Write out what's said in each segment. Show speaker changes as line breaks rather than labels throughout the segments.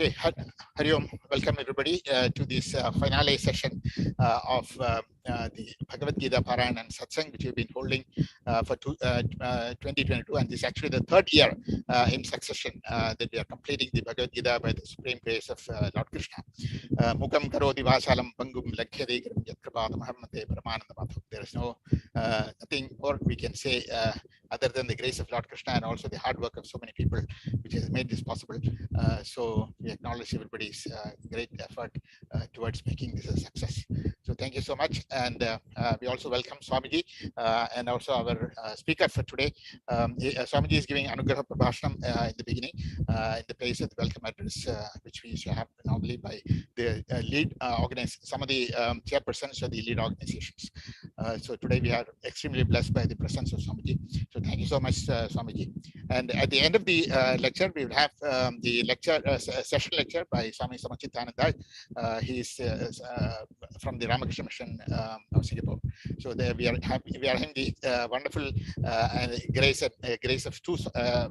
Okay, Hari Om. Welcome everybody to this finale session of the Bhagavad Gita Parayan and Satsang, which we've been holding for 2022, and this is actually the third year in succession that we are completing the Bhagavad Gita by the supreme grace of Lord Krishna. Mukam karoti vasalam bangum lakhyade yatkripadamaham paramanandam. There is no nothing more we can say other than the grace of Lord Krishna and also the hard work of so many people which has made this possible. So we acknowledge everybody's great effort towards making this a success. So thank you so much. And we also welcome Swamiji and also our speaker for today. Swamiji is giving Anugraha Prabhashanam in the beginning, in the place of the welcome address, which we used to have normally by the lead some of the chairpersons of the lead organizations. So today we are extremely blessed by the presence of Swamiji. So thank you so much, Swamiji. And at the end of the lecture, we will have the lecture session lecture by Swami Samachitananda. He is from the Ramakrishna Mission of Singapore. So there we are having the wonderful grace of two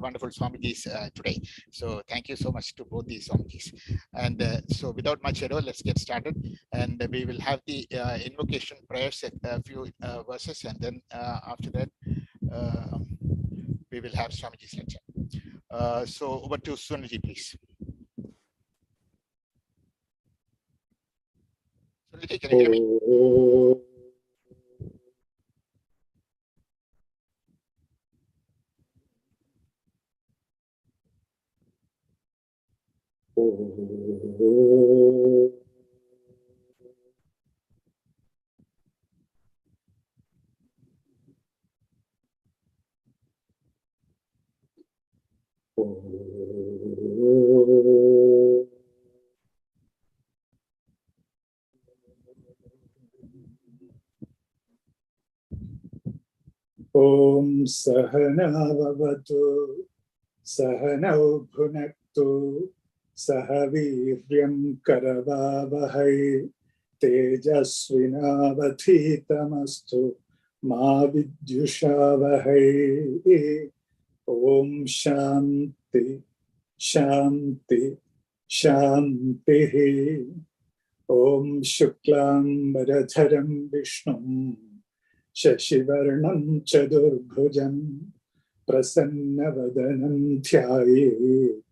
wonderful Swamijis today. So thank you so much to both these Swamijis. And so without much ado, let's get started. And we will have the invocation prayers at a few verses, and then after that we will have Swamiji's lecture. So over to Sunji, please. Sunji, can you hear me?
Om Sahana Vavatu Sahanau Bhunaktu Sahaviryam Karavavahai Tejasvinavathitamastu Ma Vidyushavahai. Om Shanti Shanti Shanti. Om Shuklam Bharadharam Vishnum Shashivarnam Chadurbhujam Prasannavadanam Dhyaye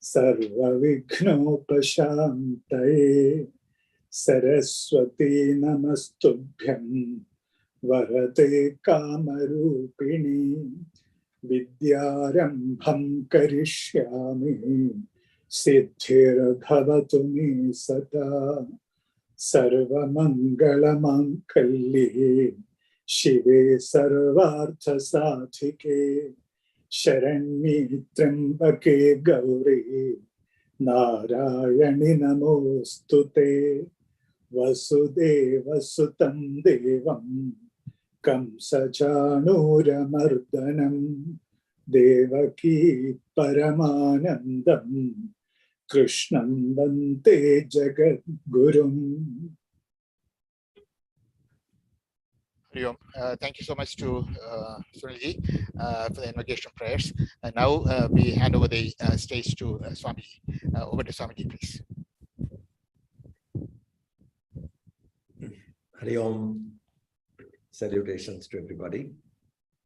Sarvavighnopashantaye Saraswati Namastubhyam Varate Kamarupini Vidyarambham Karishyami Siddhirabhavatu me sata Sarvamangalamakalye Shive Sarvartha Sathike Sharanye Trambake Gauri Narayani Namostute Vasudeva Sutam Devam Kamsachanuramardanam Devaki Paramanandam Krishnam Vande Jagat Gurum.
Thank you so much to Sunilji for the invocation prayers. And now we hand over the stage to Swamiji. Over to Swamiji, please.
Hari Om. Salutations to everybody.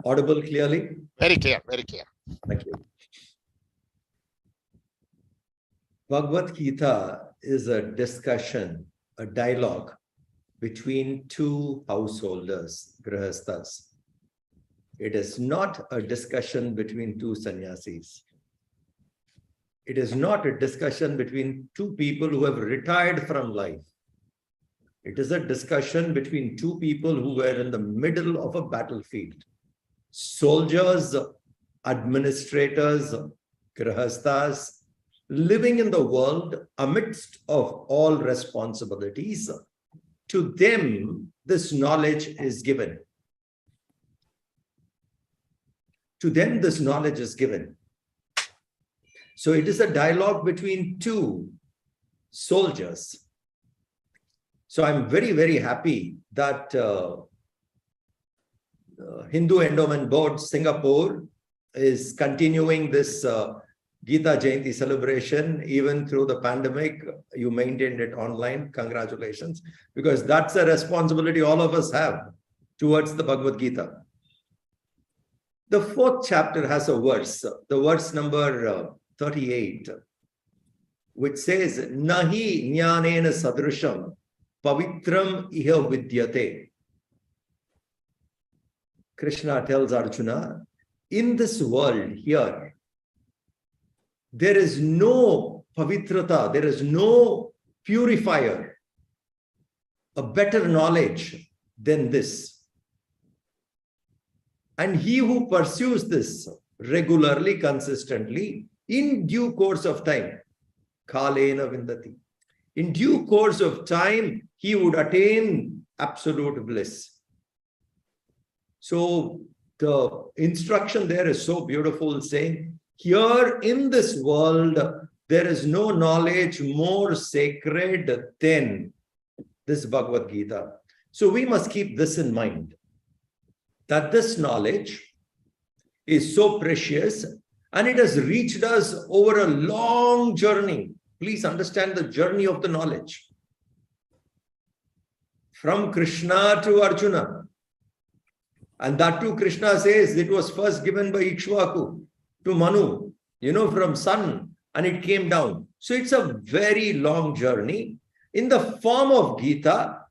Audible clearly?
Very clear, very clear.
Thank you. Bhagavad Gita is a discussion, a dialogue between two householders, grihasthas. It is not a discussion between two sannyasis. It is not a discussion between two people who have retired from life. It is a discussion between two people who were in the middle of a battlefield. Soldiers, administrators, grihasthas, living in the world amidst of all responsibilities. To them, this knowledge is given. To them, this knowledge is given. So it is a dialogue between two soldiers. So I'm very, very happy that Hindu Endowment Board Singapore is continuing this Gita Jayanti celebration, even through the pandemic, you maintained it online. Congratulations, because that's a responsibility all of us have towards the Bhagavad Gita. The fourth chapter has a verse, the verse number 38, which says, Nahi jnanena sadrisham pavitram iha vidyate. Krishna tells Arjuna, in this world here, there is no pavitrata, there is no purifier, a better knowledge than this. And he who pursues this regularly, consistently, in due course of time, kalena vindati, in due course of time, he would attain absolute bliss. So the instruction there is so beautiful, saying, here in this world, there is no knowledge more sacred than this Bhagavad Gita. So we must keep this in mind, that this knowledge is so precious and it has reached us over a long journey. Please understand the journey of the knowledge. From Krishna to Arjuna. And that too, Krishna says it was first given by Ikshvaku to Manu, from sun, and it came down. So it's a very long journey. In the form of Gita,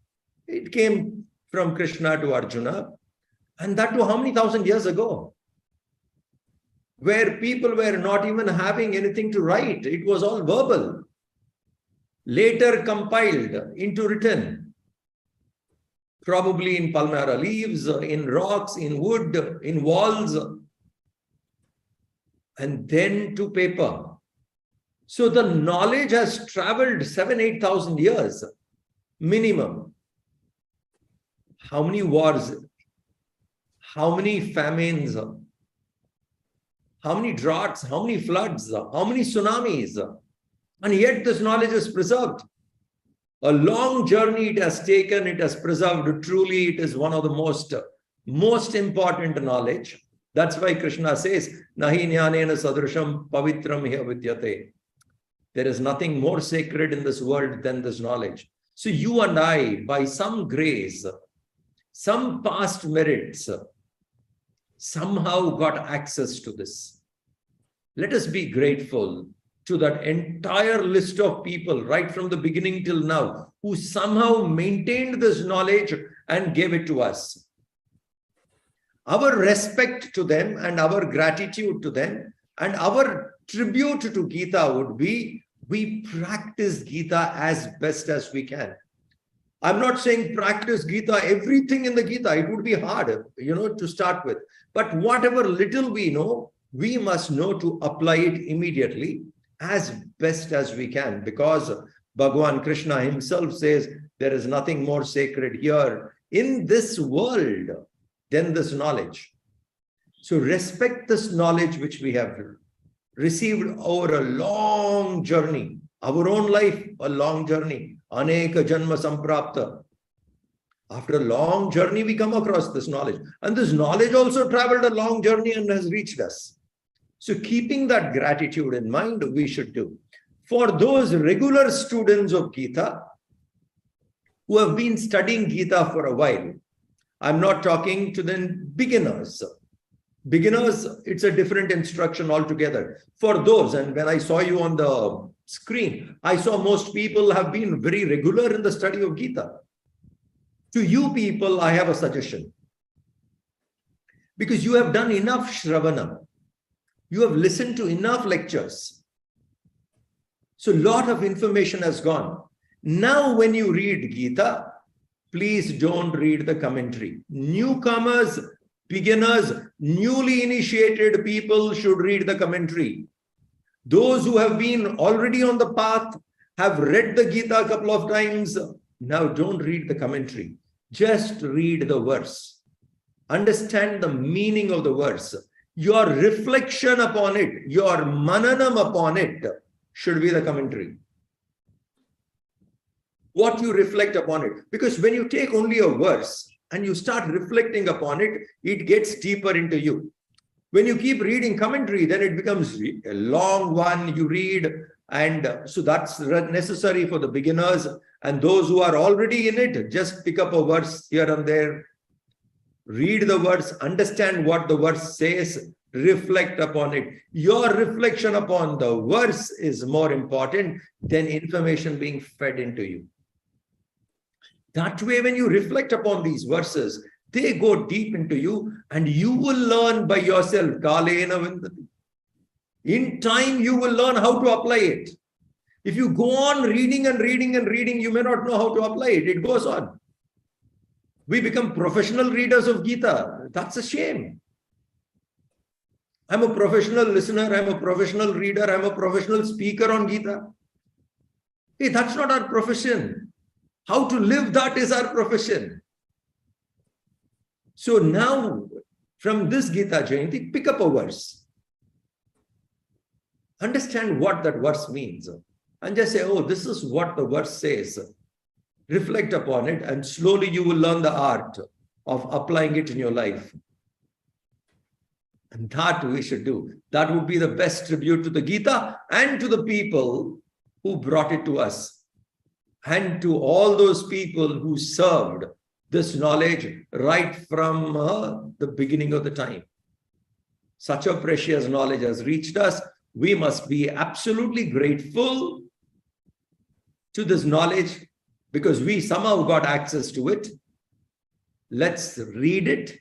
it came from Krishna to Arjuna. And that too, how many thousand years ago? Where people were not even having anything to write. It was all verbal. Later compiled into written. Probably in palmyra leaves, in rocks, in wood, in walls. And then to paper. So the knowledge has traveled 7,000-8,000 years minimum. How many wars? How many famines? How many droughts? How many floods? How many tsunamis? And yet this knowledge is preserved. A long journey it has taken, it has preserved. Truly, it is one of the most important knowledge. That's why Krishna says, Nahi jnanena sadrisham pavitram iha vidyate. There is nothing more sacred in this world than this knowledge. So you and I, by some grace, some past merits, somehow got access to this. Let us be grateful to that entire list of people, right from the beginning till now, who somehow maintained this knowledge and gave it to us. Our respect to them and our gratitude to them and our tribute to Gita would be, we practice Gita as best as we can. I'm not saying practice Gita, everything in the Gita. It would be hard, to start with. But whatever little we know, we must know to apply it immediately as best as we can. Because Bhagavan Krishna himself says, there is nothing more sacred here in this world than this knowledge. So respect this knowledge which we have received over a long journey. Our own life, a long journey. Aneka janma samprapta. After a long journey, we come across this knowledge. And this knowledge also traveled a long journey and has reached us. So keeping that gratitude in mind, we should do. For those regular students of Gita who have been studying Gita for a while, I'm not talking to the beginners. Beginners, it's a different instruction altogether. For those, and when I saw you on the screen, I saw most people have been very regular in the study of Gita. To you people, I have a suggestion. Because you have done enough Shravana. You have listened to enough lectures. So a lot of information has gone. Now when you read Gita, please don't read the commentary. Newcomers, beginners, newly initiated people should read the commentary. Those who have been already on the path, have read the Gita a couple of times, now don't read the commentary. Just read the verse. Understand the meaning of the verse. Your reflection upon it, your mananam upon it should be the commentary. What you reflect upon it. Because when you take only a verse and you start reflecting upon it, it gets deeper into you. When you keep reading commentary, then it becomes a long one you read. And so that's necessary for the beginners. And those who are already in it, just pick up a verse here and there. Read the verse, understand what the verse says, reflect upon it. Your reflection upon the verse is more important than information being fed into you. That way, when you reflect upon these verses, they go deep into you and you will learn by yourself. In time, you will learn how to apply it. If you go on reading and reading and reading, you may not know how to apply it. It goes on. We become professional readers of Gita. That's a shame. I'm a professional listener. I'm a professional reader. I'm a professional speaker on Gita. Hey, that's not our profession. How to live, that is our profession. So now, from this Gita Jayanti, pick up a verse. Understand what that verse means. And just say, oh, this is what the verse says. Reflect upon it, and slowly you will learn the art of applying it in your life. And that we should do. That would be the best tribute to the Gita and to the people who brought it to us. And to all those people who served this knowledge right from the beginning of the time. Such a precious knowledge has reached us. We must be absolutely grateful to this knowledge because we somehow got access to it. Let's read it,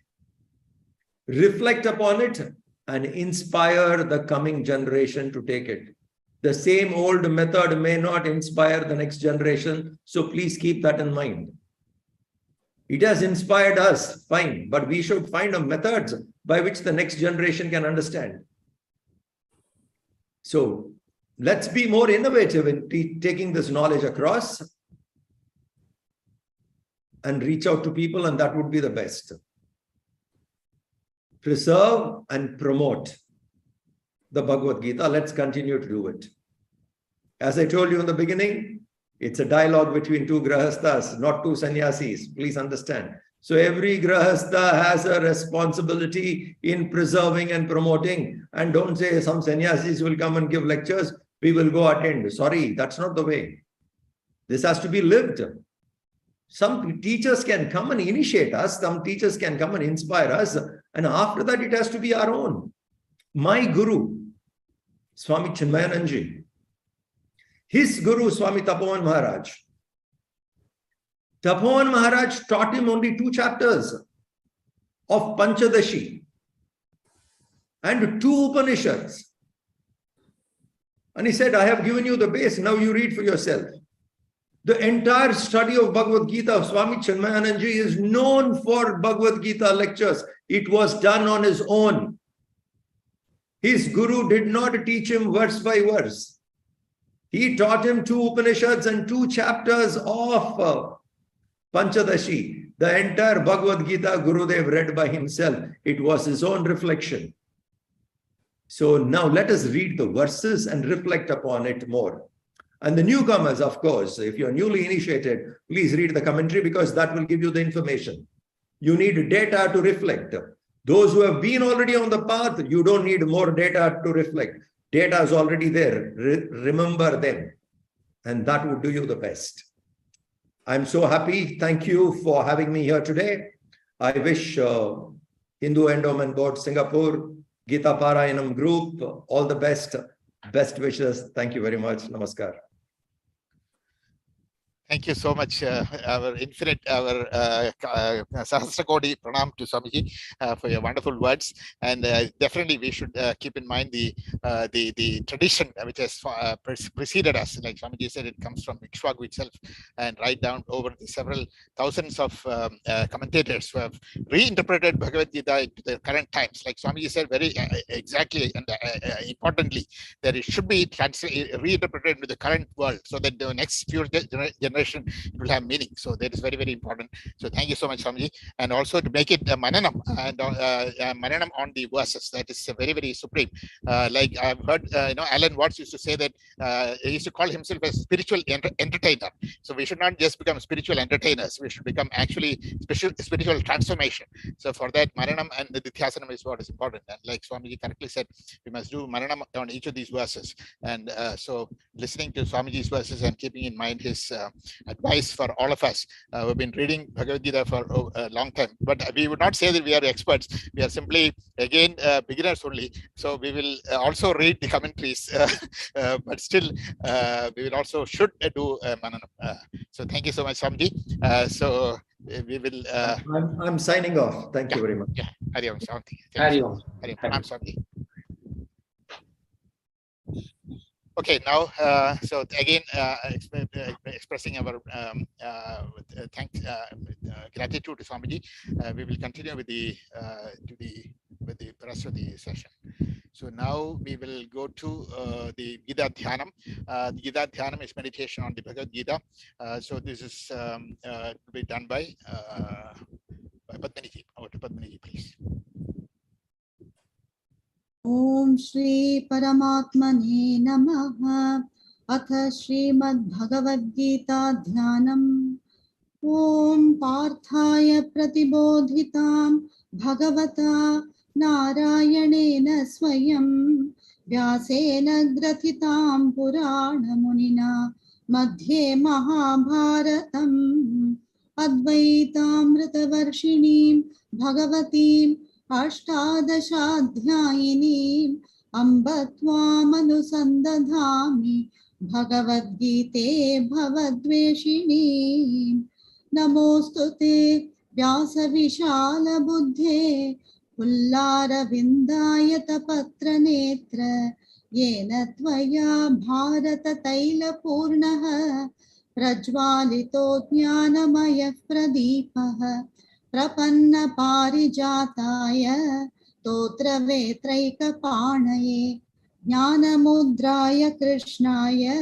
reflect upon it, and inspire the coming generation to take it. The same old method may not inspire the next generation, so please keep that in mind. It has inspired us, fine, but we should find a methods by which the next generation can understand. So let's be more innovative in taking this knowledge across and reach out to people, and that would be the best. Preserve and promote the Bhagavad Gita. Let's continue to do it. As I told you in the beginning, it's a dialogue between two grahasthas, not two sannyasis. Please understand. So every grahastha has a responsibility in preserving and promoting. And don't say some sannyasis will come and give lectures, we will go attend. Sorry, that's not the way. This has to be lived. Some teachers can come and initiate us. Some teachers can come and inspire us. And after that, it has to be our own. My guru, Swami Chinmayananji, his guru, Swami Tapovan Maharaj. Tapovan Maharaj taught him only 2 chapters of Panchadashi and 2 Upanishads. And he said, I have given you the base, now you read for yourself. The entire study of Bhagavad Gita of Swami Chinmayananji is known for Bhagavad Gita lectures. It was done on his own. His guru did not teach him verse by verse. He taught him 2 Upanishads and 2 chapters of Panchadashi. The entire Bhagavad Gita Gurudev read by himself. It was his own reflection. So now let us read the verses and reflect upon it more. And the newcomers, of course, if you're newly initiated, please read the commentary because that will give you the information. You need data to reflect. Those who have been already on the path, you don't need more data to reflect. Data is already there. Remember them. And that would do you the best. I'm so happy. Thank you for having me here today. I wish Hindu Endowment Board Singapore, Gita Parayanam Group, all the best. Best wishes. Thank you very much. Namaskar.
Thank you so much. Our Sahasra Kodi Pranam to Swamiji for your wonderful words. And definitely we should keep in mind the tradition which has preceded us. Like Swamiji said, it comes from Ikshvaku itself and right down over the several thousands of commentators who have reinterpreted Bhagavad Gita into the current times. Like Swamiji said very exactly and importantly, that it should be reinterpreted into the current world so that the next few generations generation, it will have meaning. So that is very, very important. So thank you so much, Swamiji. And also to make it mananam, and mananam on the verses, that is very, very supreme. Like I've heard, Alan Watts used to say that he used to call himself a spiritual entertainer. So we should not just become spiritual entertainers. We should become actually spiritual transformation. So for that, Maranam and the Nithyasanam is what is important. And like Swamiji correctly said, we must do Maranam on each of these verses. And so listening to Swamiji's verses and keeping in mind his advice for all of us. We've been reading Bhagavad Gita for a long time, but we would not say that we are experts. We are simply, again, beginners only. So we will also read the commentaries, but still we will also should do Mananam. So thank you so much, Swamiji. So we will.
I'm signing off. Thank you very much.
Yeah, Hari Om, Shanti.
Hari Om.
I'm Swamiji. Okay, now, so again, expressing our thanks, gratitude to Swamiji, we will continue with the rest of the session. So now we will go to the Gita Dhyanam. The Gita Dhyanam is meditation on the Bhagavad Gita. So this is to be done by Padmaniji. Over to Padmaniji, please.
Om Shri Paramatmane Namaha. Atha Srimad Bhagavad Gita Dhyanam. Om Parthaya Pratibodhitam Bhagavata Narayanena Swayam Vyasena Grathitam Purana Munina Madhye Mahabharatam Advaitamrita Varshinim Bhagavatim Ashtadashadhyayinim Ambatvamanusandadhami Bhagavad Gite Bhavadveshinim Namostute Vyasa Vishala Buddhe Pullara Vindayata Patra Netra Yena Tvaya Bharata Taila Purnaha Prajvalito Jnanamaya Pradipaha Prapanna Parijataya Totra Vetraika Panaye Jnana Mudraya Krishnaya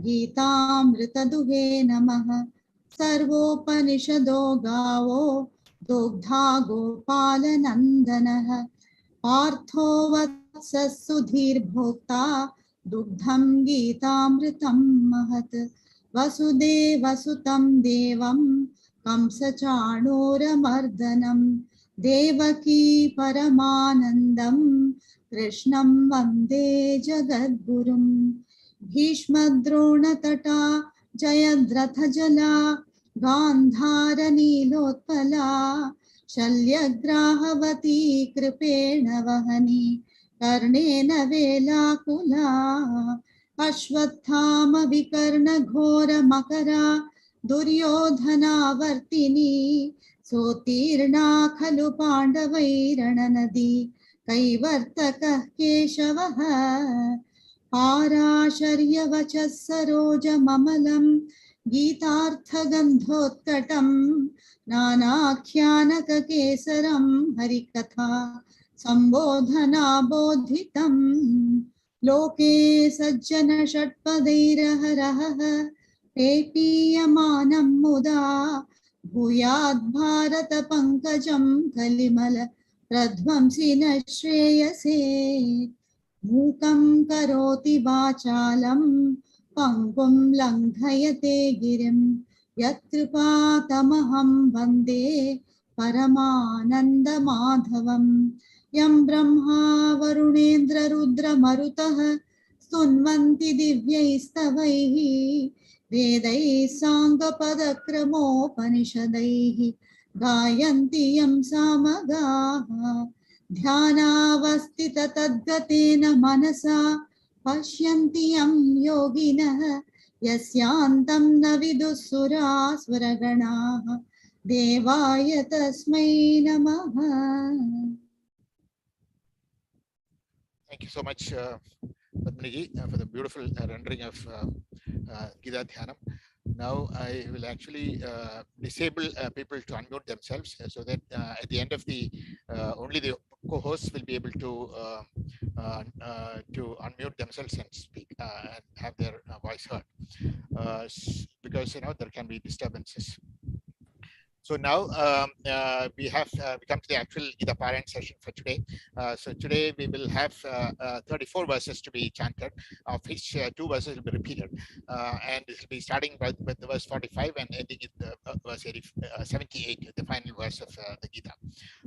Gitamrita Duhe Namaha Sarvopanishado Gavo Dogdha Gopala Nandanaha Partho Vatsas Sudhir Bhokta Dugdham Gitamritam Mahat Vasudeva Sutam Devam Kamsachanuramardanam Devaki Paramanandam Krishnam Vande Jagadgurum Bhishmadrona Tata Jayadratha Jala Gandhara Nilotpala Shalyagrahavati Kripena Vahani Karnena Velakula Ashwathama Vikarna Ghora Makara Duryodhana Vartini Sotirna Khalu Pandavairana Nadi Kaivartaka Keshavaha Parasharya Vachas Saroja Mamalam Gitartha Gandhotkatam Nanakyanaka Kesaram Harikatha Sambodhana Bodhitam Loke Sajjana Shatpadairaharaha Pepiyamanam Muda Bhuyad Bharata Pankajam Kalimala Pradvamsina Shreyase Mukam Karoti Vachalam Pangum Langhayate Girim Yatripatamaham Vande Paramananda Madhavam Yam Brahma Varunendra Rudra Marutaha Stunvanti Divyaistavaihi Vedai Sangapadakrammo Panishadaihi Gayanti Yam Samagaha Dhyanavastita Tadgatena Manasa Pashyanti Yam Yoginah Yasyantam Navidussura Swaraganaha Devaya Tasmai Namaha.
Thank you so much, Padmaniji, for the beautiful rendering of Gita Dhyanam. Now I will actually disable people to unmute themselves so that at the end of the only the co-hosts will be able to unmute themselves and speak and have their voice heard, because there can be disturbances. So now we have come to the actual Gita Parayan session for today. So today we will have 34 verses to be chanted, of which 2 verses will be repeated. And this will be starting with the verse 45 and ending in verse 78, the final verse of the Gita.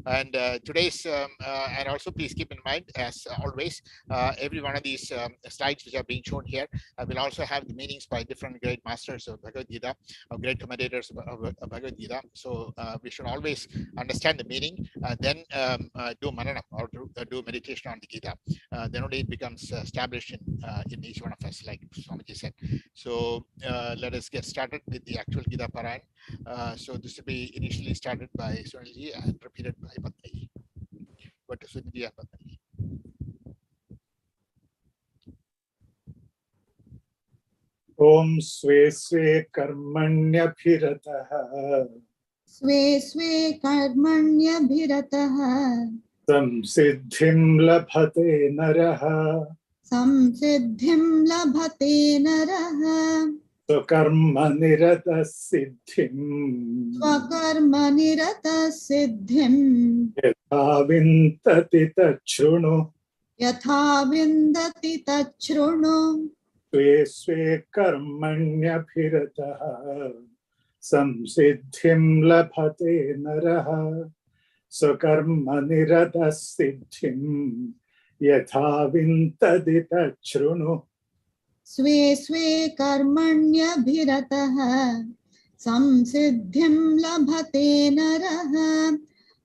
And today's, and also please keep in mind, as always, every one of these slides which are being shown here will also have the meanings by different great masters of Bhagavad Gita, or great commentators of Bhagavad Gita. So we should always understand the meaning, then do manana, or do meditation on the Gita. Then only it becomes established in each one of us, like Swamiji said. So let us get started with the actual Gita Parayan. So this will be initially started by Sunilji and repeated by Patnaji. What is Sunilji and Patnaji?
Om Swe Swe Karmanyabhiratah
स्वे स्वे कर्मण्यभिरतः
Samsiddhim Labhate Naraha
संसिद्धिं लभते नरः
Swakarmanirata Siddhim
स्वकर्मनिरतः सिद्धिं
Yatha Vintati Tachrunu
यथा विन्दति तच्छृणु
Swe Swe Karmanyabhiratah Samsiddhim Labhate Naraha Swakarmanirata Siddhim Yatha Vintati Tachrunu
स्वे स्वे कर्मण्यभिरतः संसिद्धिं लभते नरः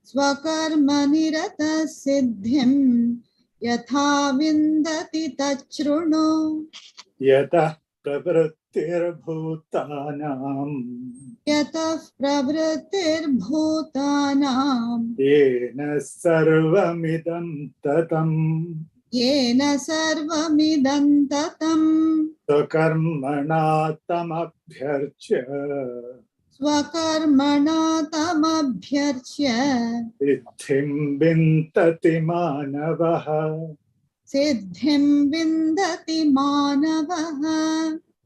स्वकर्मनिरतः सिद्धिं यथा विन्दति तच्छृणु
Yatah Pravrittirbhutanam
यतः प्रवृत्तिर्भूतानां
Yena Sarvamidam Tatam
येन सर्वमिदं ततं
Swakarmana Tamabhyarcha
स्वकर्मणा तमभ्यर्च्य
Siddhim Vintati Manavaha
सिद्धिं विन्दति मानवः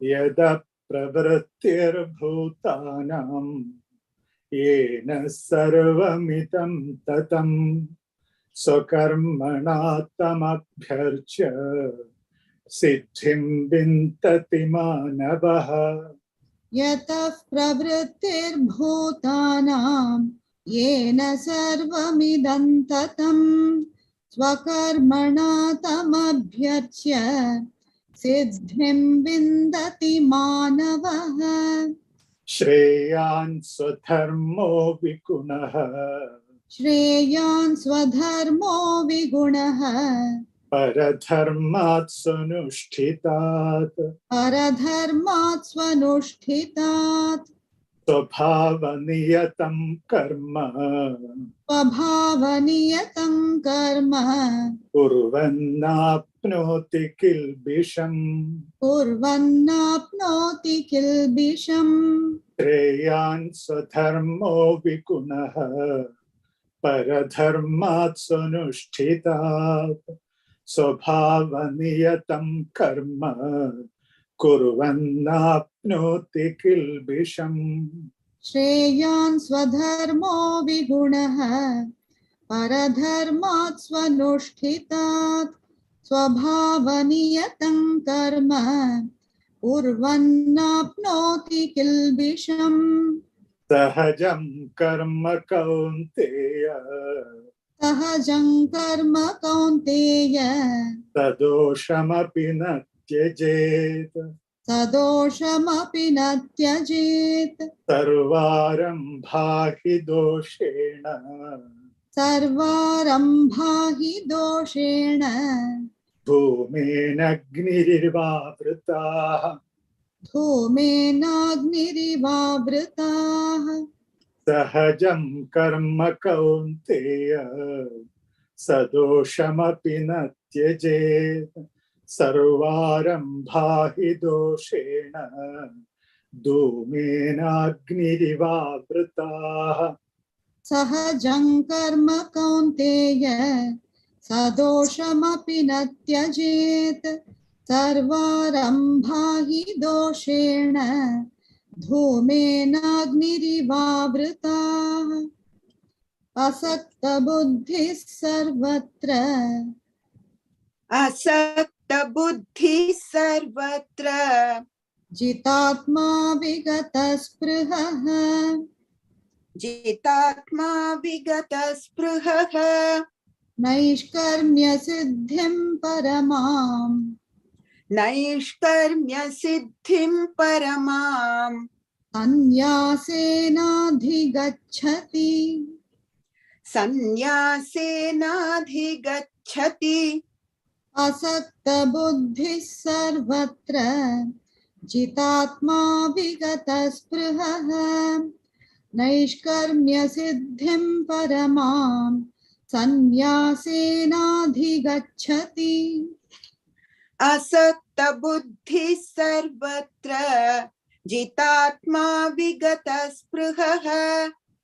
Yada Pravrittirbhutanam Yena Sarvamidam Tatam Swakarmana Tamabhyarcha Siddhim Vintati Manavaha
यतः प्रवृत्तिर्भूतानां येन सर्वमिदं ततं स्वकर्मणा तमभ्यर्च्य सिद्धिं विन्दति मानवः
Shreyan Swadharmo Vikunaha
श्रेयान् स्वधर्मो विगुणः
Paradharmat Sanushtitat
परधर्मात् स्वनुष्ठितात्
Swabhavaniyatam Karma
स्वभावनियतं कर्म
Urvannapnoti Kilbisham
कुर्वन्नाप्नोति किल्बिषम्
Shreyan Swadharmo Vikunaha Paradharmat Sanushtitat Swabhavaniyatam Karma Kurvannapnoti Kilbisham
श्रेयान् स्वधर्मो विगुणः परधर्मात् स्वनुष्ठितात् स्वभावनियतं कर्म कुर्वन्नाप्नोति किल्बिषम्
Sahajam Karma Kaunteya
सहजं कर्म कौन्तेय
Sadoshamapi na tyajet
सदोषमपि न त्यजेत्
Sarvarambhahi doshena
सर्वारम्भा हि दोषेण
Bhumenagnirirvavritaः
धूमेनाग्निरिवावृताः
Sahajam karma kaunteya Sadoshamapi na tyajet Sarvarambhahi doshena Dhumenagnirirvavritaः
सहजं कर्म कौन्तेय सदोषमपि न त्यजेत् सर्वारम्भा हि दोषेण धूमेनाग्निरिवावृताः असक्तबुद्धिः सर्वत्र जितात्मा विगतस्पृहः नैष्कर्म्यसिद्धिं परमाम्
संन्यासेनाधिगच्छति
असक्तबुद्धिः सर्वत्र जितात्मा विगतस्पृहः नैष्कर्म्यसिद्धिं परमां संन्यासेनाधिगच्छति
असक्तबुद्धिः सर्वत्र जितात्मा विगतस्पृहः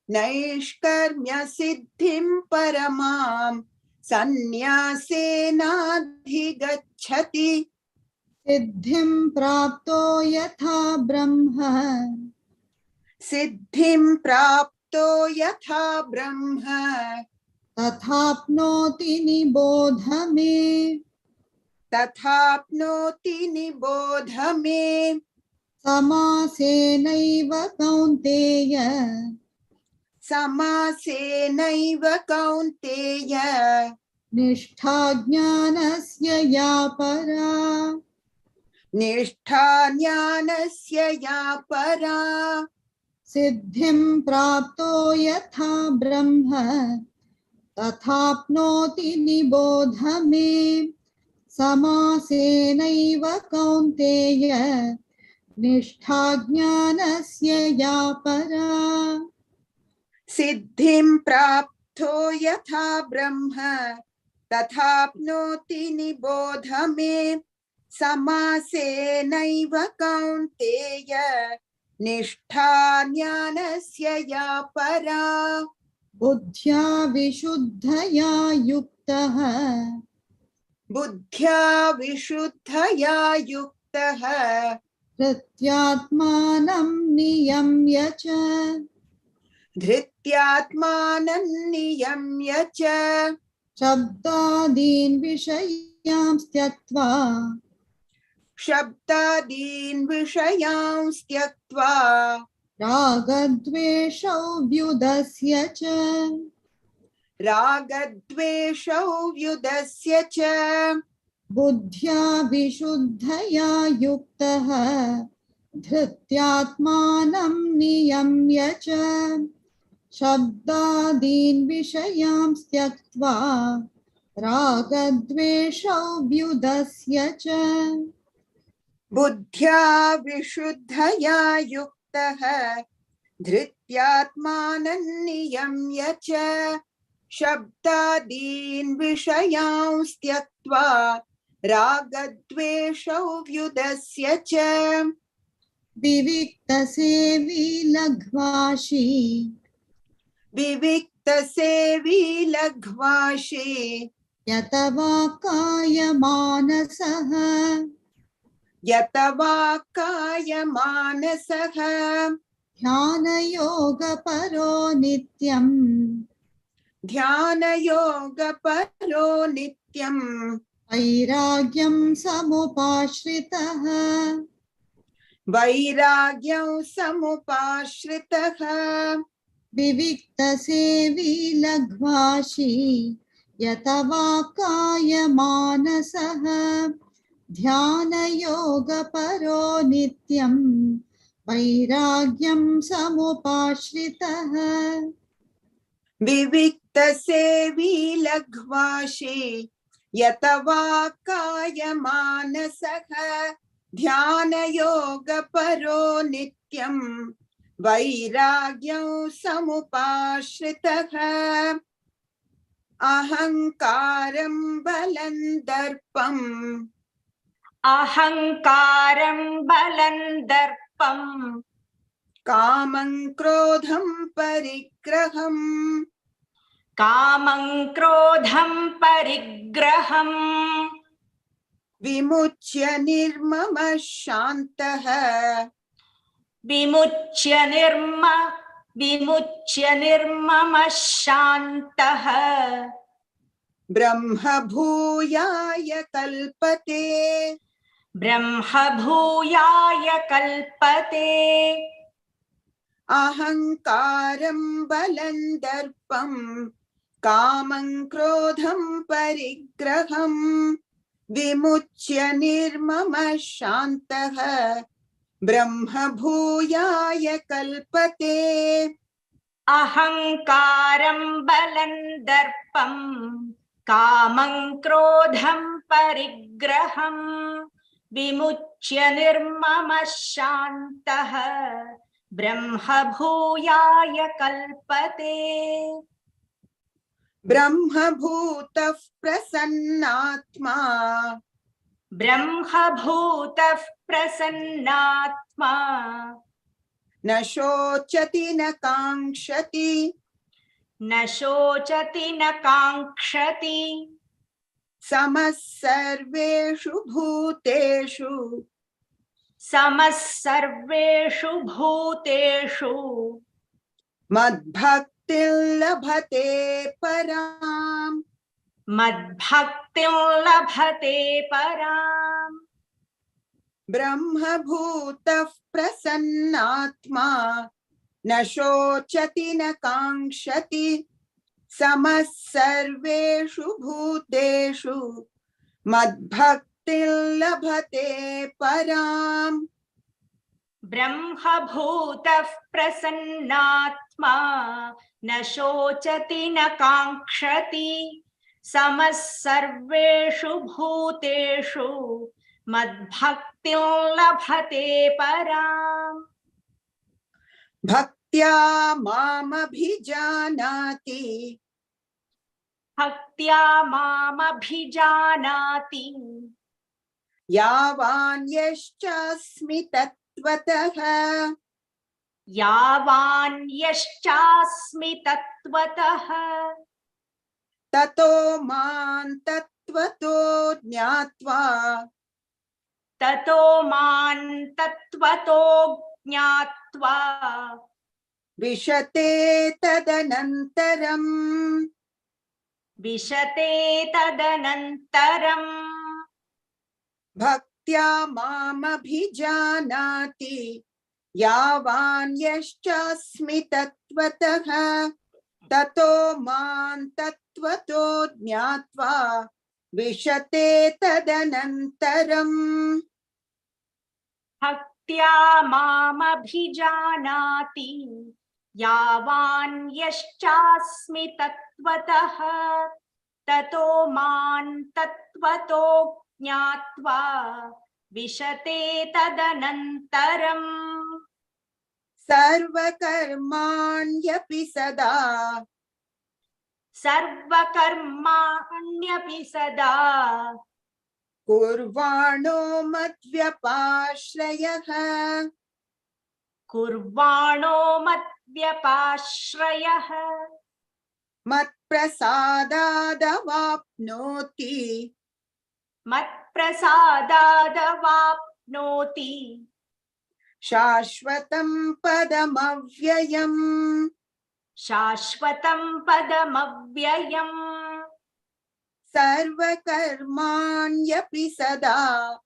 नैष्कर्म्यसिद्धिं परमां संन्यासेनाधिगच्छति
सिद्धिं प्राप्तो यथा ब्रह्म तथाप्नोति निबोध मे समासेनैव कौन्तेय निष्ठा ज्ञानस्य या परा सिद्धिं प्राप्तो यथा ब्रह्म तथाप्नोति निबोध मे समासेनैव कौन्तेय निष्ठा ज्ञानस्य या परा
सिद्धिं प्राप्तो यथा ब्रह्म तथाप्नोति निबोध मे समासेनैव कौन्तेय निष्ठा ज्ञानस्य या परा
बुद्ध्या विशुद्धया युक्तः धृत्यात्मानं नियम्य च शब्दादीन् विषयांस् त्यक्त्वा रागद्वेषौ व्युदस्य च बुद्ध्या विशुद्धया युक्तः धृत्यात्मानं नियम्य च शब्दादीन् विषयांस् त्यक्त्वा रागद्वेषौ व्युदस्य च
बुद्ध्या विशुद्धया युक्तः धृत्यात्मानं नियम्य च शब्दादीन् विषयांस् त्यक्त्वा रागद्वेषौ व्युदस्य च
विविक्तसेवी लघ्वाशी यत वा कायमानसः ध्यानयोगपरो नित्यं वैराग्यं समुपाश्रितः विविक्तसेवी लघ्वाशी यत वा कायमानसः ध्यानयोगपरो नित्यं वैराग्यं समुपाश्रितः
विविक्तसेवी लघ्वाशी यत वा कायमानसः ध्यानयोगपरो नित्यं वैराग्यं समुपाश्रितः अहंकारं बलं दर्पं Kamang krodham parigraham.
Kamang krodham parigraham.
Vimuchya nirmama shantaha.
Vimuchya nirmama shantaha.
Brahma bhuyaya kalpate.
Brahma bhuyaya kalpate.
Ahankaram balandarpam. Kamang krodham parigraham. Vimuchya nirmama shantaha. Brahma bhuyaya kalpate.
Ahankaram balandarpam. Kamang krodham parigraham. Vimuchya nirmama shantaha. Brahma bhuyaya kalpate.
Brahma bhutah prasannatma.
Brahma bhutah prasannatma.
Na shochati na kankshati.
Na shochati na kankshati.
Samas sarveshu bhuteshu.
Samas sarveshu bhuteshu.
Madbhaktil labhate param.
Madbhaktim labhate param.
Brahma bhutah prasannatma. Na shochati na kankshati. Samas sarveshu bhuteshu. Madbhaktil labhate param.
Brahma bhutah prasannatma. Na shochati na kankshati. Samas sarveshu bhuteshu. Madbhaktim labhate param.
Bhaktya mamabhijanati.
Bhaktya mamabhijanati.
Yavan yaschasmi tattvataha.
Yavan yaschasmi tattvataha.
Tato man tattvato jnatva.
Tato man tattvato jnatva.
Vishate tadanantaram.
Vishate tadanantaram.
Bhaktya mamabhijanati. Yavan yaschasmi tattvataha. Tato man tattvato jnatva. Vishate tadanantaram.
Bhaktya mamabhijanati. Yavan yaschasmi tattvataha. Tato man tattvato jnatva. Vishate tadanantaram.
Sarvakarmanyapi sada.
Sarvakarmanyapi sada.
Kurvano madvyapashrayaha.
Kurvano madvyapashrayaha.
Matprasadadavapnoti.
Matprasadadavapnoti.
Shashvatam padamavyayam.
Shashvatam padamavyayam.
Sarvakarmanyapi sada.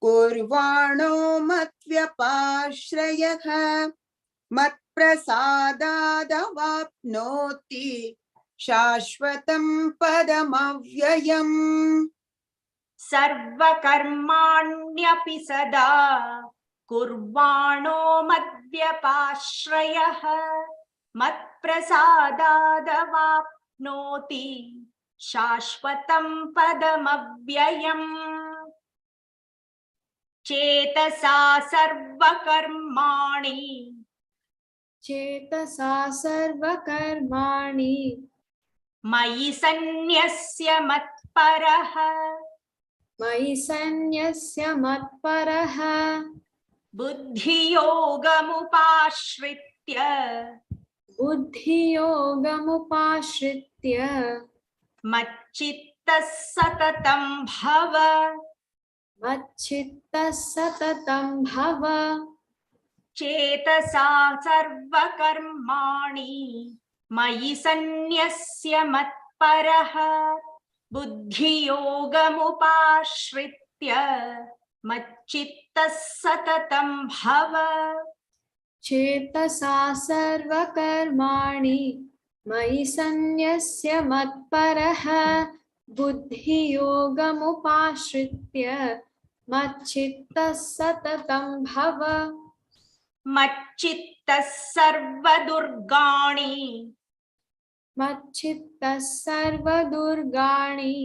Kurvano matvyapashrayaha. Matprasadadavapnoti. Shashvatam padamavyayam.
Sarvakarmanyapi sada. Kurvano madvyapashrayaha. Matprasadadavapnoti. Shashvatam padamavyayam. Chetasa sarvakarmani.
Chetasa sarvakarmani.
Mayi sanyasya matparaha.
Mayi sanyasya matparaha.
बुद्धियोगमुपाश्रित्य
बुद्धियोगमुपाश्रित्य
मच्चित्तः सततं भव
मच्चित्तः सततं भव
चेतसा सर्वकर्माणि मयि सन्न्यस्य मत्परः बुद्धियोगमुपाश्रित्य मच्चित्तः सततं भव
चेतसा सर्वकर्माणि मयि सन्न्यस्य मत्परः बुद्धियोगमुपाश्रित्य मच्चित्तः सततं भव
मच्चित्तः सर्वदुर्गाणि
मच्चित्तः सर्वदुर्गाणि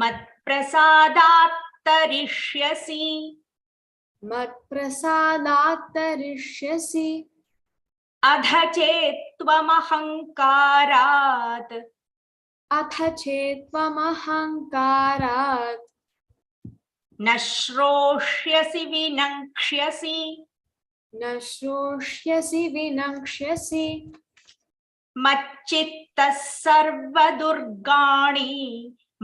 मत्प्रसादात् तरिष्यसि
मत्प्रसादात् तरिष्यसि
अध चेत्त्वमहङ्कारात्
अथ चेत्त्वमहङ्कारात्
न श्रोष्यसि विनक्ष्यसि
न श्रोष्यसि विनक्ष्यसि
मच्चित्तः सर्वदुर्गाणि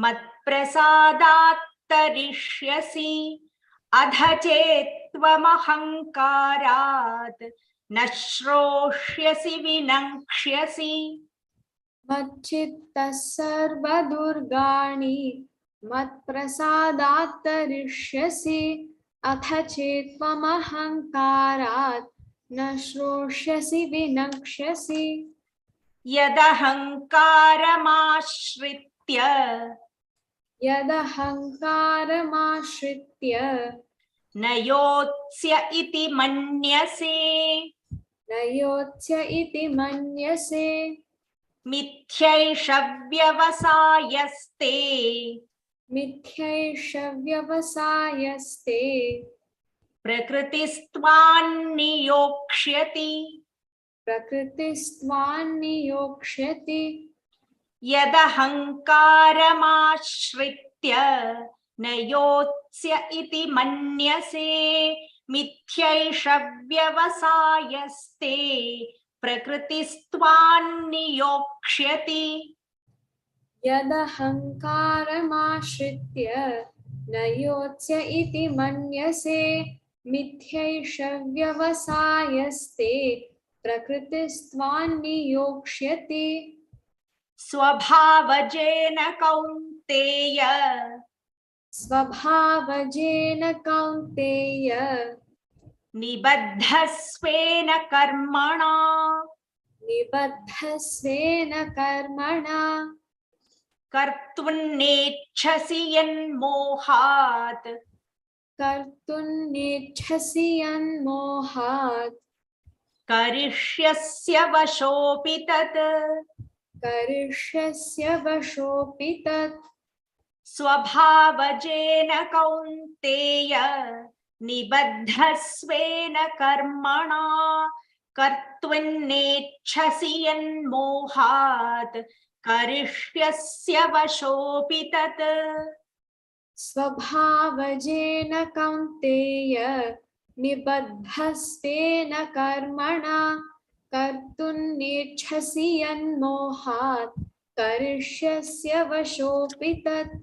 मत्प्रसादात् तरिष्यसि अध चेत्त्वमहङ्कारात् न श्रोष्यसि विनक्ष्यसि
मच्चित्तः सर्वदुर्गाणि मत्प्रसादात् तरिष्यसि अथ चेत्त्वमहङ्कारात् न श्रोष्यसि विनक्ष्यसि
यदहङ्कारमाश्रित्य
यदहङ्कारमाश्रित्य
न योत्स्य इति मन्यसे
न योत्स्य इति मन्यसे
मिथ्यैष व्यवसायस्ते
मिथ्यैष व्यवसायस्ते
प्रकृतिस्त्वान्नियोक्ष्यति
प्रकृतिस्त्वान्नियोक्ष्यति
यदहङ्कारमाश्रित्य न योत्स्य इति मन्यसे मिथ्यैष व्यवसायस्ते प्रकृतिस्त्वान्नियोक्ष्यति
यदहङ्कारमाश्रित्य न योत्स्य इति मन्यसे मिथ्यैष व्यवसायस्ते प्रकृतिस्त्वान्नियोक्ष्यति
स्वभावजेन कौन्तेय
स्वभावजेन कौन्तेय
निबद्धस्वेन कर्मणा
निबद्धस्वेन कर्मणा
कर्तुन्नेच्छसि यन्मोहात्
कर्तुं नेच्छसि यन्मोहात्
करिष्यस्य वशोऽपि तत्
करिष्यस्य वशोऽपि तत्
स्वभावजेन कौन्तेय निबद्धस्वेन कर्मणा कर्तुन्नेच्छसि यन्मोहात् करिष्यस्य वशोऽपि तत्
स्वभावजेन कौन्तेय निबद्धस्वेन कर्मणा कर्तुं नेच्छसि यन्मोहात् करिष्यस्य वशोऽपि तत्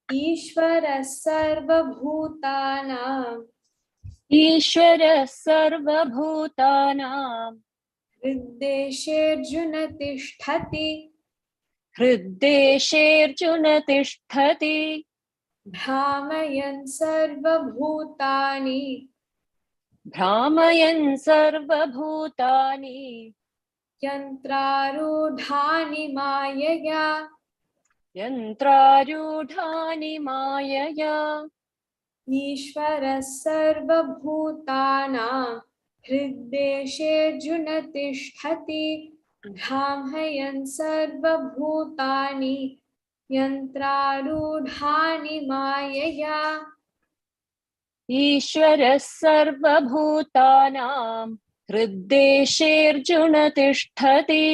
ईश्वरः सर्वभूतानां
ईश्वरः सर्वभूतानां
हृद्देशेऽर्जुन तिष्ठति
हृद्देशेऽर्जुन तिष्ठति
भ्रामयन् सर्वभूतानि
भ्रामयन् सर्वभूतानि
यन्त्रारूढानि मायया
यन्त्रारूढानि मायया
ईश्वरः सर्वभूतानां हृद्देशेऽर्जुन तिष्ठति भ्रामयन् सर्वभूतानि यन्त्रारूढानि मायया
ईश्वरः सर्वभूतानां हृद्देशेऽर्जुन तिष्ठति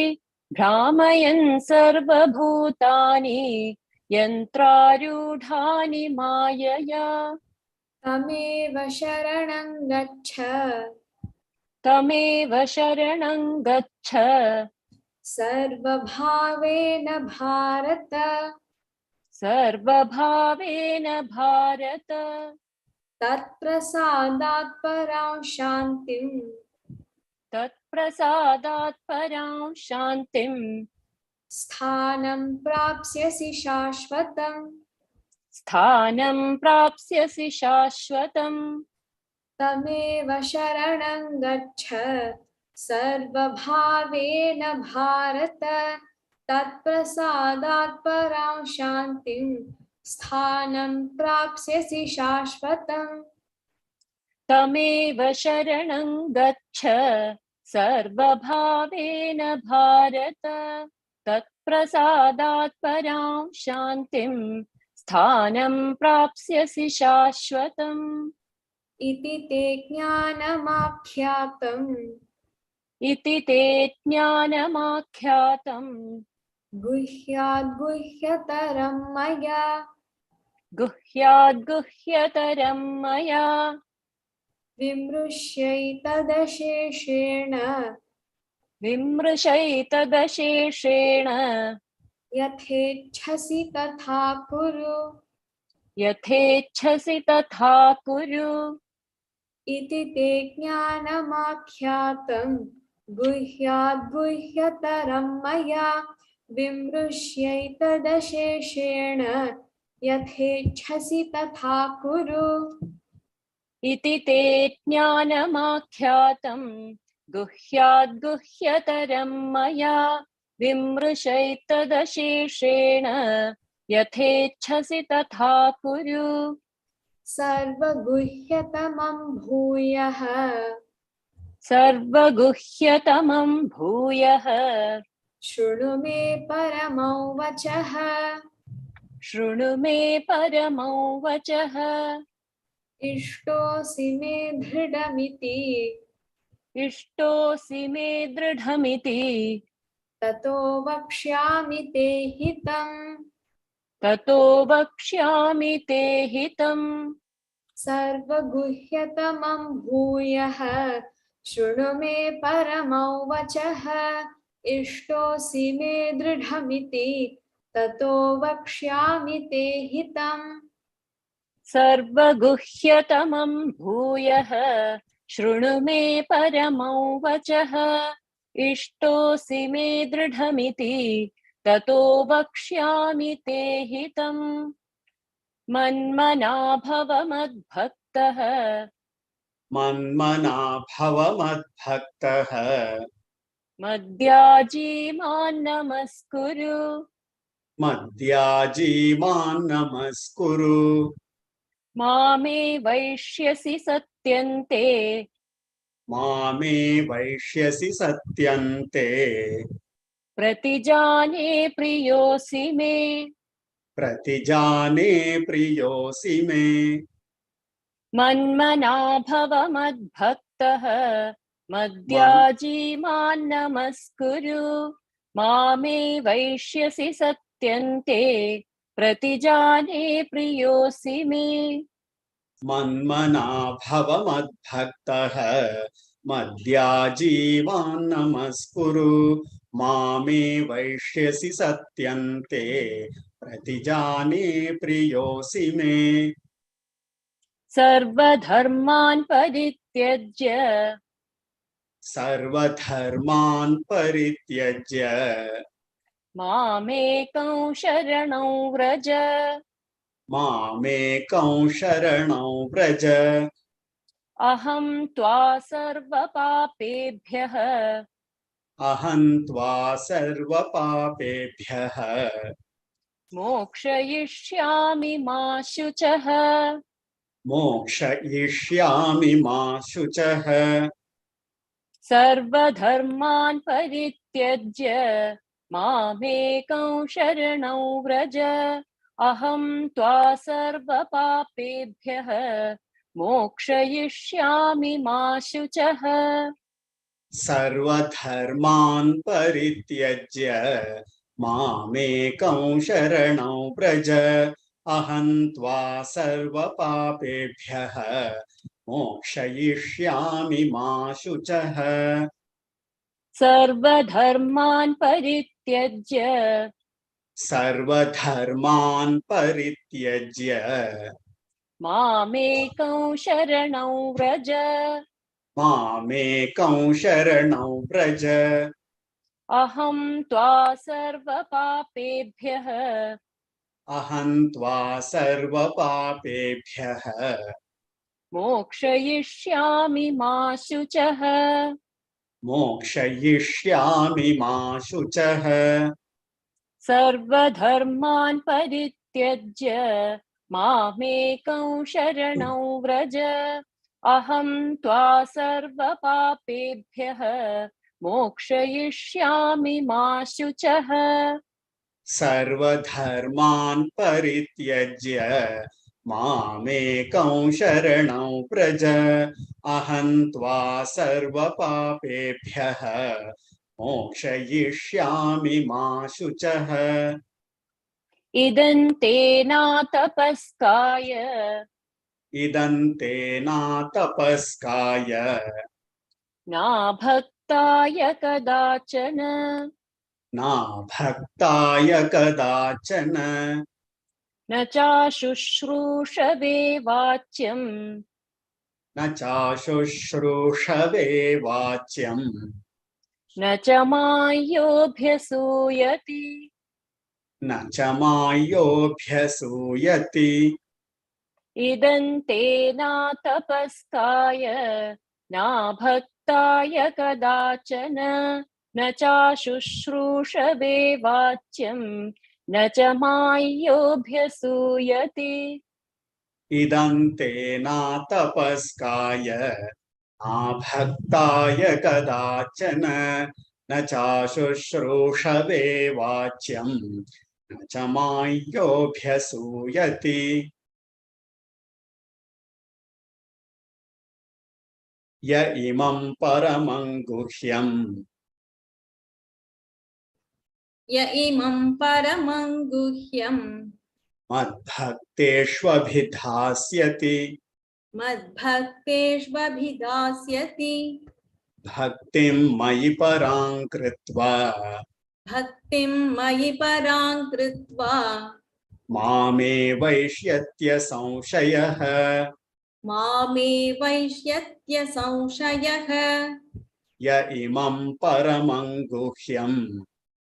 भ्रामयन् सर्वभूतानि यन्त्रारूढानि मायया
तमेव शरणं गच्छ
तमेव शरणं गच्छ
सर्वभावेन भारत
सर्वभावेन भारत
तत्प्रसादात् परां शान्तिं
तत्प्रसादात् परां शान्तिं
स्थानं प्राप्स्यसि शाश्वतम्
स्थानं प्राप्स्यसि शाश्वतम्
तमेव शरणं गच्छ सर्वभावेन भारत तत्प्रसादात् परां शान्तिं स्थानं प्राप्स्यसि शाश्वतम्
तमेव शरणं गच्छ सर्वभावेन भारत तत्प्रसादात् परां शान्तिं स्थानं प्राप्स्यसि शाश्वतम्
इति ते ज्ञानमाख्यातम्
इति ते ज्ञानमाख्यातम्
गुह्याद्गुह्यतरं मया
गुह्याद्गुह्यतरं मया
विमृश्यैतदशेषेण
विमृशैतदशेषेण
यथेच्छसि तथा कुरु
यथेच्छसि तथा कुरु
इति ते ज्ञानमाख्यातं गुह्याद्गुह्यतरं मया विमृश्यैतदशेषेण यथेच्छसि तथा कुरु
इति ते ज्ञानमाख्यातं गुह्याद्गुह्यतरं मया विमृशैतदशेषेण यथेच्छसि तथा कुरु
सर्वगुह्यतमं भूयः
सर्वगुह्यतमं भूयः
शृणु मे परमौ वचः
शृणु मे परमौ वचः
इष्टोऽसि मे दृढमिति
इष्टोऽसि मे दृढमिति
ततो वक्ष्यामि ते हितम्
ततो वक्ष्यामि ते हितम्
सर्वगुह्यतमं भूयः शृणु मे परमौ वचः इष्टोऽसि मे दृढमिति ततो वक्ष्यामि ते हितम्
सर्वगुह्यतमं भूयः शृणु मे परमौ वचः इष्टोऽसि मे दृढमिति ततो वक्ष्यामि ते हितम् मन्मना भव मद्भक्तः
मन्मना भव मद्भक्तः
मद्याजी मां नमस्कुरु
मद्याजी मां नमस्कुरु
मामे वैष्यसि सत्यन्ते
मामे वैष्यसि सत्यन्ते
प्रतिजाने प्रियोऽसि मे
प्रतिजाने प्रियोऽसि मे
मन्मना भव मद्भक्तः मद्याजी मां नमस्कुरु मामे वैष्यसि सत्यन्ते प्रतिजाने प्रियोऽसि मे
मन्मना भव मद्भक्तः मद्याजी मां नमस्कुरु मामे वैष्यसि सत्यन्ते प्रतिजाने प्रियोऽसि मे
सर्वधर्मान् परित्यज्य
सर्वधर्मान् परित्यज्य
मामेकं शरणं व्रज
मामेकं शरणं व्रज
अहं त्वा सर्वपापेभ्यः
अहं त्वा सर्वपापेभ्यः
मोक्षयिष्यामि मा शुचः
मोक्षयिष्यामि मा शुचः
सर्वधर्मान् परित्यज्य मामेकं शरणं व्रज अहं त्वा सर्वपापेभ्यः मोक्षयिष्यामि मा शुचः
सर्वधर्मान् परित्यज्य मामेकं शरणं Vraj aham tva sarva papebhyah mokshayishyami ma shuchah.
सर्वधर्मान् परित्यज्य
सर्वधर्मान् परित्यज्य
मामेकं शरणं व्रज
मामेकं शरणं व्रज
अहं त्वा सर्वपापेभ्यः
अहं त्वा सर्वपापेभ्यः
मोक्षयिष्यामि मा शुचः
मोक्षयिष्यामि मा शुचः।
सर्वधर्मान् परित्यज्य मामेकं शरणं व्रज अहं त्वा सर्वपापेभ्यः मोक्षयिष्यामि मा शुचः
सर्वधर्मान् परित्यज्य मामेकं शरणं व्रज अहं त्वा सर्वपापेभ्यः मोक्षयिष्यामि मा शुचः।
इदं ते नातपस्काय
इदं ते नातपस्काय
ना भक्ताय कदाचन
ना भक्ताय कदाचन
न चाशुश्रूषवे वाच्यम्
न चाशुश्रूषवे वाच्यम्
न च मायोऽभ्यसूयति
न च मायोऽभ्यसूयति।
इदं ते नातपस्काय ना भक्ताय कदाचन न चाशुश्रूषवे वाच्यम् न च मायोऽभ्यसूयति
इदं ते नातपस्काय नाभक्ताय कदाचन न चाशुश्रूषवे वाच्यम् न च मायोऽभ्यसूयति। य इमं परमं गुह्यम्
य इमं परमं गुह्यं
मद्भक्तेष्वभिधास्यति
मद्भक्तेष्वभिधास्यति
भक्तिं मयि परां कृत्वा
भक्तिं मयि परां कृत्वा
मामे वैष्यत्य संशयः
मामे वैष्यत्य संशयः।
य इमं परमं गुह्यं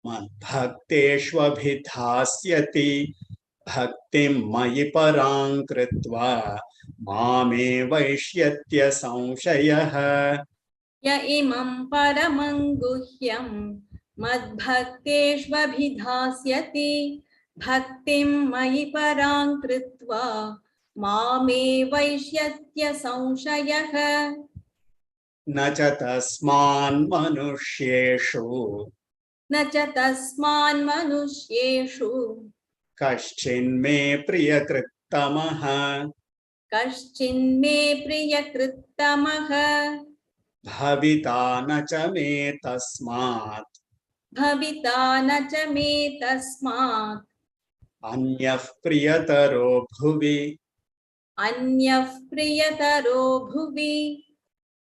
मद्भक्तेष्वभिधास्यति भक्तिं मयि परां कृत्वा मामे वैष्यत्य संशयः।
य इमं परमं गुह्यं मद्भक्तेष्वभिधास्यति भक्तिं मयि परां कृत्वा मामे वैष्यत्य संशयः।
न च तस्मान्मनुष्येषु
न च तस्मान्मनुष्येषु
कश्चिन्मे प्रियकृत्तमः
कश्चिन्मे प्रियकृत्तमः
भविता न च मे तस्मात्
भविता न च मे तस्मात्
अन्यः प्रियतरो भुवि
अन्यः प्रियतरो भुवि।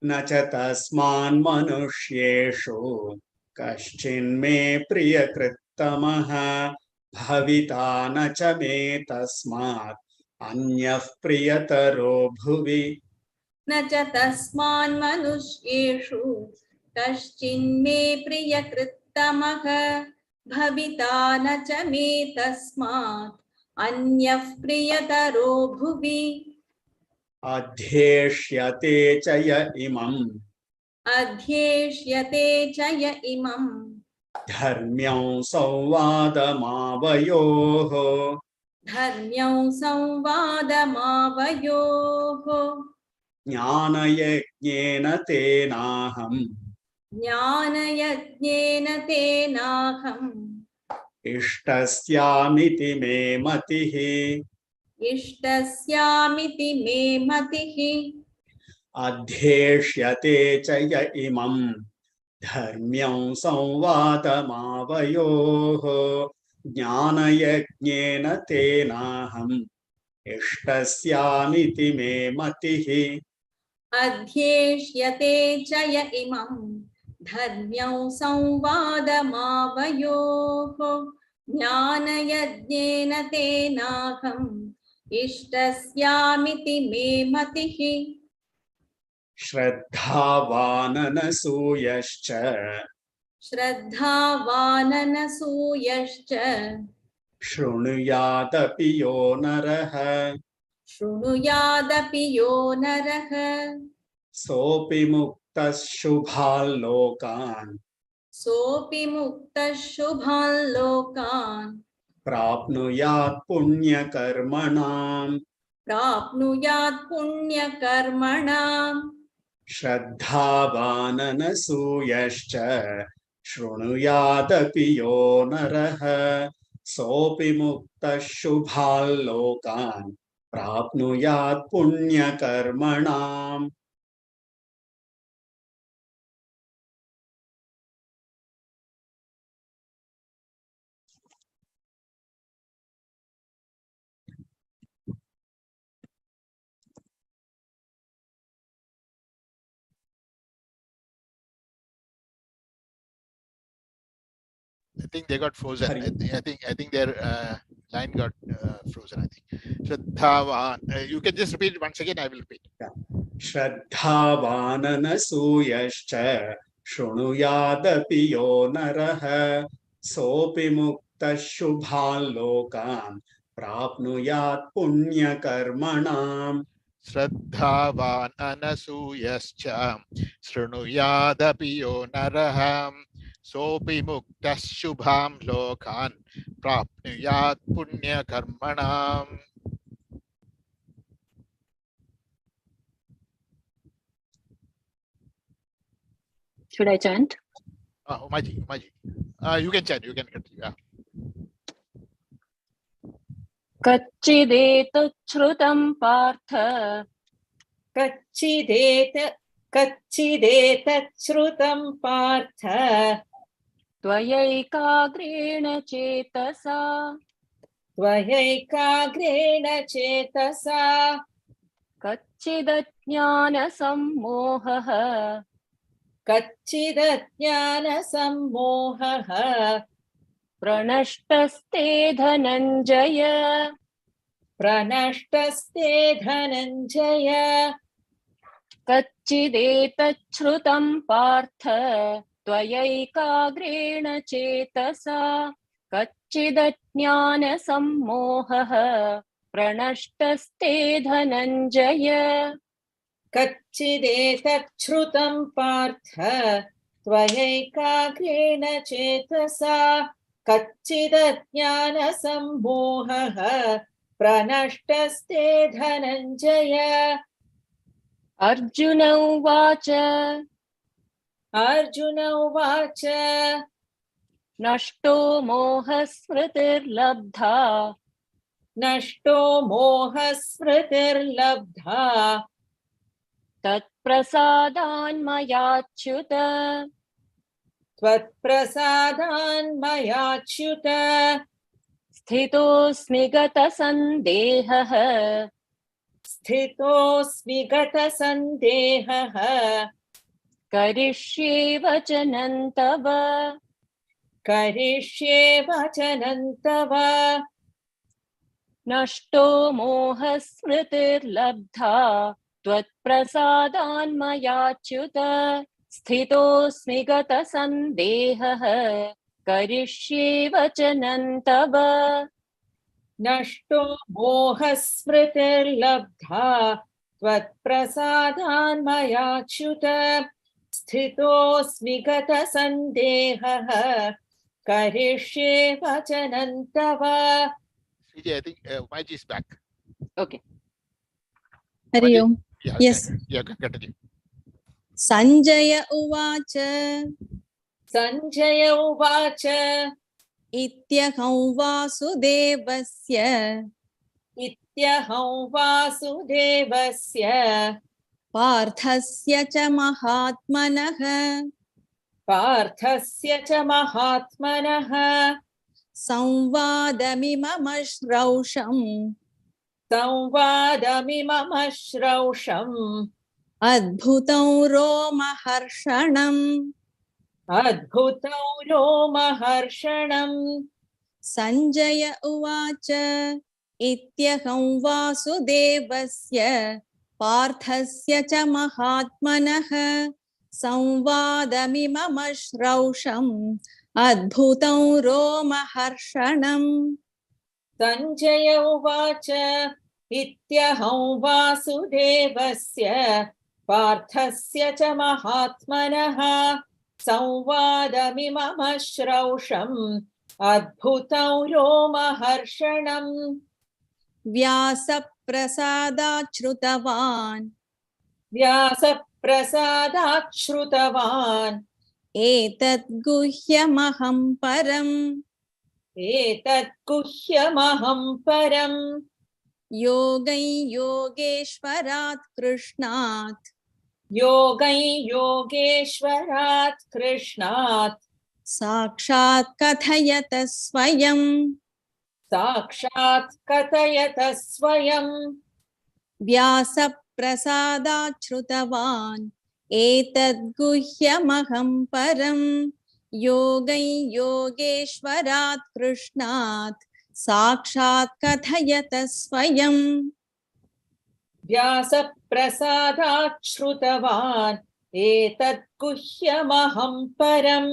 न च तस्मान्मनुष्येषु कश्चिन्मे प्रियकृत्तमः भविता न च मे तस्मात् अन्यः प्रियतरो भुवि।
न च तस्मान्मनुष्येषु कश्चिन्मे प्रियकृत्तमः भविता न च मे तस्मात् अन्यः प्रियतरो भुवि।
अध्येष्यते च य इमम्
अध्येष्यते च य इमम्
धर्म्यं संवादमावयोः
धर्म्यं संवादमावयोः
ज्ञानयज्ञेन तेनाहम्
ज्ञानयज्ञेन तेनाहम्
इष्टस्यामिति मे मतिः
इष्टस्यामिति मे मतिः।
अध्येष्यते च य इमम् धर्म्यं संवादमावयोः ज्ञानयज्ञेन तेनाहम् इष्टस्यामिति मे मतिः
अध्येष्यते च य इमं धर्म्यौ संवादमावयोः ज्ञानयज्ञेन तेनाहम् इष्टस्यामिति मे मतिः
श्रद्धावाननसूयश्च
श्रद्धावाननसूयश्च
शृणुयादपि यो नरः
शृणुयादपि यो नरः
सोऽपि मुक्तः शुभाल्लोकान्
सोऽपि मुक्तः शुभान् लोकान्
प्राप्नुयात् पुण्यकर्मणाम्
प्राप्नुयात् पुण्यकर्मणाम्
श्रद्धावाननसूयश्च शृणुयादपि यो नरः सोऽपि मुक्तः शुभाल्लोकान् प्राप्नुयात् पुण्यकर्मणाम्
I think they got frozen. I think their line got frozen. I think. Shraddhavan. You can just repeat it once again. I will repeat.
श्रद्धावाननसूयश्च शृणुयादपि यो नरः सोऽपि मुक्तः शुभान् लोकान् प्राप्नुयात् पुण्यकर्मणाम्
Shraddhavan anasuyascha shrunuyadapi yo naraham sopi muktas shubham lokan prapnuyat punya karmanam.
Should I chant?
Umaji. You can chant. You can continue. Yeah.
Kacchidet shrutam partha
कच्चिदेतच्छ्रुतं Partha
त्वयैकाग्रेण चेतसा
त्वयैकाग्रेण चेतसा
कच्चिदज्ञानसम्मोहः
कच्चिदज्ञानसम्मोहः
प्रणष्टस्ते धनञ्जय
प्रनष्टस्ते धनञ्जय
कच्चिदेतच्छ्रुतं पार्थ त्वयैकाग्रेण चेतसा कच्चिदज्ञानसम्मोहः प्रणष्टस्ते धनञ्जय
कच्चिदेतच्छ्रुतं पार्थ त्वयैकाग्रेण चेतसा कच्चिदज्ञानसम्मोहः प्रनष्टस्ते धनञ्जय
अर्जुन उवाच
अर्जुन उवाच
नष्टो मोहस्मृतिर्लब्धा
नष्टो मोहस्मृतिर्लब्धा
तत्प्रसादान्मयाच्युत
त्वत्प्रसादान्मयाच्युत
स्थितोऽस्मि गतसन्देहः
स्थितोऽस्मि गतसन्देहः
करिष्ये वचनं तव
करिष्ये वचनं तव
नष्टो मोहस्मृतिर्लब्धा त्वत्प्रसादान्मयाच्युत स्थितोऽस्मि गतसन्देहः करिष्ये वचनं तव
नष्टो मोहस्मृतिर्लब्धा त्वत्प्रसादान्मयाच्युत स्थितोऽस्मि गतसन्देहः करिष्ये वचनं तव
I think Umaji is back.
Okay.
Hari Om.
Yeah,
Yes.
Yeah, continue.
Sanjaya Uvacha
Sanjay उवाच
Ityaham Vasudevasya
इत्यहं वासुदेवस्य
Parthasya cha Mahatmanah
पार्थस्य च महात्मनः
संवादमिममश्रौषम्
संवादमिममश्रौषम्
अद्भुतं रोमहर्षणम्
अद्भुतं रोमहर्षणम्
सञ्जय उवाच इत्यहं वासुदेवस्य पार्थस्य च महात्मनः संवादमिममश्रौषम् अद्भुतं रोमहर्षणम्
सञ्जय उवाच इत्यहं वासुदेवस्य पार्थस्य च महात्मनः संवादमिममश्रौषम् अद्भुतं रोमहर्षणम्
व्यासप्रसादात् श्रुतवान् एतद् गुह्यमहं परम् योगै योगेश्वरात् कृष्णात् साक्षात् कथयत स्वयं व्यासप्रसादात् श्रुतवान् एतद् गुह्यमहं परम् योगै योगेश्वरात् कृष्णात् साक्षात् कथयत स्वयं
व्यासप्रसादात् श्रुतवान् एतत् गुह्यमहं परम्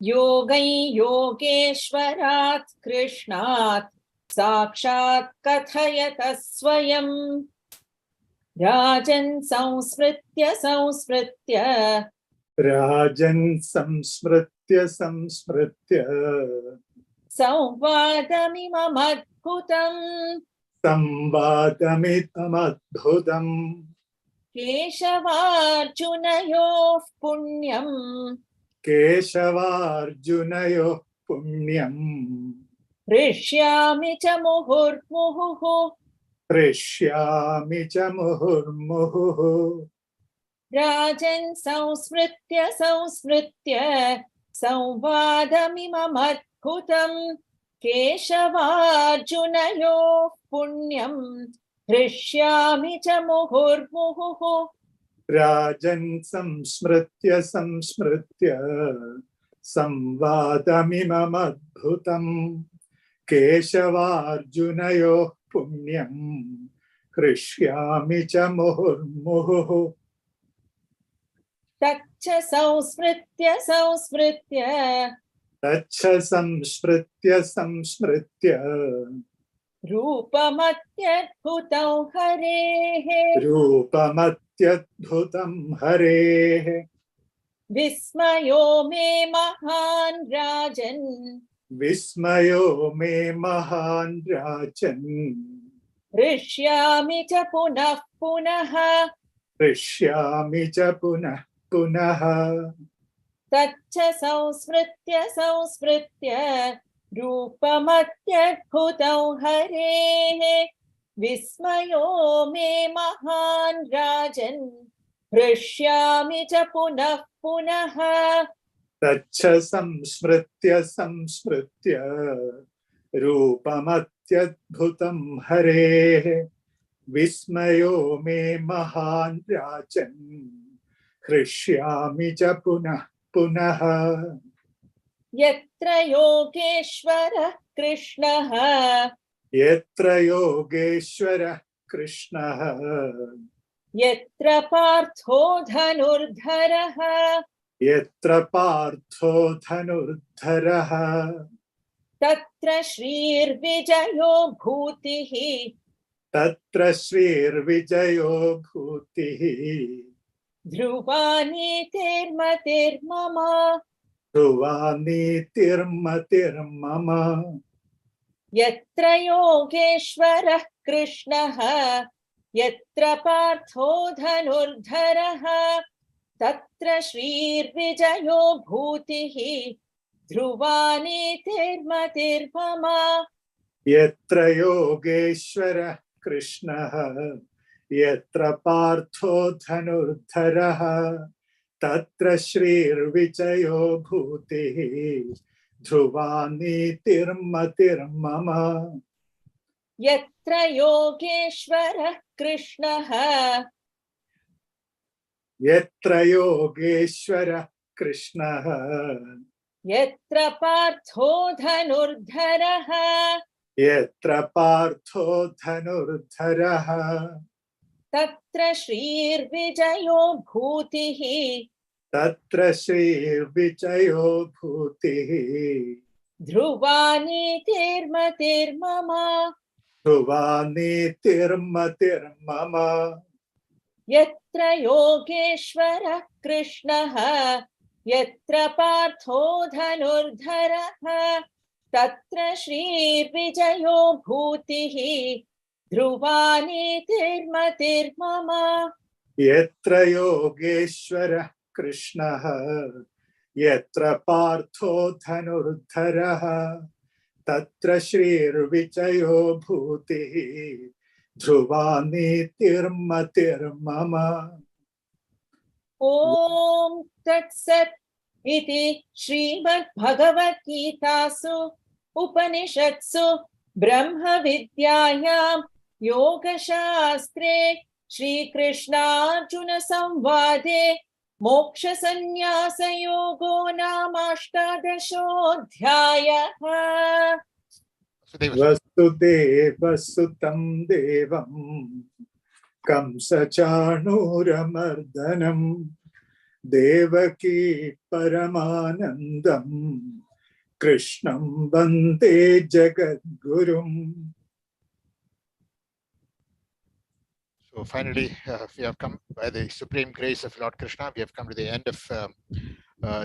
योगै योगेश्वरात् कृष्णात् साक्षात् कथयत स्वयं राजन् संस्मृत्य
संवादमिदमद्भुतम्
केशवार्जुनयोः पुण्यम् हृष्यामि च मुहुर्मुहुः राजन् संस्मृत्य संवादमिममद्भुतम् केशवार्जुनयोः पुण्यम् हृष्यामि च मुहुर्मुहुः
राजन् संस्मृत्य संवादमिममद्भुतम् केशवार्जुनयोः पुण्यम् हृष्यामि च मुहुर्मुहुः
तच्च संस्मृत्य रूपमत्यद्भुतं हरेः विस्मयो मे महान् राजन् हृष्यामि च पुनः तच्च संस्मृत्य रूपमत्यद्भुतं हरेः विस्मयो मे महान् राजन् हृष्यामि च पुनः तच्च संस्मृत्य रूपमत्यद्भुतं हरेः विस्मयो मे महान् राजन् हृष्यामि च पुनः यत्र योगेश्वरः कृष्णः यत्र पार्थो धनुर्धरः तत्र श्रीर्विजयो भूतिः ध्रुवा नीतिर्मतिर्मम यत्र योगेश्वरः कृष्णः यत्र पार्थो धनुर्धरः तत्र श्रीर्विजयो भूतिः ध्रुवा नीतिर्मतिर्मम यत्र योगेश्वरः कृष्णः यत्र पार्थो धनुर्धरः तत्र श्रीर्विजयो भूतिः
ध्रुवानीतिर्मतिर्मम
यत्र योगेश्वरः कृष्णः
यत्र योगेश्वरः कृष्णः
यत्र पार्थो धनुर्धरः
यत्र पार्थो धनुर्धरः
तत्र श्रीर्विजयो भूतिः
तत्र श्रीर्विजयो भूतिः
ध्रुवानीतिर्मतिर्मम
ध्रुवानीतिर्मतिर्मम
यत्र योगेश्वरः कृष्णः यत्र पार्थो धनुर्धरः तत्र श्रीर्विजयो भूतिः ध्रुवानीतिर्मतिर्मम
यत्र योगेश्वरः कृष्णः यत्र पार्थो धनुर्धरः तत्र श्रीर्विजयो भूतिः ध्रुवानीतिर्मतिर्मम
ॐ तत्सत् इति श्रीमद्भगवद्गीतासु उपनिषत्सु ब्रह्मविद्यायां योगशास्त्रे श्रीकृष्णार्जुनसंवादे मोक्षसंन्यासयोगो नाम 18-ओऽध्यायः।
वसुदेवसुतं देवं कंसचाणूरमर्दनं देवकी परमानन्दं कृष्णं वन्दे जगद्गुरुम्.
So finally, we have come by the supreme grace of Lord Krishna. We have come to the end of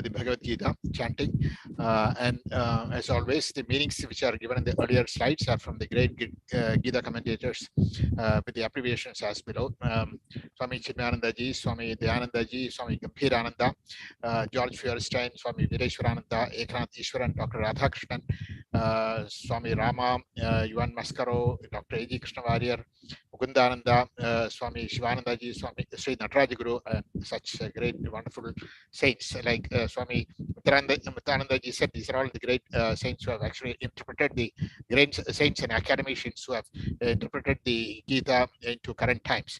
the Bhagavad Gita chanting, and as always, the meanings which are given in the earlier slides are from the great Gita commentators with the abbreviations as below. Swami Chinmayananda Ji, Swami Dayananda Ji, Swami Gambhirananda, George Feuerstein, Swami Vireshwarananda, Ekanath Ishwaran, Dr. Radhakrishnan, Swami Rama, Yuvan Maskaro, Dr. A.G. Krishnavariyar, Mukundananda, Swami Shivananda Ji, Swami Sri Nataraja Guru, such great, wonderful saints like Swami Mutananda Ji said. These are all the great saints who have actually interpreted, the great saints and academicians who have interpreted the Gita into current times.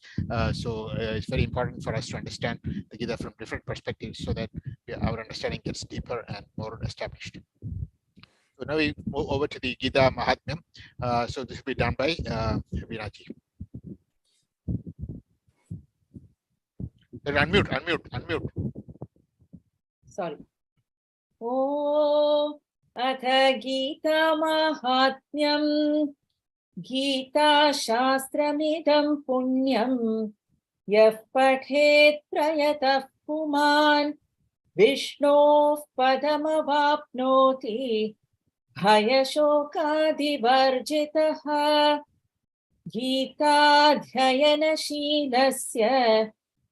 So it's very important for us to understand the Gita from different perspectives so that our understanding gets deeper and more established. So now we move over to the Gita Mahatmyam. So this will be done by Veeraji. Unmute.
Sorry. ॐ अथ गीता माहात्म्यं गीताशास्त्रमिदं पुण्यं यः पठेत् प्रयतः पुमान् विष्णोः पदमवाप्नोति भयशोकादिवर्जितः गीताध्ययनशीलस्य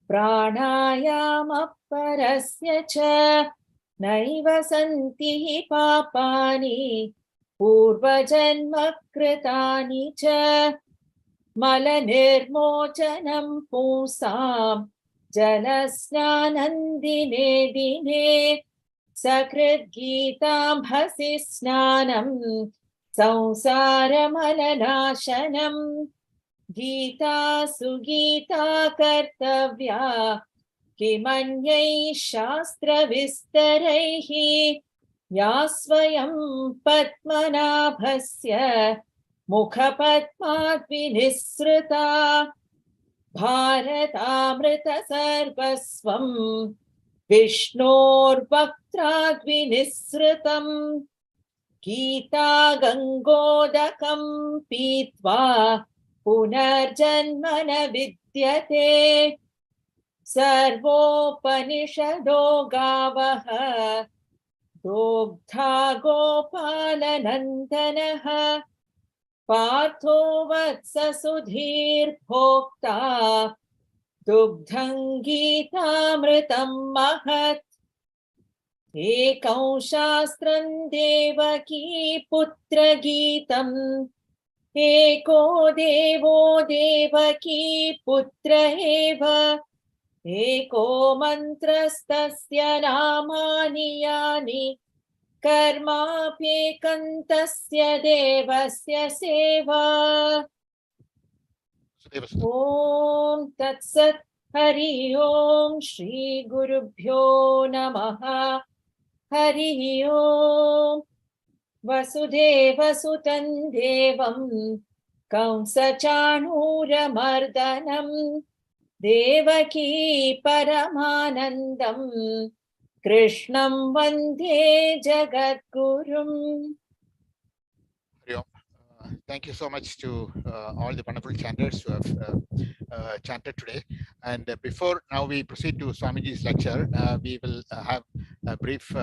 प्राणायामपरस्य च नैव सन्ति हि पापानि पूर्वजन्म कृतानि च मलनिर्मोचनं पुंसां जलस्नानन्दिने दिने सकृद्गीतांभसि स्नानं संसारमलनाशनं गीता सुगीता कर्तव्या किमन्यैः शास्त्रविस्तरैः या स्वयं पद्मनाभस्य मुखपद्माद् विनिसृता भारतामृतसर्वस्वं विष्णोर्वक्त्राद् विनिसृतं गीता गङ्गोदकं पीत्वा पुनर्जन्म न विद्यते सर्वोपनिषदो गावः दोग्धा गोपालनन्दनः पार्थो वत्ससुधीर्भोक्ता दुग्धं गीतामृतं महत् एकं शास्त्रं देवकी पुत्रगीतम् एको देवो देवकी पुत्र एव एको मन्त्रस्तस्य नामानि यानि कर्माप्येकन्तस्य देवस्य सेवा ॐ तत्सत् हरि ओं श्री गुरुभ्यो नमः हरि ओं वसुदेवसुतं देवं कंसचाणूरमर्दनं देवकी परमानन्दं कृष्णं वन्दे जगद्गुरुम्.
Thank you so much to all the wonderful chanters who have chanted today. And before now we proceed to Swamiji's lecture, we will have a brief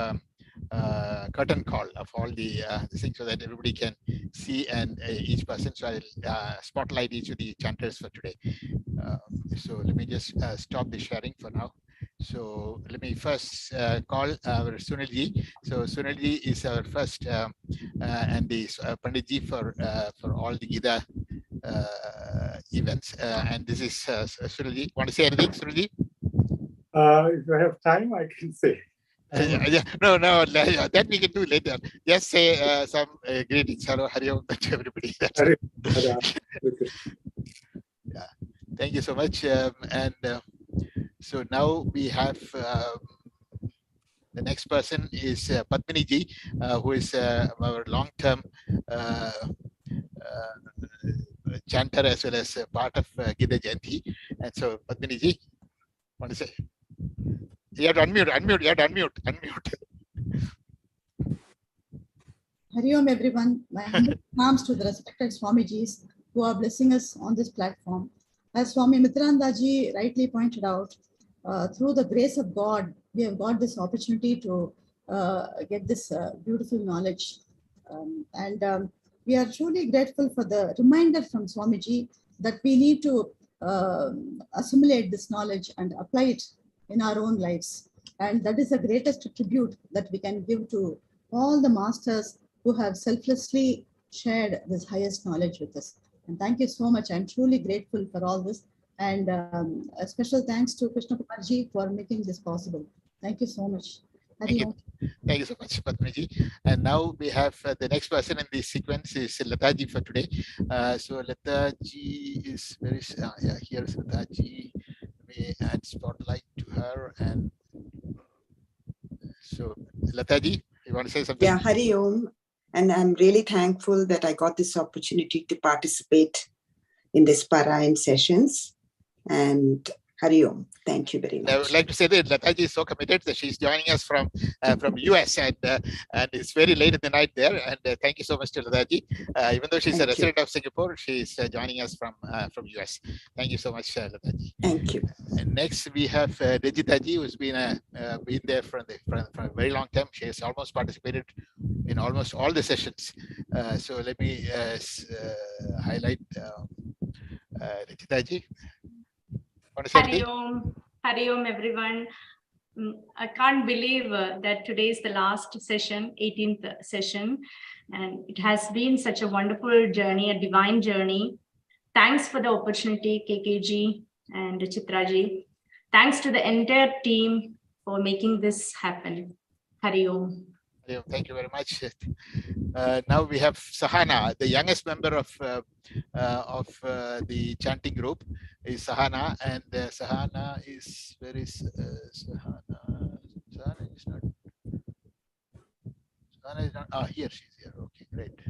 curtain call of all the things so that everybody can see and each person. So I'll spotlight each of the chanters for today. So let me just stop the sharing for now. So let me first call our Sunilji. So Sunilji is our first and the Panditji for all the Gita events. And this is Sunilji. Want to say anything, Sunilji?
If you have time, I can say.
Yeah, no, that we can do later. Just say some greetings. Hello, Hari Om to everybody.
Hare
Yeah, thank you so much. So now we have the next person is Padmini Ji, who is our long-term chanter as well as part of Gita Jayanti. And so Padmini Ji, want to say? You have to unmute. You have to unmute.
Hari Om everyone. My humble thanks to the respected Swamijis who are blessing us on this platform. As Swami Mitranandaji rightly pointed out, through the grace of God, we have got this opportunity to get this beautiful knowledge. We are truly grateful for the reminder from Swamiji that we need to assimilate this knowledge and apply it in our own lives. And that is the greatest tribute that we can give to all the masters who have selflessly shared this highest knowledge with us. And thank you so much. I'm truly grateful for all this. And a special thanks to Krishna Kumarji for making this possible. Thank you so much.
Thank you so much, Padmini. And now we have the next person in this sequence is Lataji for today. So Lataji is very, yeah, here's Lataji. We add spotlight to her. And so Lataji, you want to say something?
Yeah, Hari Om. And I'm really thankful that I got this opportunity to participate in this Parayan sessions. And Hari Om. Thank you very much.
I would like to say that Lataji is so committed that she's joining us from US and it's very late in the night there. And thank you so much to Lataji. Even though she's a resident of Singapore, she's joining us from US. Thank you so much, Lataji.
Thank you.
And next we have Rajitaji, who's been there for a very long time. She has almost participated in almost all the sessions. So let me highlight Rajitaji.
Hari Om, everyone. I can't believe that today is the last session, 18th session, and it has been such a wonderful journey, a divine journey. Thanks for the opportunity, KKG and Chitraji. Thanks to the entire team for making this happen. Hari Om.
Thank you very much. Now we have Sahana, the youngest member of the chanting group is Sahana, and Sahana is Sahana is not. Sahana is not. Ah, here she's here. Okay, great.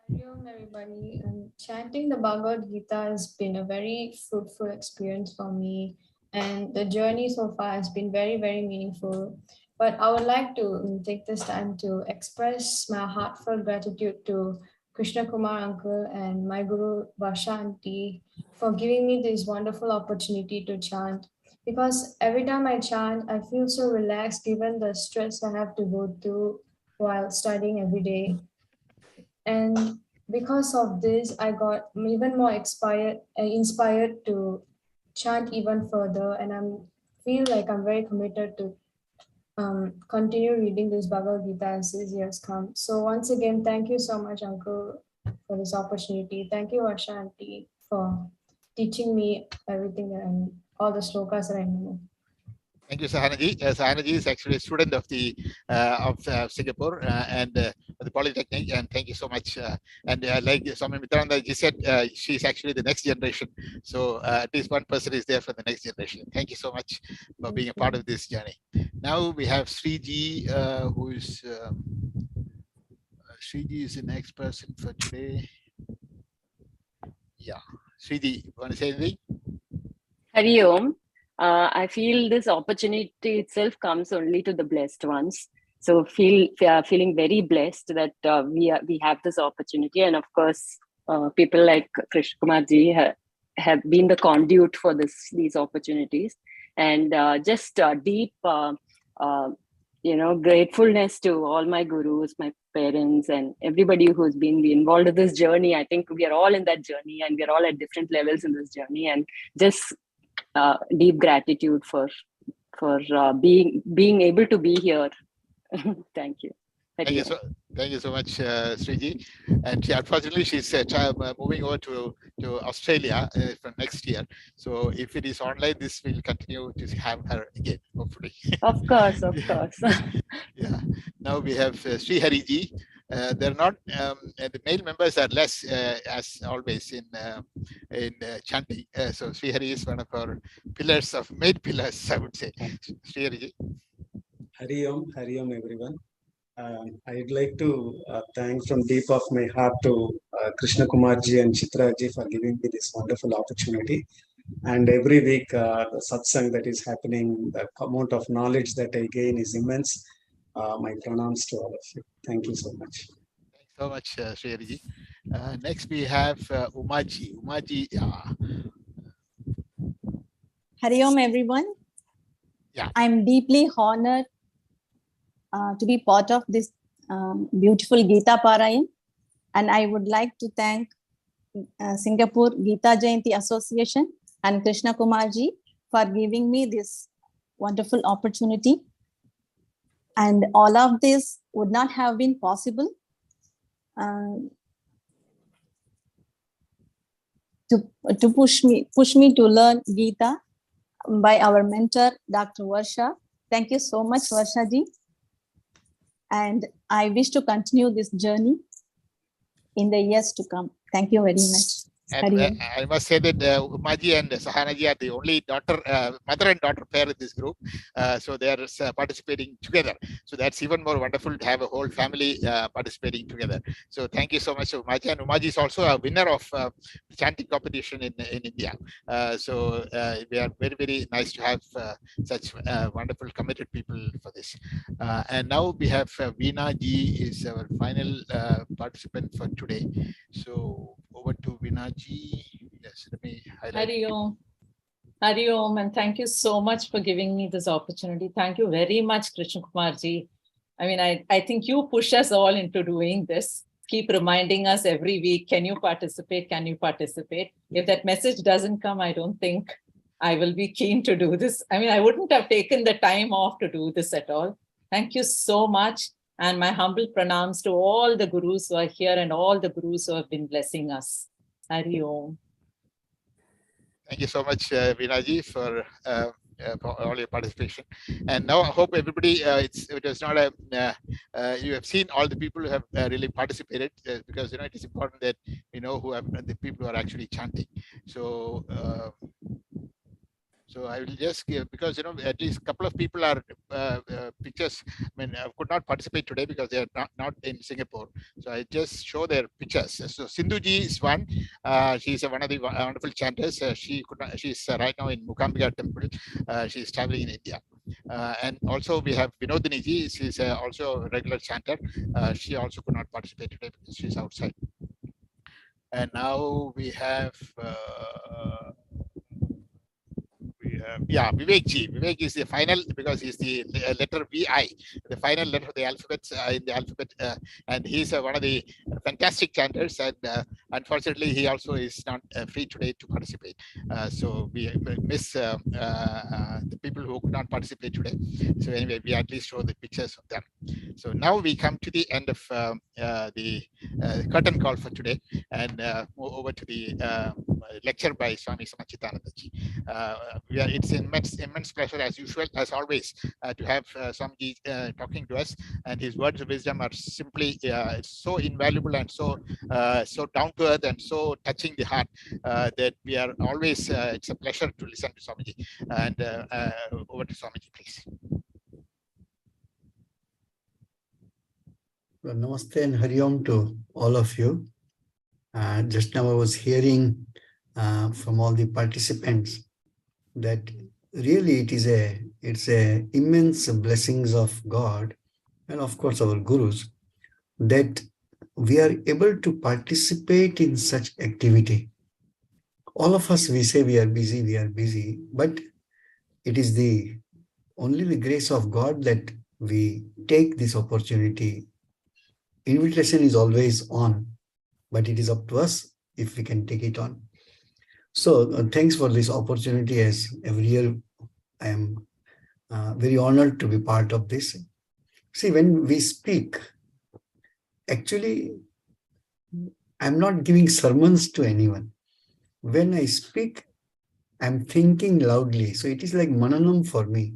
Hari Om, everybody. Chanting the Bhagavad Gita has been a very fruitful experience for me, and the journey so far has been very, very meaningful. But I would like to take this time to express my heartfelt gratitude to Krishna Kumar uncle and my Guru Varsha auntie for giving me this wonderful opportunity to chant. Because every time I chant, I feel so relaxed given the stress I have to go through while studying every day. And because of this, I got even more inspired to chant even further. And I feel like I'm very committed to continue reading this Bhagavad Gita as these years come. So once again, thank you so much, Uncle, for this opportunity. Thank you, Varsha auntie, for teaching me everything and all the slokas that I know.
Thank you, Sahanaji. Sahanaji is actually a student of the Singapore and the Polytechnic, and thank you so much. Like Swami Mitranda ji said, she's actually the next generation. So at least one person is there for the next generation. Thank you so much for being a part of this journey. Now we have Sriji, who is Sriji is the next person for today. Yeah, Sriji, want to say anything?
Hari Om. I feel this opportunity itself comes only to the blessed ones. So feeling very blessed that we have this opportunity, and of course, people like Krishna Kumar ji have been the conduit for these opportunities, and just deep gratefulness to all my gurus, my parents, and everybody who's been involved in this journey. I think we are all in that journey, and we are all at different levels in this journey, and just deep gratitude for being able to be here. Thank you.
Thank you so much, Sriji. And unfortunately, she's moving over to Australia for next year. So if it is online, this will continue to have her again, hopefully.
Of course.
Yeah. Now we have Sri Hariji. They're not the male members are less as always in chanting. So Sri Hari is one of our pillars of main pillars, I would say. Sri Hariji.
Hari Om everyone. I'd like to thank from deep of my heart to Krishna Kumar ji and Chitra ji for giving me this wonderful opportunity. And every week, the satsang that is happening, the amount of knowledge that I gain is immense. My pranams to all of you. Thank you so much.
Thanks so much, Sri Hariji. Next, we have Umaji. Umaji.
Hari Om, everyone.
Yeah.
I'm deeply honored to be part of this beautiful Gita Parayan. And I would like to thank Singapore Gita Jayanti Association and Krishna Kumar ji for giving me this wonderful opportunity. And all of this would not have been possible to push me to learn Gita by our mentor, Dr. Varsha. Thank you so much, Varsha ji. And I wish to continue this journey in the years to come. Thank you very much.
And I must say that Umaji and Sahanaji are the only mother and daughter pair in this group. So they are participating together. So that's even more wonderful to have a whole family participating together. So thank you so much, Umaji. And Umaji is also a winner of the chanting competition in India. So we are very, very nice to have such wonderful, committed people for this. And now we have Veena ji is our final participant for today. So over to Veena ji. Yes, let me highlight.
Hari Om, and thank you so much for giving me this opportunity. Thank you very much, Krishna Kumar ji. I mean, I think you push us all into doing this. Keep reminding us every week, can you participate? Can you participate? If that message doesn't come, I don't think I will be keen to do this. I mean, I wouldn't have taken the time off to do this at all. Thank you so much. And my humble pranams to all the gurus who are here and all the gurus who have been blessing us. Hari Om.
Thank you so much, Veena ji, for all your participation. And now I hope everybody, it was not you have seen all the people who have really participated because, it is important that we know who have the people who are actually chanting. So, so I will just give, because at least a couple of people are pictures. I mean, could not participate today because they are not in Singapore. So I just show their pictures. So Sindhu ji is one. She's one of the wonderful chanters. She's right now in Mukambika temple. She's traveling in India. And also we have Vinodini ji. She's also a regular chanter. She also could not participate today because she's outside. And now we have. Vivek ji. Vivek is the final because he's the letter VI, the final letter of the alphabet in the alphabet, and he's one of the fantastic chanters. And unfortunately, he also is not free today to participate. So we miss the people who could not participate today. So anyway, we at least show the pictures of them. So now we come to the end of the curtain call for today, and move over to the lecture by Swami Samachitanandaji. It's immense pleasure, as usual, as always, to have Swamiji talking to us, and his words of wisdom are simply so invaluable and so down to earth and so touching the heart that we are always. It's a pleasure to listen to Swamiji. And over to Swamiji, please.
Well, namaste and Hari Om to all of you. Just now I was hearing from all the participants that really it's a immense blessings of God and of course our gurus that we are able to participate in such activity. All of us, we say we are busy, but it is only the grace of God that we take this opportunity. Invitation is always on, but it is up to us if we can take it on. So thanks for this opportunity. As every year, I am very honored to be part of this. See, when we speak, actually, I'm not giving sermons to anyone. When I speak, I'm thinking loudly. So it is like mananam for me.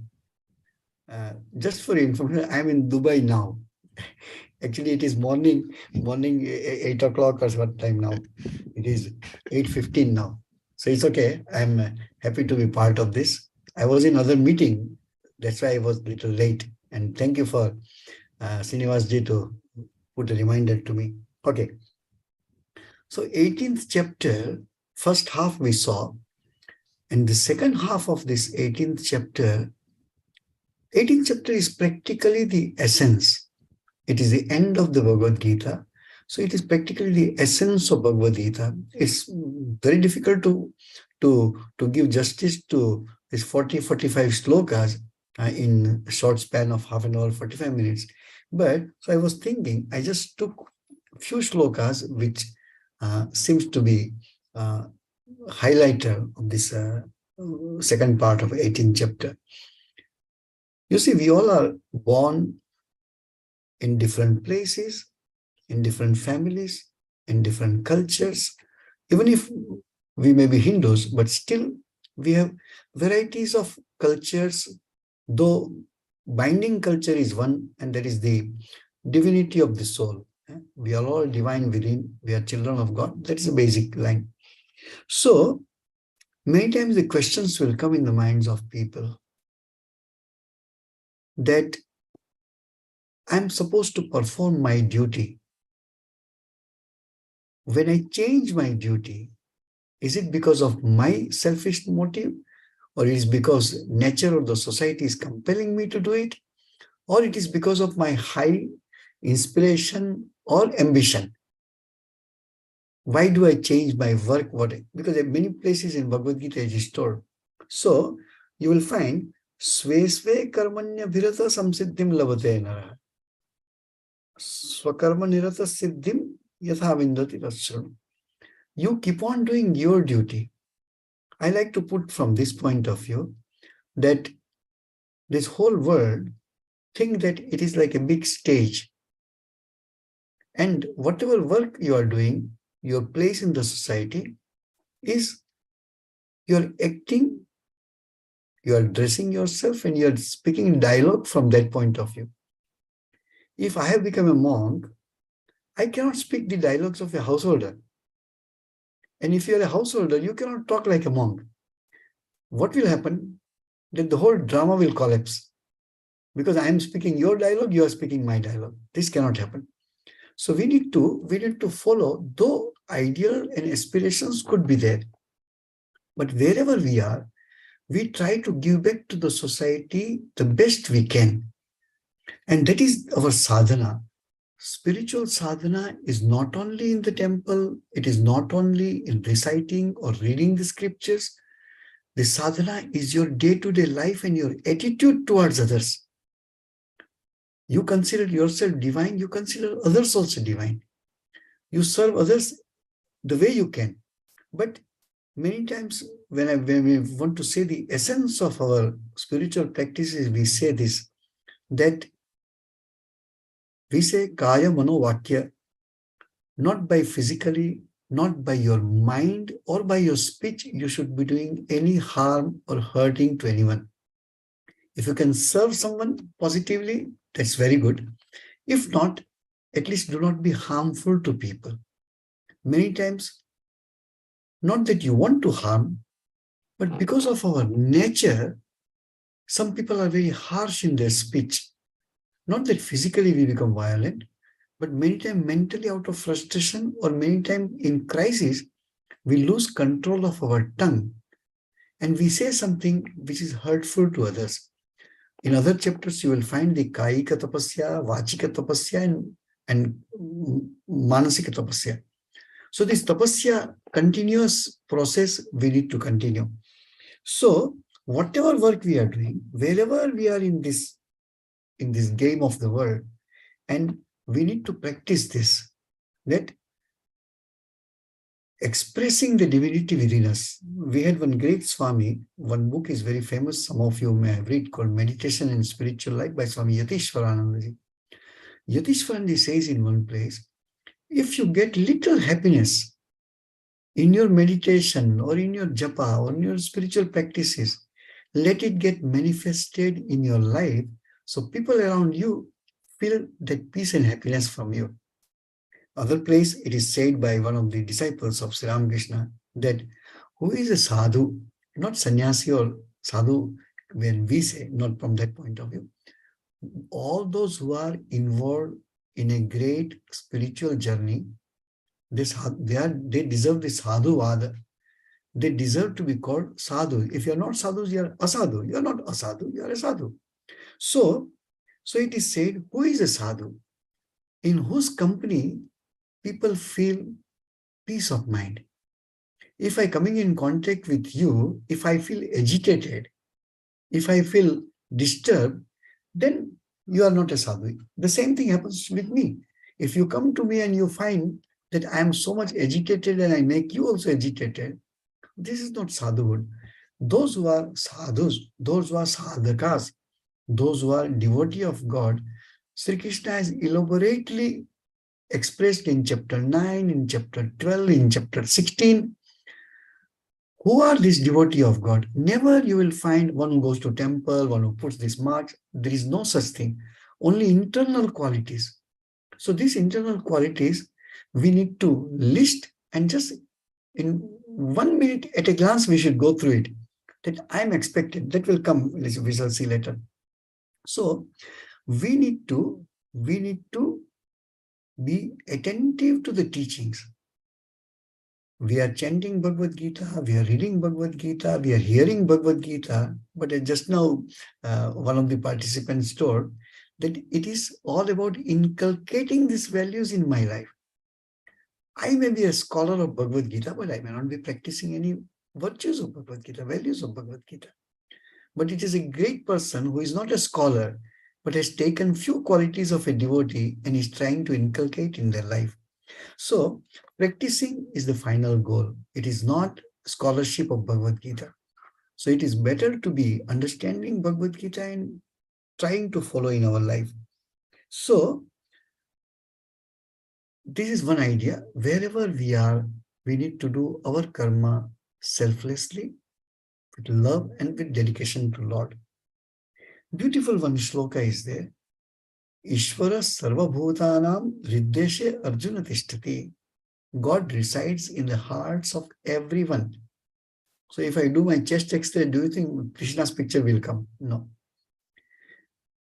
Just for information, I'm in Dubai now. Actually, it is morning 8 o'clock or what time now? It is 8:15 now. So it's okay. I'm happy to be part of this. I was in other meeting. That's why I was a little late. And thank you for Srinivasji to put a reminder to me. Okay. So 18th chapter, first half we saw. And the second half of this 18th chapter is practically the essence. It is the end of the Bhagavad Gita. So it is practically the essence of Bhagavad Gita. It's very difficult to give justice to these 40-45 slokas in a short span of half an hour, 45 minutes. But so I was thinking, I just took a few slokas which seems to be highlighter of this second part of 18th chapter. You see, we all are born in different places, in different families, in different cultures. Even if we may be Hindus, but still we have varieties of cultures, though binding culture is one, and that is the divinity of the soul. We are all divine within. We are children of God. That is a basic line. So many times the questions will come in the minds of people that I'm supposed to perform my duty. When I change my duty, is it because of my selfish motive, or is it because nature or the society is compelling me to do it, or it is because of my high inspiration or ambition? Why do I change my work? Because there are many places in Bhagavad Gita it is told. So you will find Sve karmanya virata samsiddhim labate nara. Swakarma nirata siddhim yatha vindati rasyanam. You keep on doing your duty. I like to put from this point of view that this whole world think that it is like a big stage. And whatever work you are doing, your place in the society is you're acting, you are dressing yourself, and you're speaking dialogue from that point of view. If I have become a monk, I cannot speak the dialogues of a householder. And if you're a householder, you cannot talk like a monk. What will happen? That the whole drama will collapse. Because I am speaking your dialogue, you are speaking my dialogue. This cannot happen. So we need to follow, though ideal and aspirations could be there. But wherever we are, we try to give back to the society the best we can. And that is our sadhana. Spiritual sadhana is not only in the temple, it is not only in reciting or reading the scriptures. The sadhana is your day-to-day life and your attitude towards others. You consider yourself divine, you consider others also divine. You serve others the way you can. But many times when we want to say the essence of our spiritual practices, we say this, that we say kaya mano vakya, not by physically not by your mind or by your speech, you should be doing any harm or hurting to anyone. If you can serve someone positively, that's very good. If not, at least do not be harmful to people. Many times, not that you want to harm, but because of our nature, some people are very harsh in their speech. Not that physically we become violent, but many times mentally out of frustration, or many times in crisis, we lose control of our tongue and we say something which is hurtful to others. In other chapters, you will find the Kayika Tapasya, Vachika Tapasya, and Manasika Tapasya. So this Tapasya, continuous process, we need to continue. So whatever work we are doing, wherever we are in this game of the world, and we need to practice this, that expressing the divinity within us. We had one great Swami, one book is very famous, some of you may have read, called Meditation and Spiritual Life by Swami Yatishwaranandaji. Yatishwaranandaji says in one place, if you get little happiness in your meditation or in your japa or in your spiritual practices, let it get manifested in your life so people around you feel that peace and happiness from you. Other place, it is said by one of the disciples of Sri Ramakrishna that who is a sadhu, not sannyasi or sadhu, when we say, not from that point of view. All those who are involved in a great spiritual journey, they deserve this sadhuvada. They deserve to be called sadhu. If you are not sadhus, you are asadhu. You are not asadhu, you are a sadhu. So it is said, who is a sadhu? In whose company people feel peace of mind. If I coming in contact with you, if I feel agitated, if I feel disturbed, then you are not a sadhu. The same thing happens with me. If you come to me and you find that I am so much agitated and I make you also agitated, this is not sadhuhood. Those who are sadhus, those who are sadhakas, those who are devotee of God, Sri Krishna has elaborately expressed in chapter 9, in chapter 12, in chapter 16. Who are these devotee of God? Never you will find one who goes to temple, one who puts this mark. There is no such thing. Only internal qualities. So these internal qualities, we need to list, and just in 1 minute at a glance, we should go through it. That I am expected. That will come, we shall see later. So we need to be attentive to the teachings. We are chanting Bhagavad Gita, we are reading Bhagavad Gita, we are hearing Bhagavad Gita, but just now one of the participants told that it is all about inculcating these values in my life. I may be a scholar of Bhagavad Gita, but I may not be practicing any virtues of Bhagavad Gita, values of Bhagavad Gita. But it is a great person who is not a scholar, but has taken few qualities of a devotee and is trying to inculcate in their life. So practicing is the final goal. It is not scholarship of Bhagavad Gita. So it is better to be understanding Bhagavad Gita and trying to follow in our life. So this is one idea. Wherever we are, we need to do our karma selflessly, with love and with dedication to Lord. Beautiful one shloka is there. Ishvara sarva bhutanam riddeshe arjuna tishtati. God resides in the hearts of everyone. So if I do my chest x-ray, do you think Krishna's picture will come? No.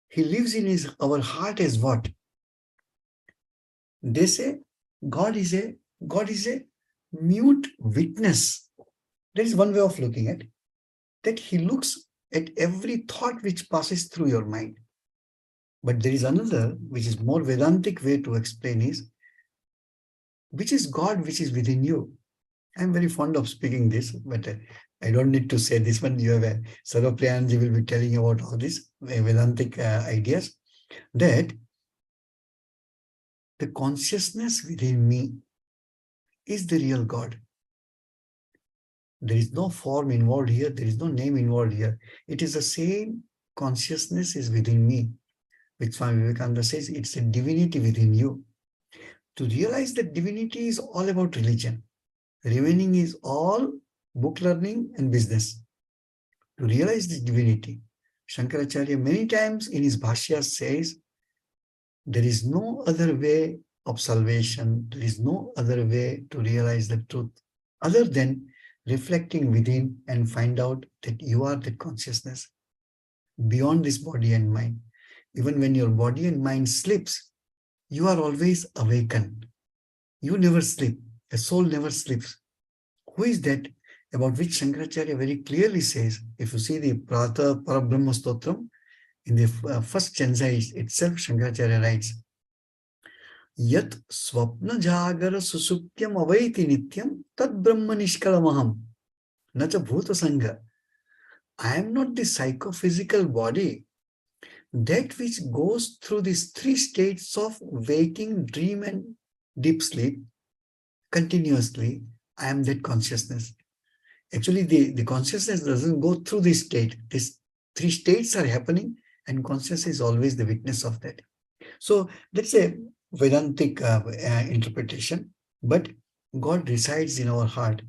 He lives in our heart as what? They say God is a mute witness. There is one way of looking at it, that he looks at every thought which passes through your mind. But there is another, which is more Vedantic way to explain is, which is God which is within you. I'm very fond of speaking this, but I don't need to say this one. You have a Sarvapriyanji will be telling you about all these Vedantic ideas, that the consciousness within me is the real God. There is no form involved here. There is no name involved here. It is the same consciousness is within me, which Swami Vivekananda says it's a divinity within you. To realize that divinity is all about religion. Remaining is all book learning and business. To realize this divinity, Shankaracharya many times in his Bhashya says, there is no other way of salvation, there is no other way to realize the truth other than reflecting within and find out that you are that consciousness beyond this body and mind. Even when your body and mind sleeps, you are always awakened. You never sleep. A soul never sleeps. Who is that about which Shankaracharya very clearly says? If you see the Prata Parabrahma Stotram, in the first stanza itself, Shankaracharya writes, Yat swapna jagara susuptyam avaiti nityam tad brahma nishkalamaham nacha bhuta sangha. I am not the psychophysical body, that which goes through these three states of waking, dream, and deep sleep continuously. I am that consciousness. Actually, the consciousness doesn't go through this state. These three states are happening, and consciousness is always the witness of that. So let's say Vedantic interpretation, but God resides in our heart.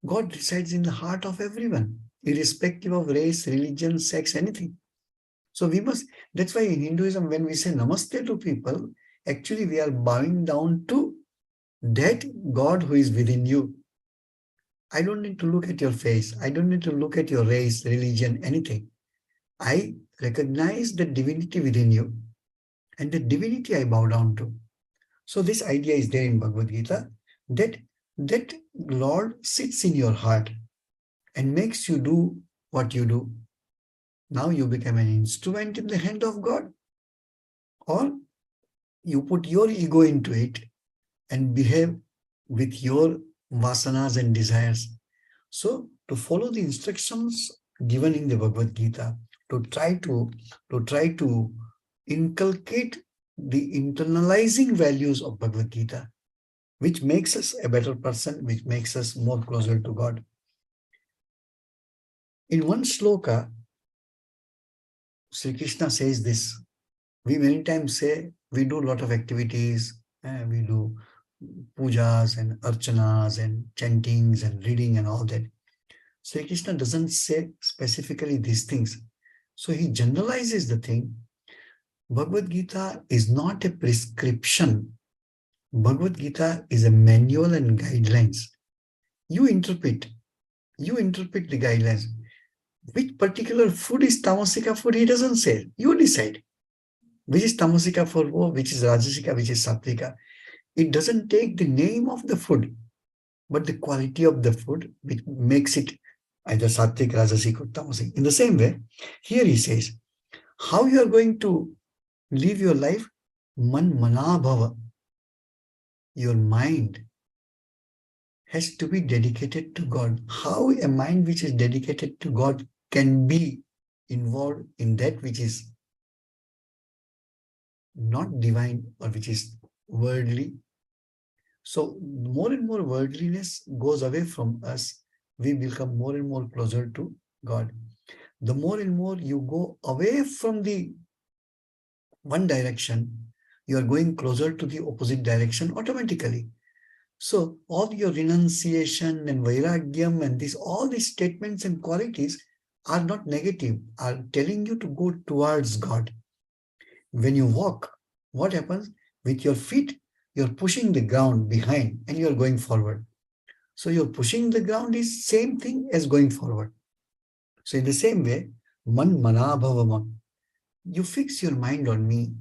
God resides in the heart of everyone, irrespective of race, religion, sex, anything. So we must, that's why in Hinduism, when we say namaste to people, actually we are bowing down to that God who is within you. I don't need to look at your face. I don't need to look at your race, religion, anything. I recognize the divinity within you, and the divinity I bow down to. So this idea is there in Bhagavad Gita, that Lord sits in your heart and makes you do what you do. Now you become an instrument in the hand of God, or you put your ego into it and behave with your vasanas and desires. So to follow the instructions given in the Bhagavad Gita, to try to inculcate the internalizing values of Bhagavad Gita, which makes us a better person, which makes us more closer to God. In one shloka, Sri Krishna says this. We many times say we do a lot of activities, we do pujas and archanas and chantings and reading and all that. Sri Krishna doesn't say specifically these things. So he generalizes the thing. Bhagavad Gita is not a prescription. Bhagavad Gita is a manual and guidelines. You interpret the guidelines. Which particular food is tamasika food, he doesn't say. You decide. Which is tamasika for which is rajasika, which is sattvika. It doesn't take the name of the food, but the quality of the food, which makes it either sattvic, rajasic, or tamasic. In the same way, here he says, how you are going to live your life? Man manabhava. Your mind has to be dedicated to God. How a mind which is dedicated to God can be involved in that which is not divine or which is worldly? So more and more worldliness goes away from us. We become more and more closer to God. The more and more you go away from the one direction, you are going closer to the opposite direction automatically. So all your renunciation and vairagyam and all these statements and qualities are not negative, are telling you to go towards God. When you walk, what happens? With your feet, you're pushing the ground behind and you're going forward. So you're pushing the ground is same thing as going forward. So in the same way, man manabhavama, you fix your mind on me.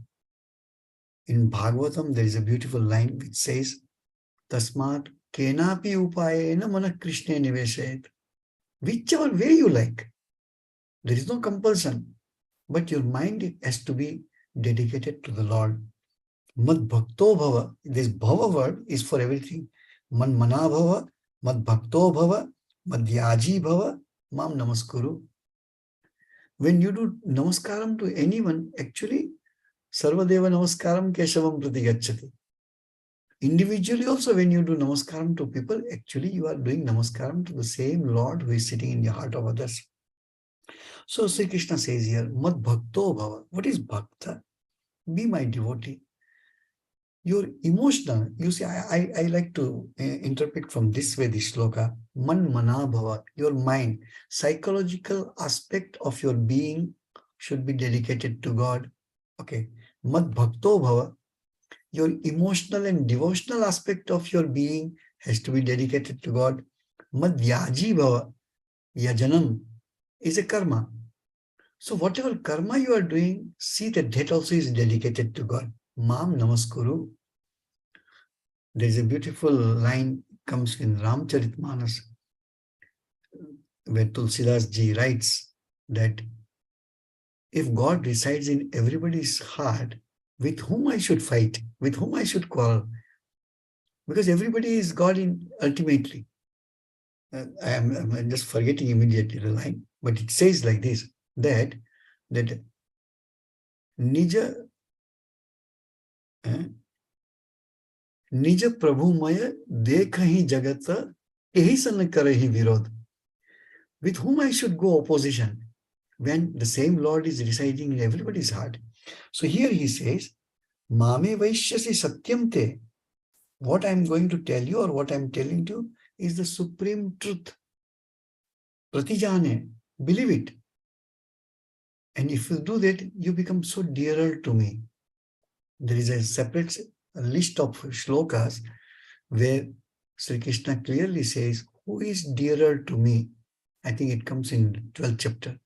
In Bhagavatam, there is a beautiful line which says, Tasmat kenapi upayena mana Krishna niveshayet. Whichever way you like. There is no compulsion. But your mind has to be dedicated to the Lord. Mad bhakto bhava. This bhava word is for everything. Man mana bhava, mad bhakto bhava, mad yaji bhava, mam namaskuru. When you do namaskaram to anyone, actually, sarvadeva namaskaram keshavam prati gacchati. Individually also, when you do namaskaram to people, actually you are doing namaskaram to the same Lord who is sitting in the heart of others. So Sri Krishna says here, Mad Bhakto Bhava. What is Bhakta? Be my devotee. your emotional, you see, I like to interpret from this way, this shloka, man mana bhava, your mind, psychological aspect of your being should be dedicated to God. Okay. Mad bhakto bhava, your emotional and devotional aspect of your being has to be dedicated to God. Mad yaji bhava, yajanam is a karma. So whatever karma you are doing, see that that also is dedicated to God. Mam namaskuru. There's a beautiful line comes in Ramcharitmanas where Tulsidas ji writes that if God resides in everybody's heart, with whom I should fight, with whom I should quarrel, because everybody is God in ultimately. I'm just forgetting immediately the line, but it says like this, that Nija निज प्रभुमय देख ही जगत यही सन करहि विरोध. With whom I should go opposition when the same Lord is residing in everybody's heart. So here he says, Mame Vaishyasi Satyam Te. What I'm going to tell you or what I'm telling you is the supreme truth. Pratijane, believe it. And if you do that, you become so dearer to me. There is a separate list of shlokas where Sri Krishna clearly says, who is dearer to me? I think it comes in 12th chapter.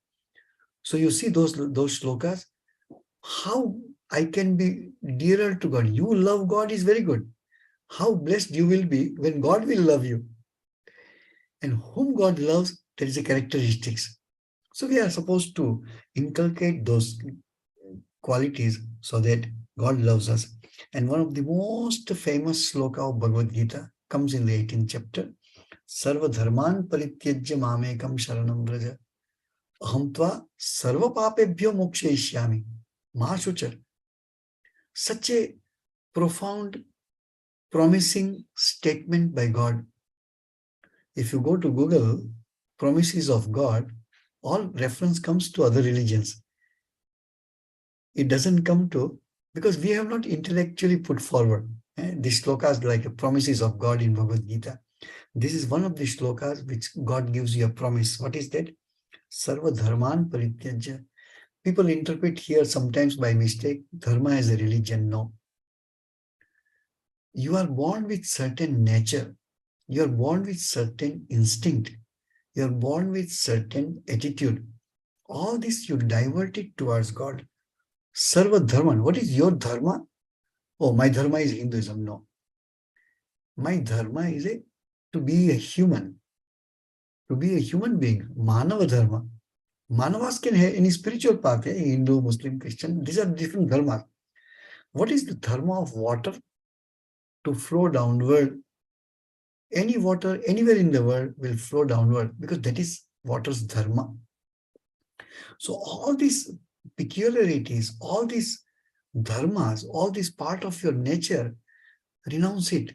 So you see those shlokas, how I can be dearer to God. You love God is very good. How blessed you will be when God will love you. And whom God loves, there is a characteristics. So we are supposed to inculcate those qualities so that God loves us. And one of the most famous sloka of Bhagavad Gita comes in the 18th chapter. Sarva dharman parityajya mamekam sharanam vraja. Aham tva sarva papebhyo mokshayishyami. Mahashuchar. Such a profound, promising statement by God. If you go to Google, promises of God, all reference comes to other religions. It doesn't come to, because we have not intellectually put forward. These shlokas like promises of God in Bhagavad Gita. This is one of the shlokas which God gives you a promise. What is that? Sarva dharman parityajya. People interpret here sometimes by mistake, dharma as a religion. No. You are born with certain nature. You are born with certain instinct. You are born with certain attitude. All this you divert it towards God. Sarva dharman. What is your dharma? Oh, my dharma is Hinduism. No. My dharma is to be a human. To be a human being. Manava dharma. Manavas can have any spiritual path, Hindu, Muslim, Christian. These are different dharmas. What is the dharma of water? To flow downward. Any water anywhere in the world will flow downward because that is water's dharma. So all these peculiarities, all these dharmas, all this part of your nature, renounce it.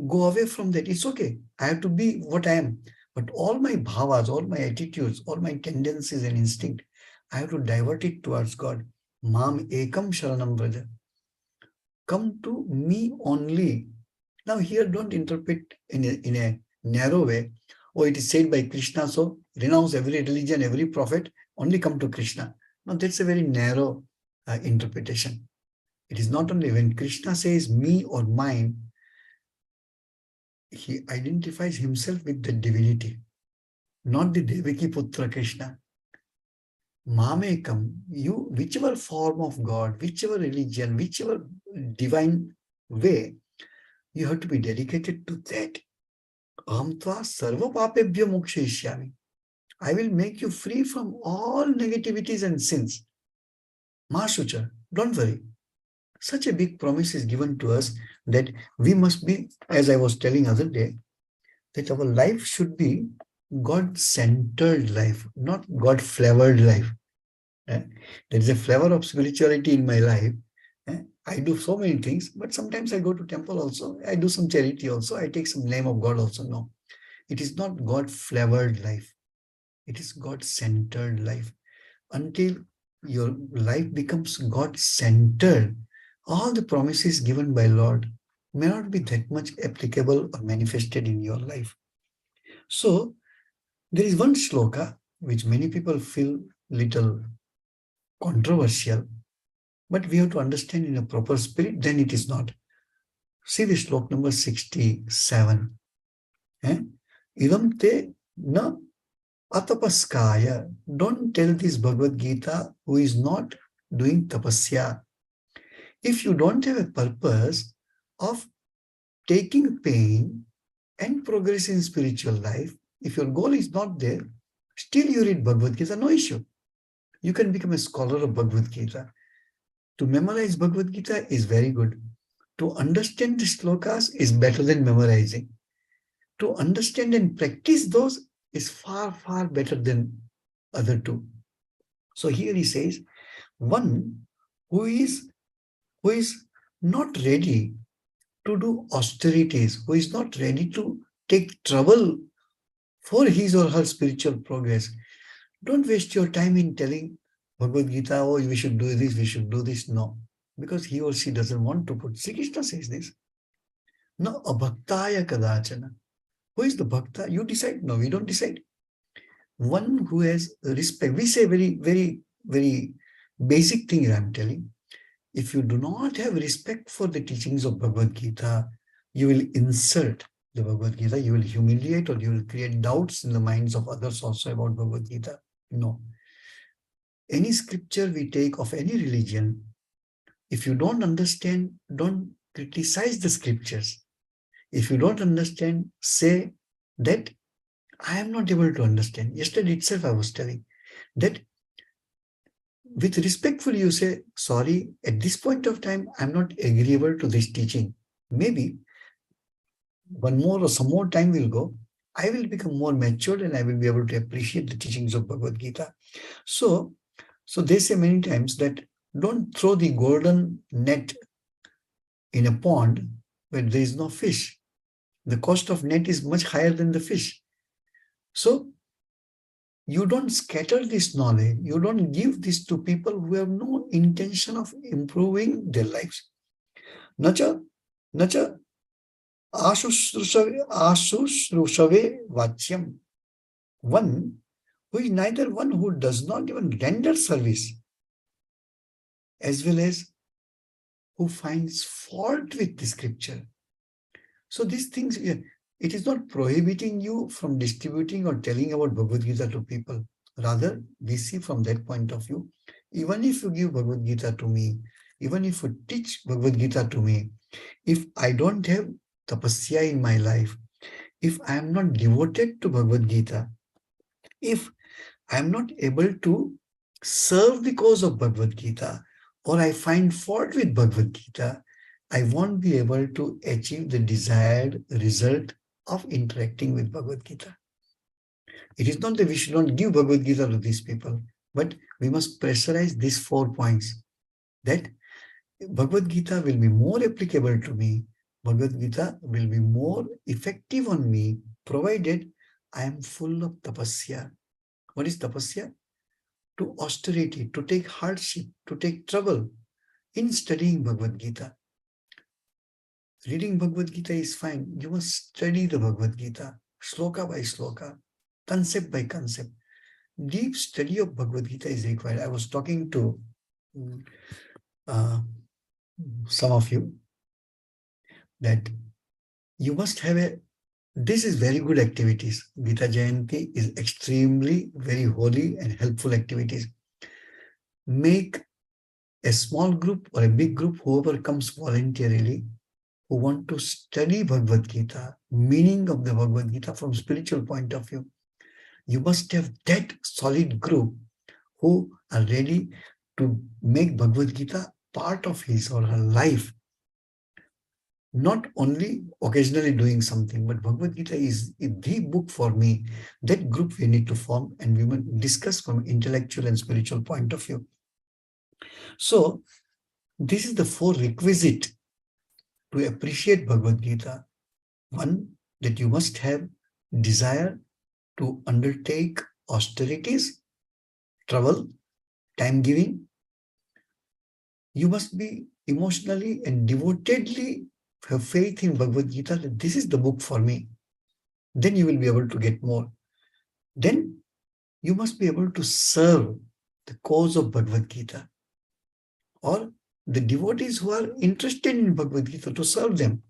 Go away from that. It's okay. I have to be what I am. But all my bhavas, all my attitudes, all my tendencies and instinct, I have to divert it towards God. Mam ekam sharanam vraja. Come to me only. Now here don't interpret in a narrow way. Oh, it is said by Krishna, so renounce every religion, every prophet, only come to Krishna. No, that's a very narrow interpretation. It is not only when Krishna says me or mine, he identifies himself with the divinity, not the Devaki Putra Krishna. Mamekam, you, whichever form of God, whichever religion, whichever divine way, you have to be dedicated to that. Aham tva sarva papebhyo mokshayishyami. I will make you free from all negativities and sins. Mahashucha, don't worry. Such a big promise is given to us that we must be, as I was telling other day, that our life should be God-centered life, not God-flavored life. There is a flavor of spirituality in my life. I do so many things, but sometimes I go to temple also. I do some charity also. I take some name of God also. No, it is not God-flavored life. It is God-centered life. Until your life becomes God-centered, all the promises given by Lord may not be that much applicable or manifested in your life. So there is one shloka which many people feel little controversial, but we have to understand in a proper spirit, then it is not. See the slok number 67. Idam te na atapaskaya. Don't tell this Bhagavad Gita who is not doing tapasya. If you don't have a purpose of taking pain and progress in spiritual life, if your goal is not there, still you read Bhagavad Gita, no issue. You can become a scholar of Bhagavad Gita. To memorize Bhagavad Gita is very good. To understand the slokas is better than memorizing. To understand and practice those is far, far better than other two. So here he says, one who is not ready to do austerities, who is not ready to take trouble for his or her spiritual progress. Don't waste your time in telling Bhagavad Gita, oh, we should do this, we should do this. No, because he or she doesn't want to put. Sri Krishna says this. No, abhaktaya kadachana. Who is the bhakta? You decide. No, we don't decide. One who has respect. We say very, very, very basic thing I'm telling. If you do not have respect for the teachings of Bhagavad Gita, you will insult the Bhagavad Gita, you will humiliate or you will create doubts in the minds of others also about Bhagavad Gita. No. Any scripture we take of any religion, if you don't understand, don't criticize the scriptures. If you don't understand, say that I am not able to understand. Yesterday itself I was telling that with respectful you say, sorry, at this point of time, I'm not agreeable to this teaching. Maybe one more or some more time will go. I will become more matured and I will be able to appreciate the teachings of Bhagavad Gita. So they say many times that don't throw the golden net in a pond where there is no fish. The cost of net is much higher than the fish. So you don't scatter this knowledge. You don't give this to people who have no intention of improving their lives. Nacha asushrusave vachyam. One who is neither one who does not even render service, as well as who finds fault with the scripture. So these things, it is not prohibiting you from distributing or telling about Bhagavad Gita to people. Rather, we see from that point of view, even if you give Bhagavad Gita to me, even if you teach Bhagavad Gita to me, if I don't have tapasya in my life, if I am not devoted to Bhagavad Gita, if I am not able to serve the cause of Bhagavad Gita, or I find fault with Bhagavad Gita, I won't be able to achieve the desired result of interacting with Bhagavad Gita. It is not that we should not give Bhagavad Gita to these people, but we must pressurize these 4 points. That Bhagavad Gita will be more applicable to me, Bhagavad Gita will be more effective on me, provided I am full of tapasya. What is tapasya? To austerity, to take hardship, to take trouble in studying Bhagavad Gita. Reading Bhagavad Gita is fine. You must study the Bhagavad Gita, sloka by sloka, concept by concept. Deep study of Bhagavad Gita is required. I was talking to some of you that you must have this is very good activities. Gita Jayanti is extremely very holy and helpful activities. Make a small group or a big group, whoever comes voluntarily, who want to study Bhagavad Gita, meaning of the Bhagavad Gita from spiritual point of view. You must have that solid group who are ready to make Bhagavad Gita part of his or her life. Not only occasionally doing something, but Bhagavad Gita is the book for me. That group we need to form and we will discuss from intellectual and spiritual point of view. So this is the 4 requisite to appreciate Bhagavad Gita. One, that you must have desire to undertake austerities, trouble, time giving. You must be emotionally and devotedly have faith in Bhagavad Gita that this is the book for me, then you will be able to get more. Then you must be able to serve the cause of Bhagavad Gita, or the devotees who are interested in Bhagavad Gita, to serve them.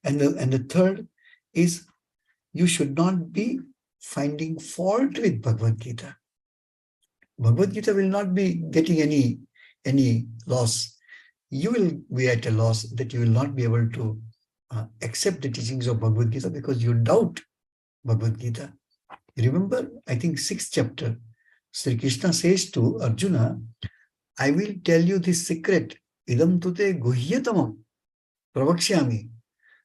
And the third is, you should not be finding fault with Bhagavad Gita. Bhagavad Gita will not be getting any loss. You will be at a loss that you will not be able to accept the teachings of Bhagavad Gita because you doubt Bhagavad Gita. Remember, I think 6th chapter, Sri Krishna says to Arjuna, I will tell you this secret, idam tute guhyatamam pravakshyami.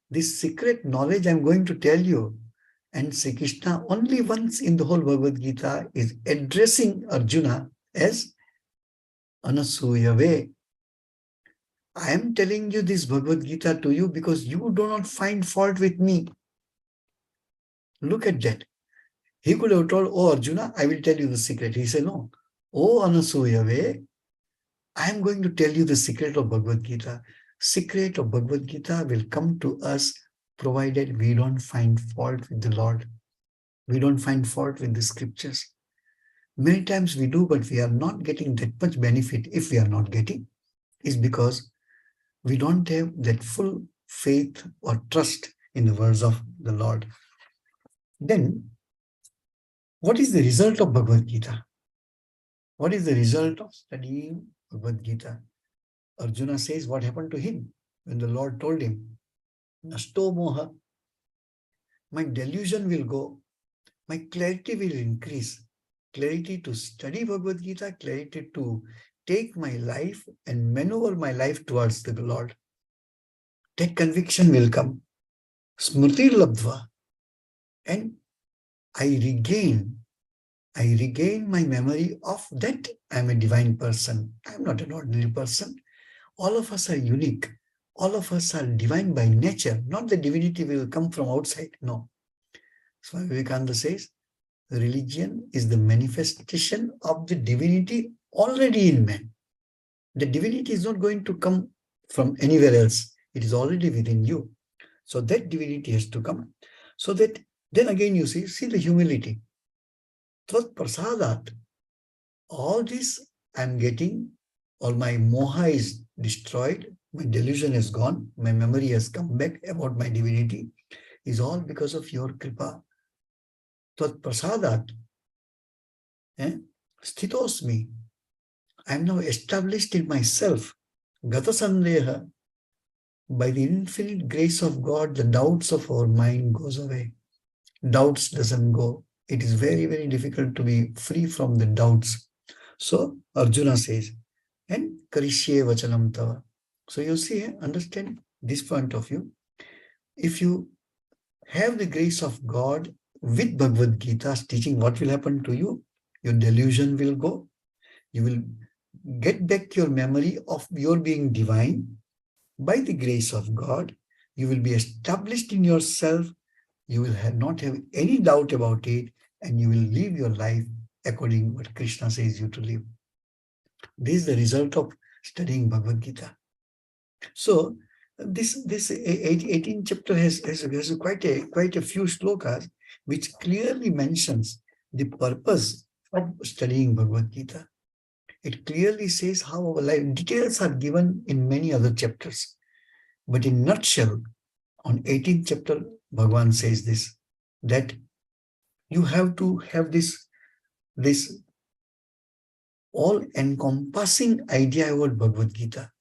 This secret knowledge I'm going to tell you. And Sri Krishna only once in the whole Bhagavad Gita is addressing Arjuna as Anasuyave. I am telling you this Bhagavad Gita to you because you do not find fault with me. Look at that. He could have told, oh Arjuna, I will tell you the secret. He said, no. Oh Anasuyave, I am going to tell you the secret of Bhagavad Gita. Secret of Bhagavad Gita will come to us provided we don't find fault with the Lord. We don't find fault with the scriptures. Many times we do, but we are not getting that much benefit. If we are not getting, is because we don't have that full faith or trust in the words of the Lord. Then, what is the result of Bhagavad Gita? What is the result of studying Bhagavad Gita? Arjuna says what happened to him when the Lord told him, Nashto moha, my delusion will go, my clarity will increase. Clarity to study Bhagavad Gita, clarity to take my life and maneuver my life towards the Lord. That conviction will come. Smriti labdva. And I regain my memory of that I am a divine person. I am not an ordinary person. All of us are unique. All of us are divine by nature. Not the divinity will come from outside. No. Swami Vivekananda says, religion is the manifestation of the divinity already in man. The divinity is not going to come from anywhere else. It is already within you. So that divinity has to come. So that then again you see the humility. Tvat prasadat. All this I am getting, all my moha is destroyed, my delusion is gone, my memory has come back about my divinity, is all because of your kripa. Tvat prasadat. Sthitosmi. I am now established in myself. Gata sandeha. By the infinite grace of God, the doubts of our mind goes away. Doubts doesn't go. It is very, very difficult to be free from the doubts. So Arjuna says, and karishye vachanam tava. So you see, understand this point of view. If you have the grace of God with Bhagavad Gita's teaching, what will happen to you? Your delusion will go. You will get back your memory of your being divine. By the grace of God, you will be established in yourself. You will not have any doubt about it, and you will live your life according to what Krishna says you to live. This is the result of studying Bhagavad Gita. So this 18th chapter has quite a few slokas which clearly mentions the purpose of studying Bhagavad Gita. It clearly says how our life, details are given in many other chapters. But in nutshell, on 18th chapter, Bhagavan says this, that you have to have this all-encompassing idea about Bhagavad Gita,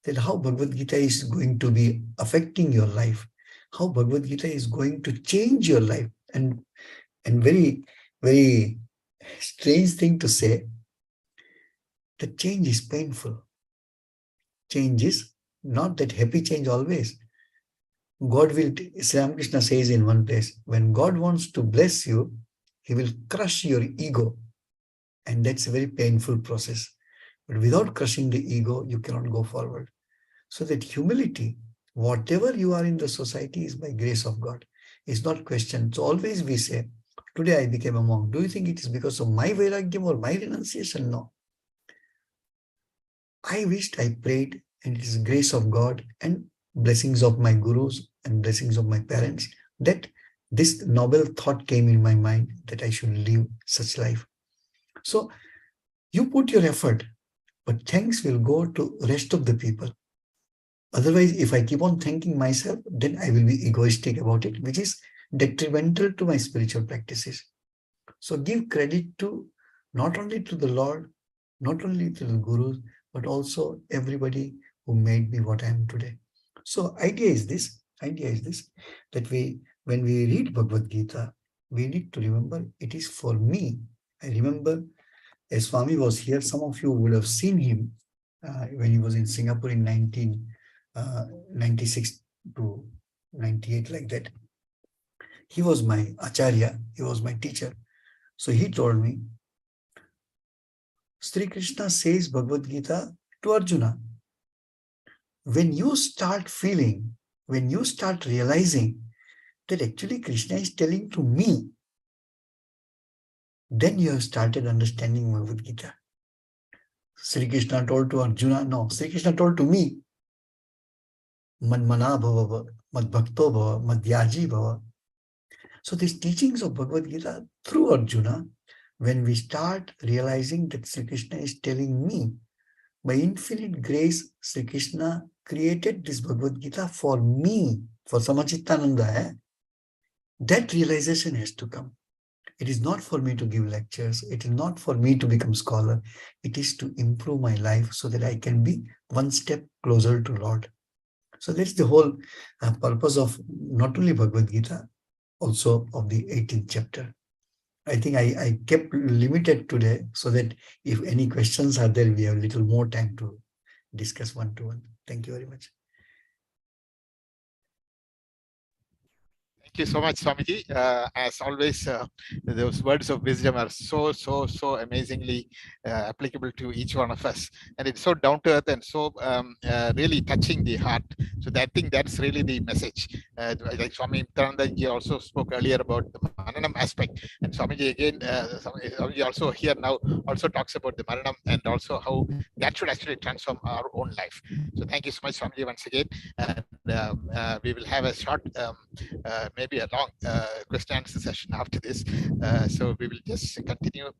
that how Bhagavad Gita is going to be affecting your life, how Bhagavad Gita is going to change your life. And very, very strange thing to say, the change is painful. Change is not that happy change always. God will, Sri Ramakrishna says in one place, when God wants to bless you, he will crush your ego. And that's a very painful process. But without crushing the ego, you cannot go forward. So that humility, whatever you are in the society, is by grace of God. It's not questioned. So always we say, today I became a monk. Do you think it is because of my vairagyam or my renunciation? No. I wished I prayed and it is grace of God and blessings of my gurus and blessings of my parents that this noble thought came in my mind that I should live such life. So you put your effort, but thanks will go to rest of the people. Otherwise, if I keep on thanking myself, then I will be egoistic about it, which is detrimental to my spiritual practices. So give credit to not only to the Lord, not only to the gurus, but also everybody who made me what I am today. So idea is this, that when we read Bhagavad Gita, we need to remember it is for me. I remember as Swami was here, some of you would have seen him when he was in Singapore in 1996 to 98, like that. He was my acharya, he was my teacher. So he told me, Sri Krishna says Bhagavad Gita to Arjuna. When you start feeling, when you start realizing that actually Krishna is telling to me, then you have started understanding Bhagavad Gita. Sri Krishna told to Arjuna, no, Sri Krishna told to me, Manmana bhava, madbhakto bhava, madhyaji bhava. So these teachings of Bhagavad Gita through Arjuna, when we start realizing that Sri Krishna is telling me, by infinite grace, Sri Krishna created this Bhagavad Gita for me, for Samachittananda. That realization has to come. It is not for me to give lectures. It is not for me to become scholar. It is to improve my life so that I can be one step closer to Lord. So that's the whole purpose of not only Bhagavad Gita, also of the 18th chapter. I think I kept limited today so that if any questions are there, we have a little more time to discuss one-to-one. Thank you very much.
Thank you so much, Swamiji. As always, those words of wisdom are so amazingly applicable to each one of us. And it's so down to earth and so really touching the heart. So I think that's really the message. Like Swami Mitranandaji also spoke earlier about the Maranam aspect. And Swamiji again, Swamiji also here now also talks about the Maranam and also how that should actually transform our own life. So thank you so much, Swamiji, once again. And we will have a short maybe a long question answer session after this. So we will just continue with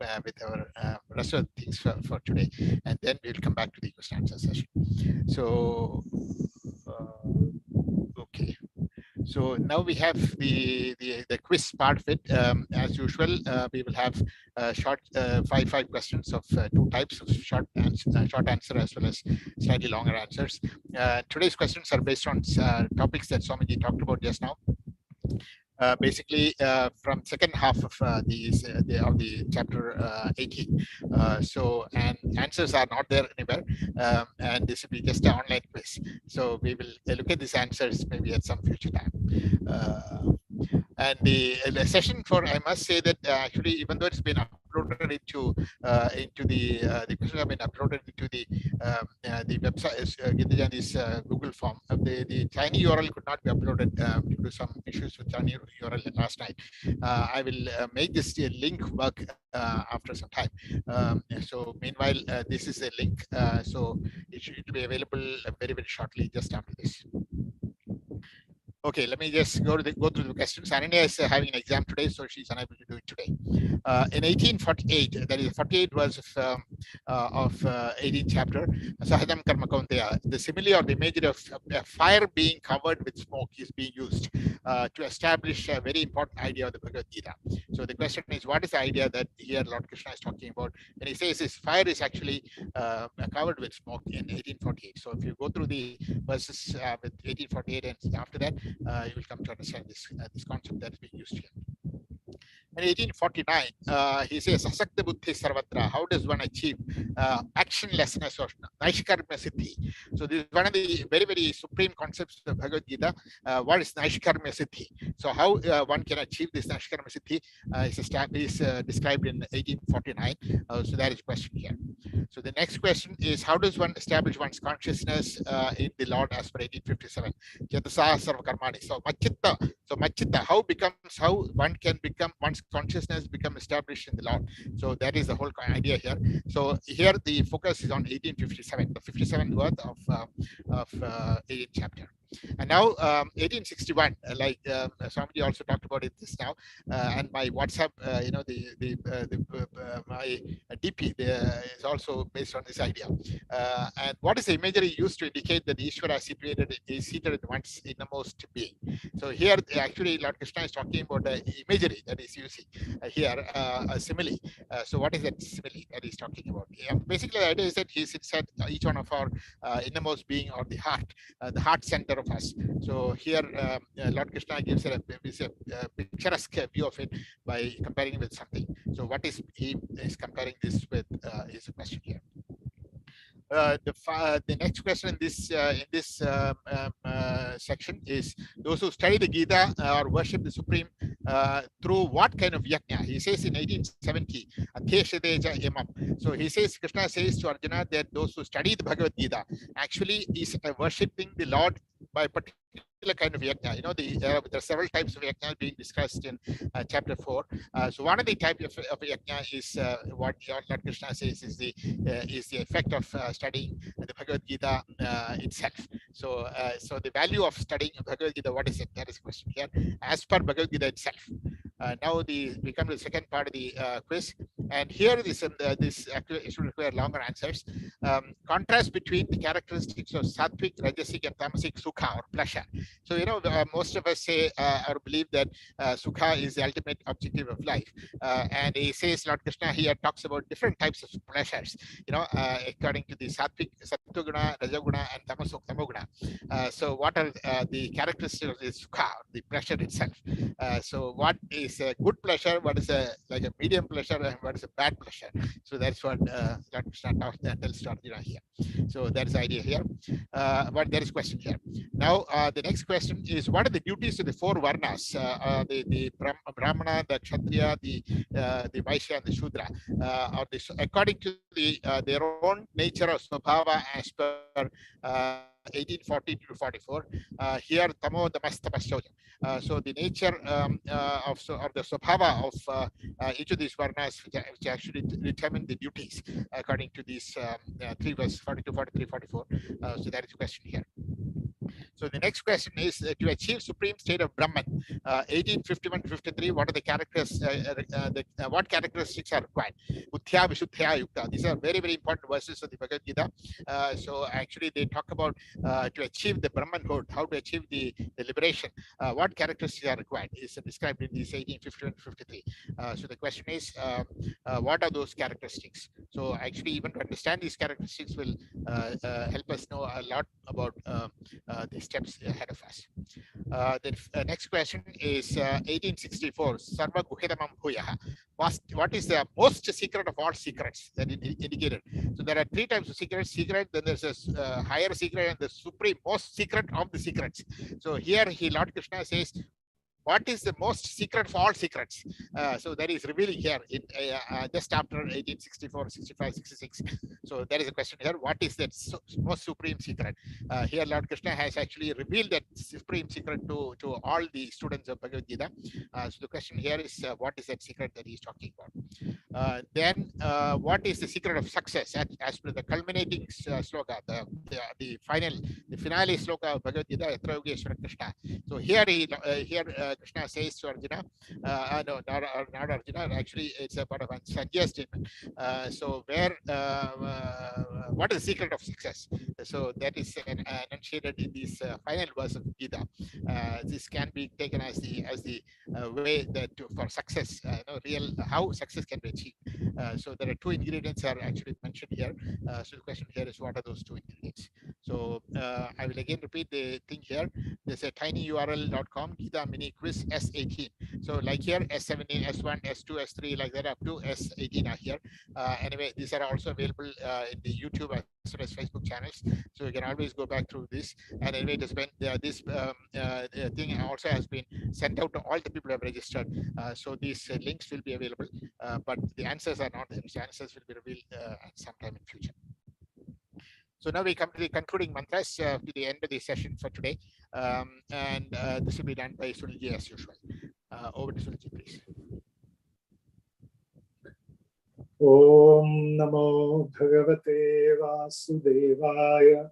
our rest of the things for today, and then we'll come back to the question answer session. So, okay. So now we have the quiz part of it. As usual, we will have short five questions of two types of short answer as well as slightly longer answers. Today's questions are based on topics that Swamiji talked about just now. Basically from second half of the chapter 18. So and answers are not there anywhere, and this will be just an online quiz. So we will look at these answers maybe at some future time. And the session for, I must say that actually, even though it's been uploaded into the questions have been uploaded into the website, Gita Jayanti's Google form. The tiny URL could not be uploaded due to some issues with tiny URL last night. I will make this link work after some time. So meanwhile, this is a link, so it will be available very shortly just after this. Okay, let me just go through the questions. Ananya is having an exam today, so she's unable to do it today. In 1848, that is 48 verse of 18th chapter, Sahajam Karma Kaunteya, the simile or the imagery of fire being covered with smoke is being used to establish a very important idea of the Bhagavad Gita. So the question is, what is the idea that here Lord Krishna is talking about when he says this fire is actually covered with smoke in 1848? So if you go through the verses with 1848 and after that, you will come to understand this concept that is being used here. In 1849, he says, Asakta Buddhi Sarvatra. How does one achieve actionlessness or Naishkarma Siddhi? So this is one of the very supreme concepts of Bhagavad Gita. What is Naishkarma Siddhi? So how one can achieve this Naishkarma Siddhi is described in 1849. So that is the question here. So the next question is, how does one establish one's consciousness in the Lord as per 1857? Jatasa Sarva Karmani. So Machitta, how one can become one's consciousness become established in the Lord. So that is the whole idea here. So here the focus is on 1857, the 57th verse of 18th chapter. And now 1861, like somebody also talked about it this now, and my WhatsApp, my DP is also based on this idea. And what is the imagery used to indicate that Ishvara is seated in one's innermost being? So here, actually, Lord Krishna is talking about the imagery that is using here, a simile. So what is that simile that he's talking about? Yeah, basically, the idea is that he's inside each one of our innermost being, or the heart center of us. So here, Lord Krishna gives a picturesque view of it by comparing it with something. So what is he is comparing this with is a question here. The next question in this section is, those who study the Gita or worship the Supreme through what kind of yajna? He says in 1870, so he says, Krishna says to Arjuna that those who study the Bhagavad Gita actually is worshipping the Lord by particular kind of yajna. There are several types of yajna being discussed in chapter 4. So one of the types of yajna is what Lord Krishna says is the effect of studying the Bhagavad Gita itself. So the value of studying Bhagavad Gita, what is it? That is the question here. As per Bhagavad Gita itself. Now we come to the second part of the quiz, and here this actually should require longer answers. Contrast between the characteristics of sattvic, rajasic, and tamasic sukha, or pleasure. So most of us say or believe that sukha is the ultimate objective of life, and he says, Lord Krishna here talks about different types of pleasures. According to the sattvic, sattva-guna, rajaguna, and tamoguna. So what are the characteristics of the sukha, the pleasure itself? So what is a good pleasure, what is a medium pleasure, and what is a bad pleasure? So that's what Lord Krishna tells to Arjuna here. So that is the idea here. But there is a question here. Now the next question is, what are the duties of the four varnas? The Brahmana, the Kshatriya, the Vaishya, and the Shudra. According to their own nature of Swabhava as per 1840 to 44. Here, Tamo Damastapaschoja. So the nature of the Swabhava of each of these varnas, which actually determine the duties according to these 3 verses 42, 43, 44. So that is the question here. So the next question is, to achieve supreme state of Brahman, 1851 to 53, what are the characters? What characteristics are required? Buddhya Vishuddhya Yukta. These are very, very important verses of the Bhagavad Gita. So actually, they talk about to achieve the Brahmanhood, how to achieve the liberation. What characteristics are required is described in these 1851 to 53. So the question is, what are those characteristics? So actually, even to understand these characteristics will help us know a lot about the steps ahead of us. The next question is 1864. Sarva Guhedamam Bhuyaha. What is the most secret of all secrets that indicated? So there are 3 types of secrets. Then there's a higher secret and the supreme most secret of the secrets. So here Lord Krishna says, what is the most secret of all secrets? So that is revealing here in just after 1864, 65, 66. So there is a question here. What is that most supreme secret? Here Lord Krishna has actually revealed that supreme secret to all the students of Bhagavad Gita. So the question here is, what is that secret that he is talking about? Then what is the secret of success? As per the culminating sloka, the finale sloka of Bhagavad Gita, Yatra Yogeshwara Krishna. So here Krishna says to Arjuna, no, not Arjuna, actually it's a part of a Sanjaya statement. So what is the secret of success? So that is enunciated in this final verse of Gita. This can be taken as the way that for success, how success can be achieved. So there are 2 ingredients are actually mentioned here. So the question here is, what are those 2 ingredients? So I will again repeat the thing here. There's a tinyurl.com Gita mini quiz S18. So like here S17, S1, S2, S3, like that up to S18 are here. Anyway, these are also available in the YouTube as well as Facebook channels. So you can always go back through this. And anyway, it has been this thing also has been sent out to all the people who have registered. So these links will be available, but the answers are not there. So answers will be revealed at some time in future. So now we come to the concluding mantras to the end of the session for today. And this will be done by Sunilji as usual. Over to Sunilji, please.
Om Namo Bhagavate Vasudevaya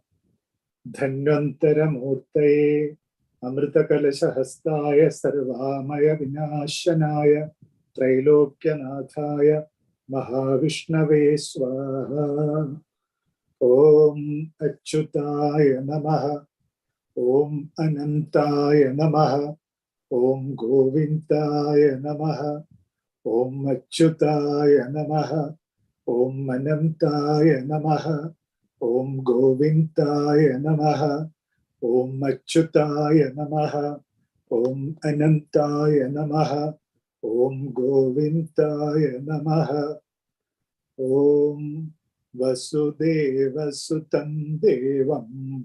Dhanvantaramurtaye Amritakalashahastaya Sarvamaya Vinashanaya Trailokyanataya Mahavishnave Swaha. Om Achyutaya Namaha. Om Anantaya Namaha. Om Govindaya Namaha. Om Achyutaya Namaha. Om Anantaya Namaha. Om Govindaya Namaha. Om Achyutaya Namaha. Om Anantaya Namaha. Om Govindaya Namaha. Om Vasudeva Sutam Devam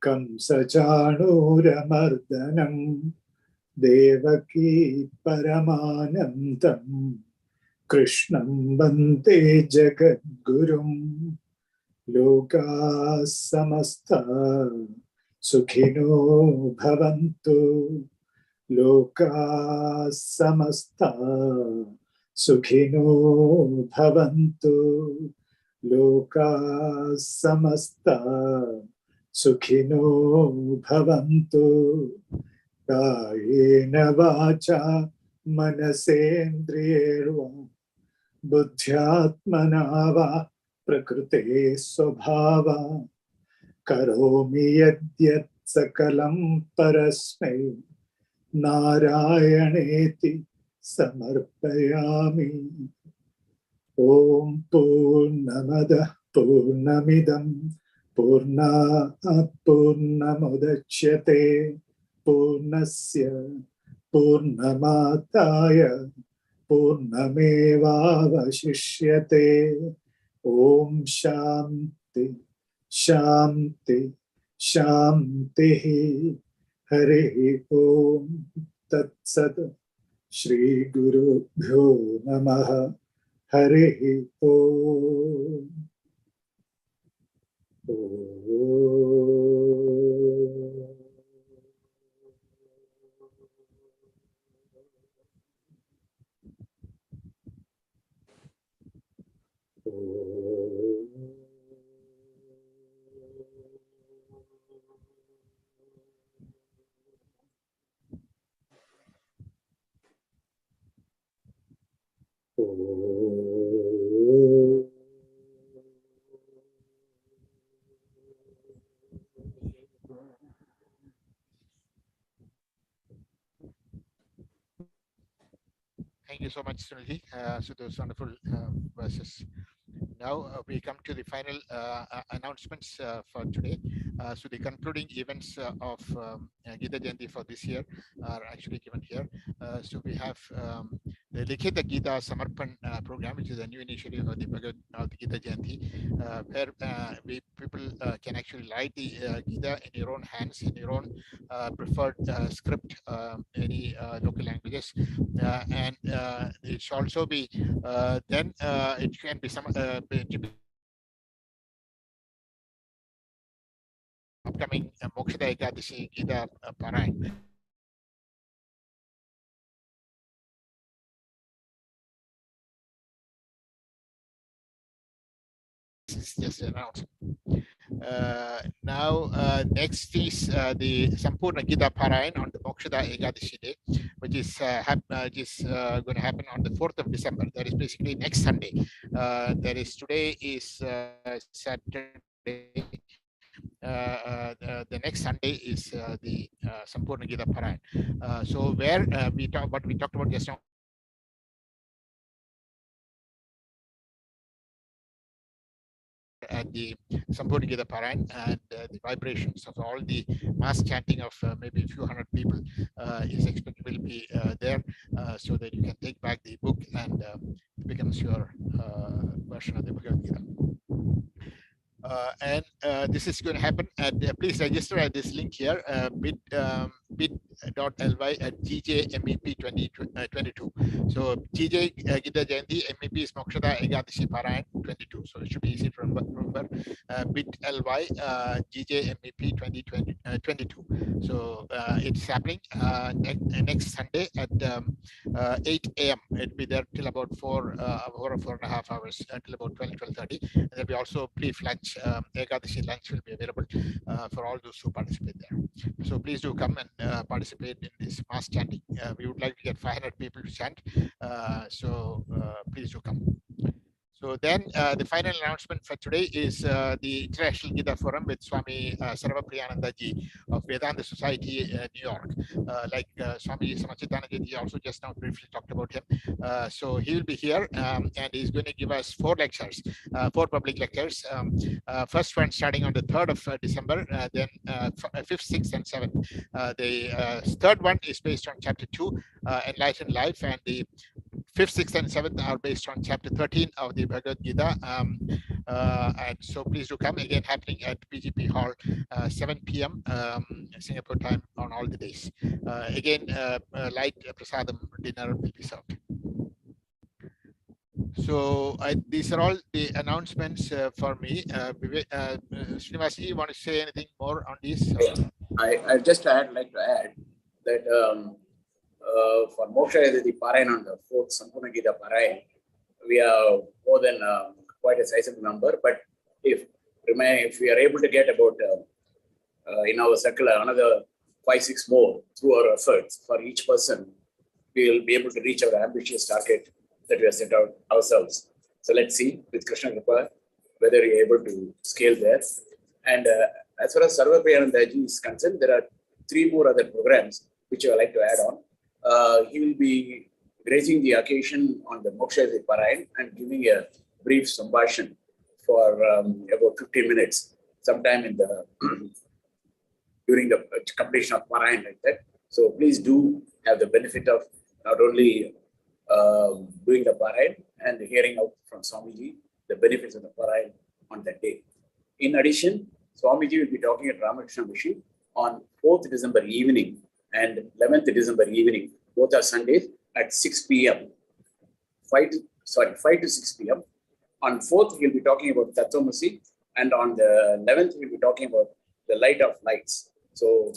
Kamsachanuramardanam Devaki Paramanandam Krishnam Bante Jagadgurum Loka Samasta Sukhino Bhavantu Loka Samasta Sukhino Bhavantu Loka Samasta Sukhino Bhavantu Kayena Vacha Manasendriyerva Buddhyatmana va Prakrute Swabhava Karomi Yadyat Sakalam Parasmai Narayaneti Samarpayami. Om Purnamada Purnamidam Purna Purnamudachyate Purnasya Purnamataya Purnameva Vashishyate. Om Shanti Shanti Shanti. Hare Om Tat Sat. Shri Guru Bhyo Namaha. Hare Om.
Thank you so much, Sunilji. So those wonderful verses. Now we come to the final announcements for today. So the concluding events of Gita Jayanti for this year are actually given here. So we have the Likhita Gita Samarpan program, which is a new initiative of the Bhagavad Gita Jayanti, where people can actually write the Gita in your own hands, in your own preferred script, any local languages, and it should also be then it can be some upcoming Mokshada Ekadashi Gita Parayan. This is just announced. Now, next is the Sampurna Gita Parayan on the Mokshada Ekadashi day, which is going to happen on the 4th of December. That is basically next Sunday. That is today is Saturday. The next Sunday is the Sampurna Gita Parayan. So where we talked about just now. At the Sampurna Gita Parayan, and the vibrations of all the mass chanting of maybe a few hundred people is expected will be there, so that you can take back the book and it becomes your version of the Bhagavad Gita. And this is going to happen at, please register at this link here, this is going to happen at, please register at this link here, bit.ly/GJMEP 2022. So GJ Gita Jayanti, MEP is Mokshada Ekadashi Parayan 22. So it should be easy to remember. Bit.ly GJMEP 2022. So it's happening next Sunday at 8 a.m. It'll be there till about 4 or 4.5 hours until about 12:30. And there'll be also brief lunch. Ekadashi lunch will be available for all those who participate there. So please do come and participate in this mass chanting. We would like to get 500 people to chant. So please do come. So then the final announcement for today is the International Gita Forum with Swami Sarvapriyanandaji of Vedanta Society, New York. Like Swami Samachitanandaji also just now briefly talked about him. So he will be here and he's going to give us 4 lectures, 4 public lectures. First one starting on the 3rd of December, then 5th, 6th, and 7th. The third one is based on chapter 2, Enlightened Life, and the 5th, 6th, and 7th are based on chapter 13 of the Bhagavad Gita. And so please do come, again happening at PGP Hall, 7 p.m. Singapore time on all the days. Again, light prasadam dinner will be served. So these are all the announcements for me. Srinivasi, you want to say anything more on these?
I just like to add that for Moksha the Parayan on the 4th Sampurna Gita Parayan, we are more than quite a sizable number. But if we are able to get about in our circle another 5-6 more through our efforts for each person, we will be able to reach our ambitious target that we have set out ourselves. So let's see with Krishna Kripa whether we are able to scale there. And as far as Sarvapriyanandaji is concerned, there are 3 more other programs which I would like to add on. He will be gracing the occasion on the Moksha Parayan and giving a brief sambhashan for about 15 minutes, sometime in the during the completion of Parayan like that. So please do have the benefit of not only doing the Parayan and hearing out from Swamiji the benefits of the Parayan on that day. In addition, Swamiji will be talking at Ramakrishna Mission on 4th December evening and 11th December evening. Both are Sundays at 6 p.m. 5 to 6 p.m. On 4th, he'll be talking about Tattvamasi, and on the 11th, we'll be talking about the light of lights. So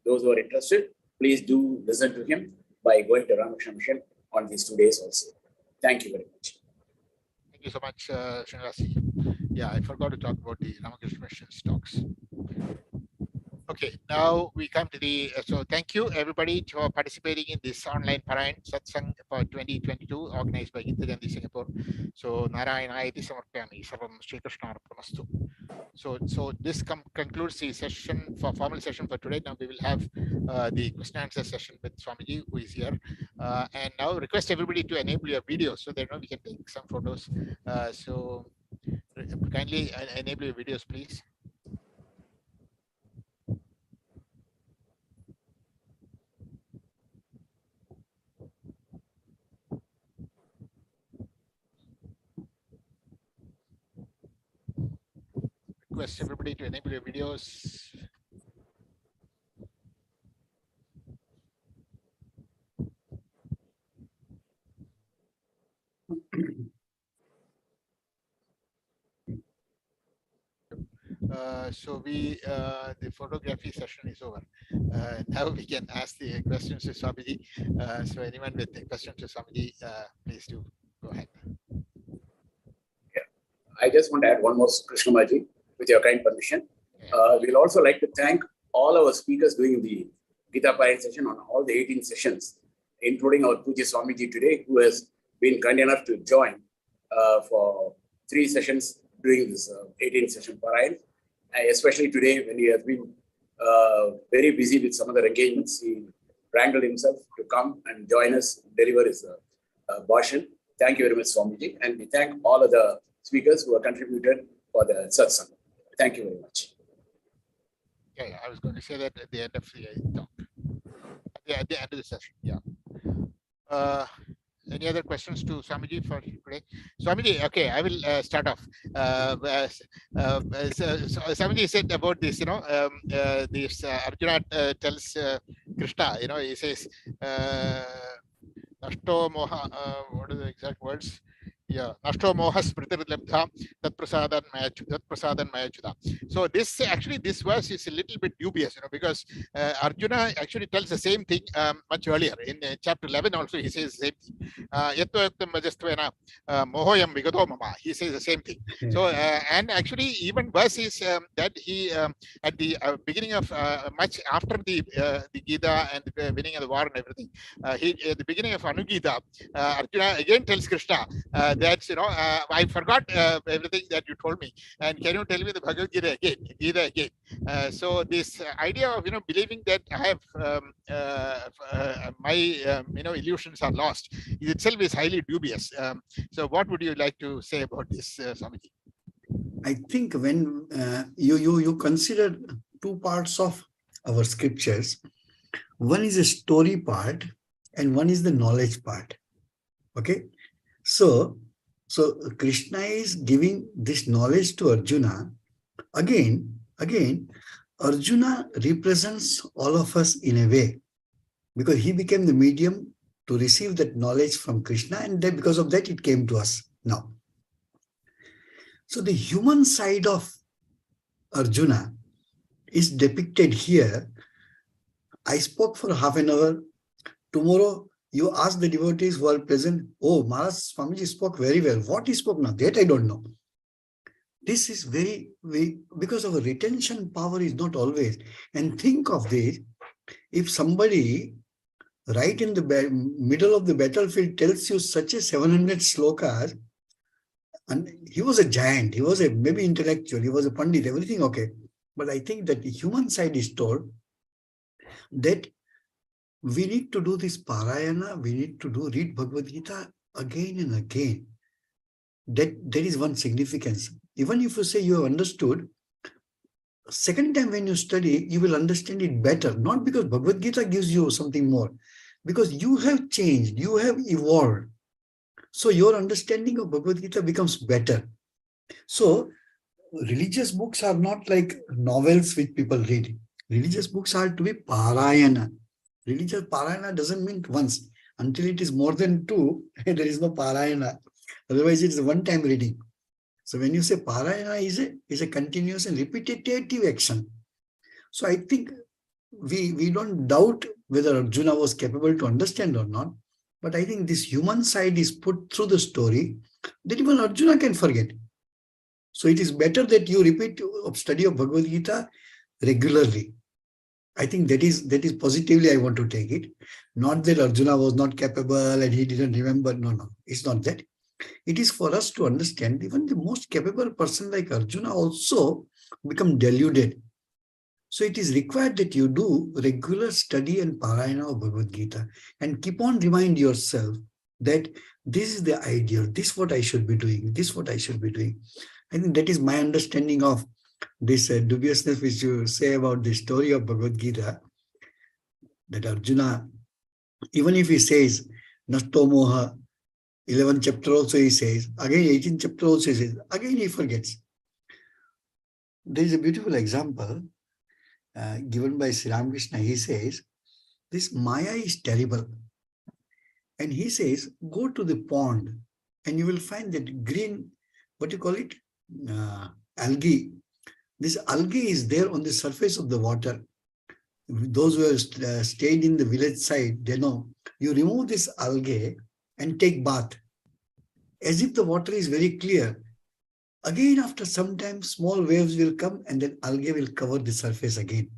those who are interested, please do listen to him by going to Ramakrishna Mission on these 2 days also. Thank you very much.
Thank you so much, Srinivasi. Yeah, I forgot to talk about the Ramakrishna Mission's talks. Okay, now we come to the, so thank you everybody for participating in this online Parayan Satsang for 2022 organized by Gita Jayanti Singapore. So Narayana iti samarpayami sarvam Sri Krishna arpamastu. So this concludes the session, for formal session for today. Now we will have the question and answer session with Swamiji, who is here. And now request everybody to enable your video so that we can take some photos. So kindly enable your videos, please. Request everybody to enable your videos. So the photography session is over. Now we can ask the questions to Swamiji. So anyone with a question to Swamiji, please do go ahead.
Yeah, I just want to add one more, Krishnamaji, with your kind permission. We'll also like to thank all our speakers during the Gita Parayan session on all the 18 sessions, including our Puja Swamiji today, who has been kind enough to join for 3 sessions during this 18 session Parayan. Especially today, when he has been very busy with some other engagements, he wrangled himself to come and join us, deliver his bhashan. Thank you very much, Swamiji. And we thank all of the speakers who have contributed for the Satsang. Thank you very much.
Yeah, I was going to say that at the end of the talk. Yeah, at the end of the session, yeah. Any other questions to Swamiji for today? Swamiji, okay, I will start off. Swamiji said about this, this Arjuna tells Krishna, he says, Nashto Moha, what are the exact words? Yeah, Nashto Moha Smritirlabdha Tat Prasadan Mayachuda. So this verse is a little bit dubious, because Arjuna actually tells the same thing much earlier. In chapter 11 also he says the same thing. Yatto yaktam majastvena mohoyam vigato mama. He says the same thing. So and actually even verse is that he at the beginning of much after the Gita and the winning of the war and everything, he at the beginning of Anugita, Arjuna again tells Krishna that I forgot everything that you told me, and can you tell me the Bhagavad Gita again? So this idea of believing that I have my illusions are lost itself is highly dubious. So what would you like to say about this, Swamiji?
I think when you consider two parts of our scriptures, one is a story part and one is the knowledge part. Okay, so Krishna is giving this knowledge to Arjuna. Again, Arjuna represents all of us in a way, because he became the medium to receive that knowledge from Krishna, and then because of that it came to us now. So the human side of Arjuna is depicted here. I spoke for half an hour. Tomorrow you ask the devotees who are present, oh, Maharaj Swamiji spoke very well. What he spoke now, that I don't know. This is very, because our retention power is not always. And think of this, if somebody right in the middle of the battlefield tells you such a 700 slokas, and he was a giant, he was a maybe intellectual, he was a pandit, everything okay. But I think that the human side is told that we need to do this Parayana, we need to read Bhagavad Gita again and again. That there is one significance. Even if you say you have understood, second time when you study, you will understand it better. Not because Bhagavad Gita gives you something more, because you have changed, you have evolved. So your understanding of Bhagavad Gita becomes better. So religious books are not like novels which people read. Religious books are to be Parayana. Religious Parayana doesn't mean once. Until it is more than two, there is no Parayana. Otherwise, it is a one-time reading. So when you say Parayana is a continuous and repetitive action. So I think we don't doubt whether Arjuna was capable to understand or not. But I think this human side is put through the story that even Arjuna can forget. So it is better that you repeat study of Bhagavad Gita regularly. I think that is positively I want to take it. Not that Arjuna was not capable and he didn't remember. No, it's not that. It is for us to understand even the most capable person like Arjuna also become deluded. So it is required that you do regular study and Parayana of Bhagavad Gita and keep on remind yourself that this is the ideal, this is what I should be doing, this is what I should be doing. I think that is my understanding of this dubiousness which you say about the story of Bhagavad Gita, that Arjuna, even if he says, Nashto Moha, 11th chapter also he says, again 18th chapter also he says, again he forgets. There is a beautiful example given by Sri Ramakrishna. He says, this Maya is terrible. And he says, go to the pond and you will find that green, what do you call it? Algae. This algae is there on the surface of the water. Those who have stayed in the village side, they know. You remove this algae and take bath, as if the water is very clear. Again, after some time, small waves will come and then algae will cover the surface again.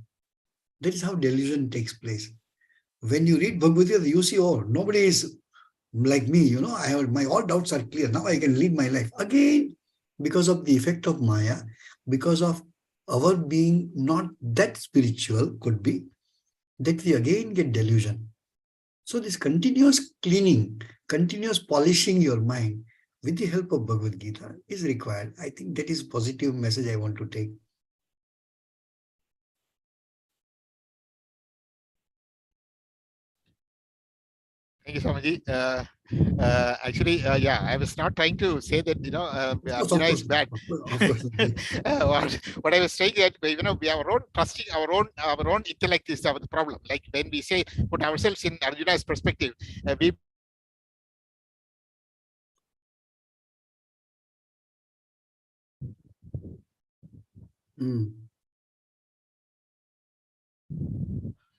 That is how delusion takes place. When you read Bhagavad Gita, you see, oh, nobody is like me, I have my all doubts are clear. Now I can lead my life. Again, because of the effect of Maya, because of our being not that spiritual, could be, that we again get delusion. So this continuous cleaning, continuous polishing your mind with the help of Bhagavad Gita is required. I think that is a positive message I want to take.
Thank you, Swamiji. Actually, yeah, I was not trying to say that, Arjuna is bad. What I was saying that, we have trusting our own intellect is the problem. Like when we say, put ourselves in Arjuna's perspective, we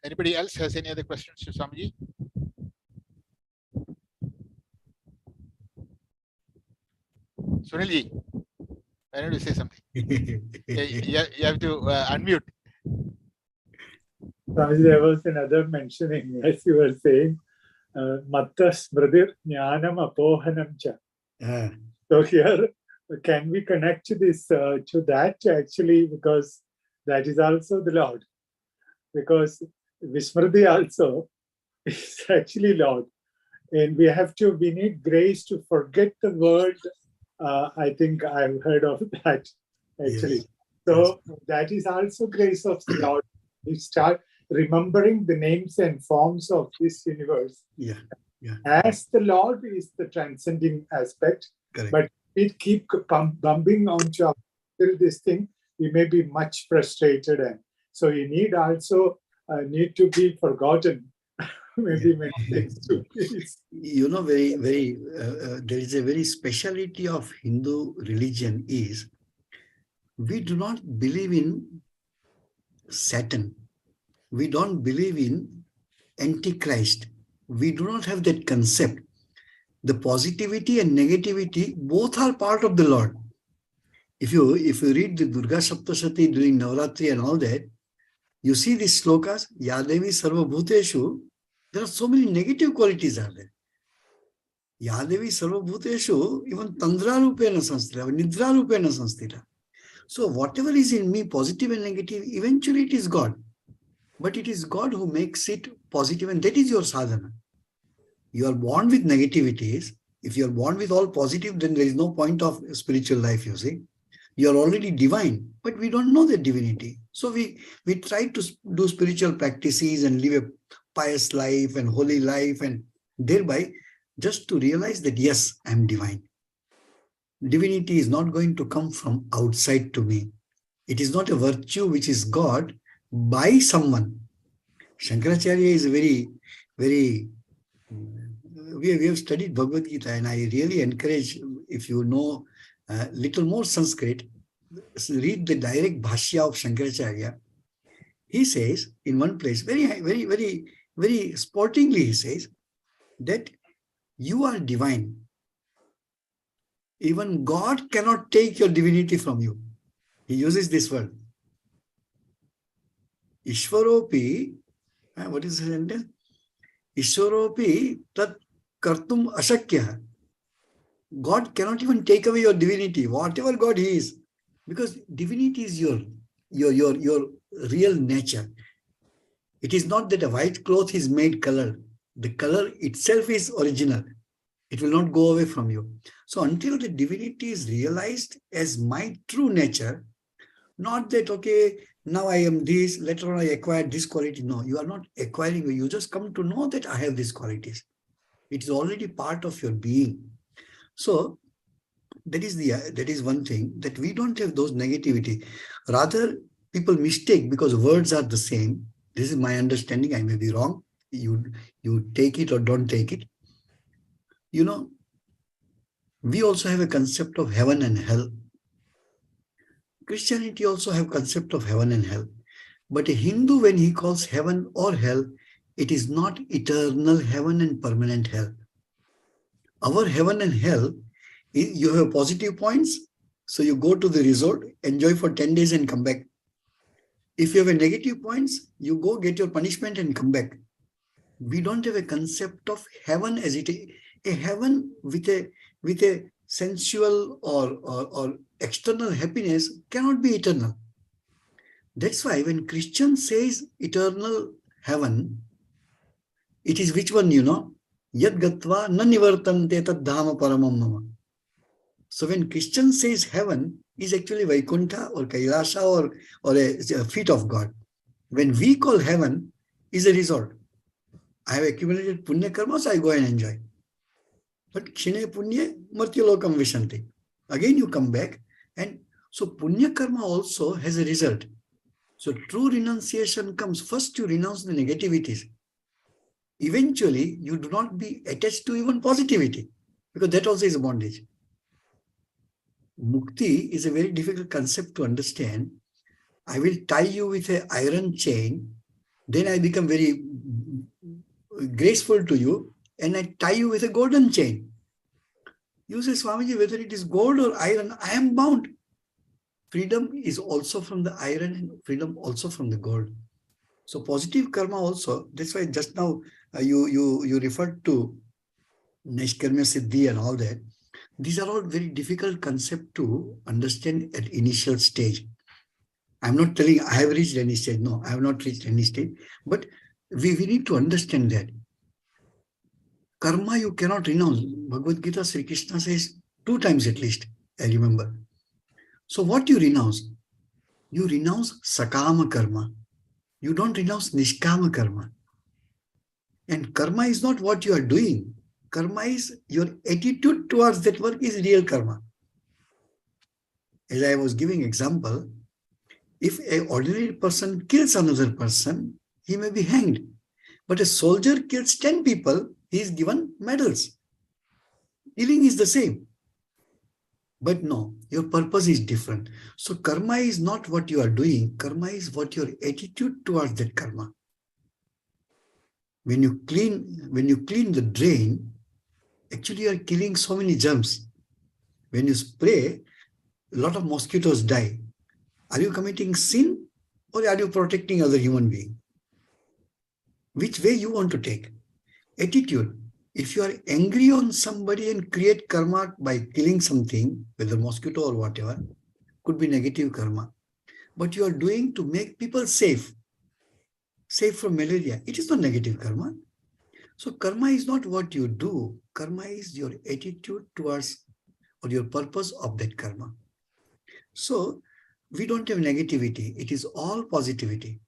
Anybody else has any other questions to Swamiji? Sunilji, I need to say something. You have to unmute.
There was another mentioning, as you were saying, Matta Smridir Jnanam Apohanam Cha. So here, can we connect to this, to that actually, because that is also the Lord. Because Vismriti also is actually Lord. And we need grace to forget the word. I think I've heard of that actually. Yes. So that is also grace of the Lord. We start remembering the names and forms of this universe. As the Lord is the transcending aspect. Correct. But we keep bumping onto this thing, we may be much frustrated. And so you need also need to be forgotten. Maybe many things too.
There is a very speciality of Hindu religion is we do not believe in Satan. We don't believe in Antichrist. We do not have that concept. The positivity and negativity both are part of the Lord. If you read the Durga Saptasati during Navratri and all that, you see these slokas, Yadevi Sarva Bhuteshu, there are so many negative qualities are there. Yadevi Sarva Bhuteshu, even Tandra Rupena Sanstira, Nidra Rupena Sanstira. So whatever is in me, positive and negative, eventually it is God. But it is God who makes it positive, and that is your sadhana. You are born with negativities. If you are born with all positive, then there is no point of spiritual life, you see. You are already divine, but we don't know the divinity. So we try to do spiritual practices and live a pious life and holy life, and thereby just to realize that, yes, I am divine. Divinity is not going to come from outside to me. It is not a virtue which is God by someone. Shankaracharya is very, very... We have studied Bhagavad Gita, and I really encourage, if you know little more Sanskrit, read the direct Bhashya of Shankaracharya. He says in one place, very sportingly, he says that you are divine. Even God cannot take your divinity from you. He uses this word. Ishvaropi, what is the sentence? Ishvaropi tat kartum ashakya. God cannot even take away your divinity, whatever God he is, because divinity is your real nature. It is not that a white cloth is made color. The color itself is original. It will not go away from you. So until the divinity is realized as my true nature, not that, okay, now I am this, later on I acquired this quality. No, you are not acquiring. You just come to know that I have these qualities. It is already part of your being. So that is one thing, that we don't have those negativity. Rather, people mistake because words are the same. This is my understanding. I may be wrong. You take it or don't take it. You know, we also have a concept of heaven and hell. Christianity also have concept of heaven and hell. But a Hindu, when he calls heaven or hell, it is not eternal heaven and permanent hell. Our heaven and hell, you have positive points, so you go to the resort, enjoy for 10 days and come back. If you have a negative points, you go get your punishment and come back. We don't have a concept of heaven as it is. A heaven with a sensual or external happiness cannot be eternal. That's why when Christian says eternal heaven, it is which one, you know? Yad gatva na nivartante tad dhama paramam mama. So when Christian says heaven, is actually Vaikuntha or Kailasha or a feet of God. When we call heaven, is a resort. I have accumulated punya karma, so I go and enjoy. But kshine punya martyalokam vishanti. Again you come back, and so punya karma also has a result. So true renunciation comes first. You renounce the negativities. Eventually, you do not be attached to even positivity, because that also is a bondage. Mukti is a very difficult concept to understand. I will tie you with an iron chain, then I become very graceful to you, and I tie you with a golden chain. You say, Swamiji, whether it is gold or iron, I am bound. Freedom is also from the iron and freedom also from the gold. So positive karma also, that's why just now you referred to Nishkarmya Siddhi and all that. These are all very difficult concepts to understand at initial stage. I'm not telling I have reached any stage. No, I have not reached any stage. But we need to understand that. Karma you cannot renounce. Bhagavad Gita, Sri Krishna says 2 times at least, I remember. So what you renounce? You renounce sakama karma. You don't renounce nishkama karma. And karma is not what you are doing. Karma is your attitude towards that work is real karma. As I was giving example, if an ordinary person kills another person, he may be hanged. But a soldier kills 10 people, he is given medals. Killing is the same. But no, your purpose is different. So karma is not what you are doing. Karma is what your attitude towards that karma. When you clean the drain, actually you are killing so many germs. When you spray, a lot of mosquitoes die. Are you committing sin or are you protecting other human being? Which way you want to take? Attitude. If you are angry on somebody and create karma by killing something, whether mosquito or whatever, could be negative karma. But you are doing to make people safe from malaria. It is not negative karma. So karma is not what you do. Karma is your attitude towards or your purpose of that karma. So we don't have negativity. It is all positivity.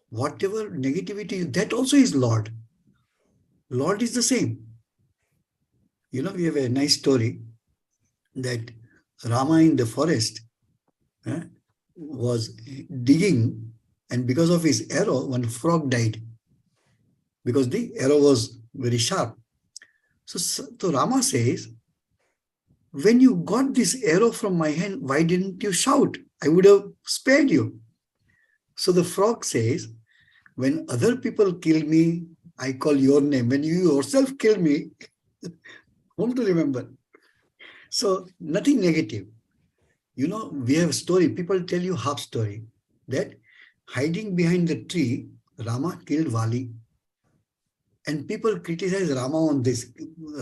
Whatever negativity, that also is Lord. Lord is the same. You know, we have a nice story that Rama in the forest was digging, and because of his arrow, one frog died because the arrow was very sharp. So Rama says, when you got this arrow from my hand, why didn't you shout? I would have spared you. So the frog says, when other people kill me, I call your name. When you yourself kill me, whom to remember? So nothing negative. You know, we have a story. People tell you half story that hiding behind the tree, Rama killed Vali. And people criticize Rama on this.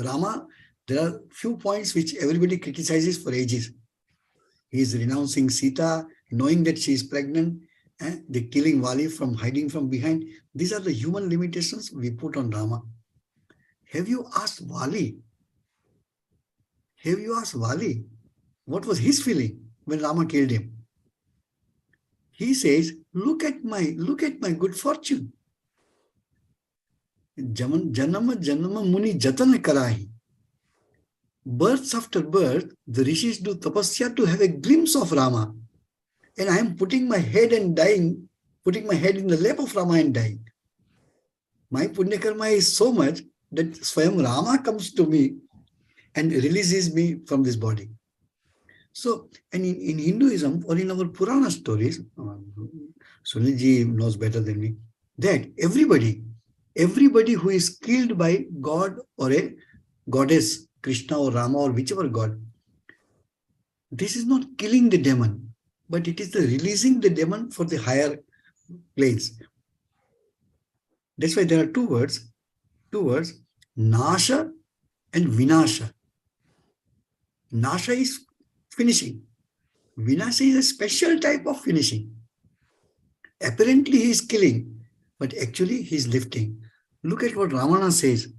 Rama, there are few points which everybody criticizes for ages. He is renouncing Sita, knowing that she is pregnant, and the killing Vali from hiding from behind. These are the human limitations we put on Rama. Have you asked Vali? Have you asked Vali what was his feeling when Rama killed him? He says, look at my good fortune. Janama janama muni jatan karahi. Births after birth, the rishis do tapasya to have a glimpse of Rama. And I am putting my head and dying, putting my head in the lap of Rama and dying. My punya karma is so much that Swayam Rama comes to me and releases me from this body. So, and in Hinduism or in our Purana stories, Sunilji knows better than me, that everybody who is killed by God or a goddess, Krishna or Rama or whichever god, this is not killing the demon, but it is the releasing the demon for the higher planes. That's why there are two words, Nasha and Vinasha. Nasha is finishing. Vinasha is a special type of finishing. Apparently he is killing, but actually he is lifting. Look at what Ravana says.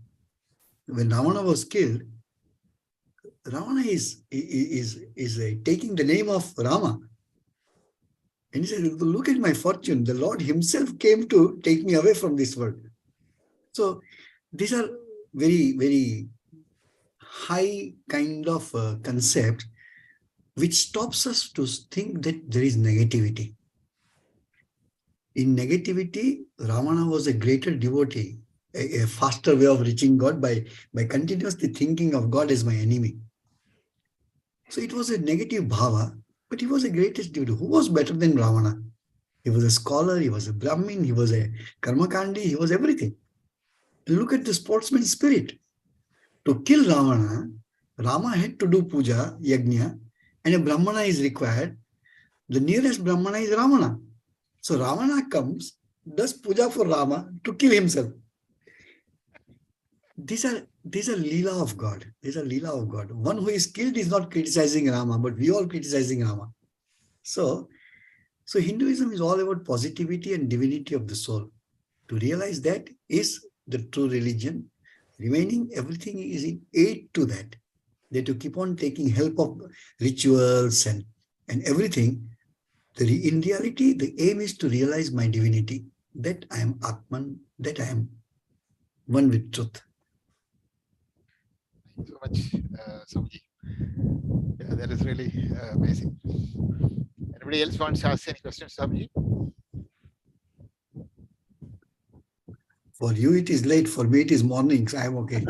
When Ravana was killed, Ravana is taking the name of Rama. And he said, look at my fortune. The Lord himself came to take me away from this world. So these are very, very high kind of concept which stops us to think that there is negativity. In negativity, Ravana was a greater devotee, a faster way of reaching God by continuously thinking of God as my enemy. So it was a negative bhava, but he was the greatest devotee. Who was better than Ravana? He was a scholar, he was a Brahmin, he was a Karmakandi, he was everything. Look at the sportsman spirit. To kill Ravana, Rama had to do puja, yajna, and a Brahmana is required. The nearest Brahmana is Ravana. So Ravana comes, does puja for Rama to kill himself. These are Leela of God. These are Leela of God. One who is killed is not criticizing Rama, but we all criticizing Rama. So Hinduism is all about positivity and divinity of the soul. To realize that is the true religion. Remaining everything is in aid to that. They to keep on taking help of rituals and everything. In reality, the aim is to realize my divinity, that I am Atman, that I am one with truth.
Thank you so much, Swamiji. Yeah, that is really amazing. Anybody else wants to ask any questions, Swamiji?
For you, it is late. For me, it is morning, so I'm okay.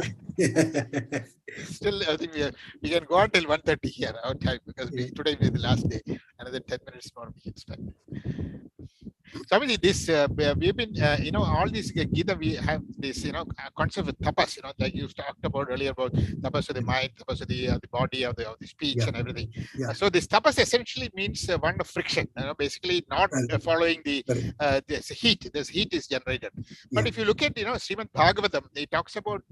Still, I think we can go until 1:30 here, our time, because today will be the last day. Another 10 minutes more we can spend. Swamiji, this we've been, all these Gita, we have this, concept of tapas, like you talked about earlier about tapas of the mind, tapas of the body, of the speech and everything. So this tapas essentially means one of friction, basically not following this heat. This heat is generated. But if you look at, Srimad Bhagavatam, it talks about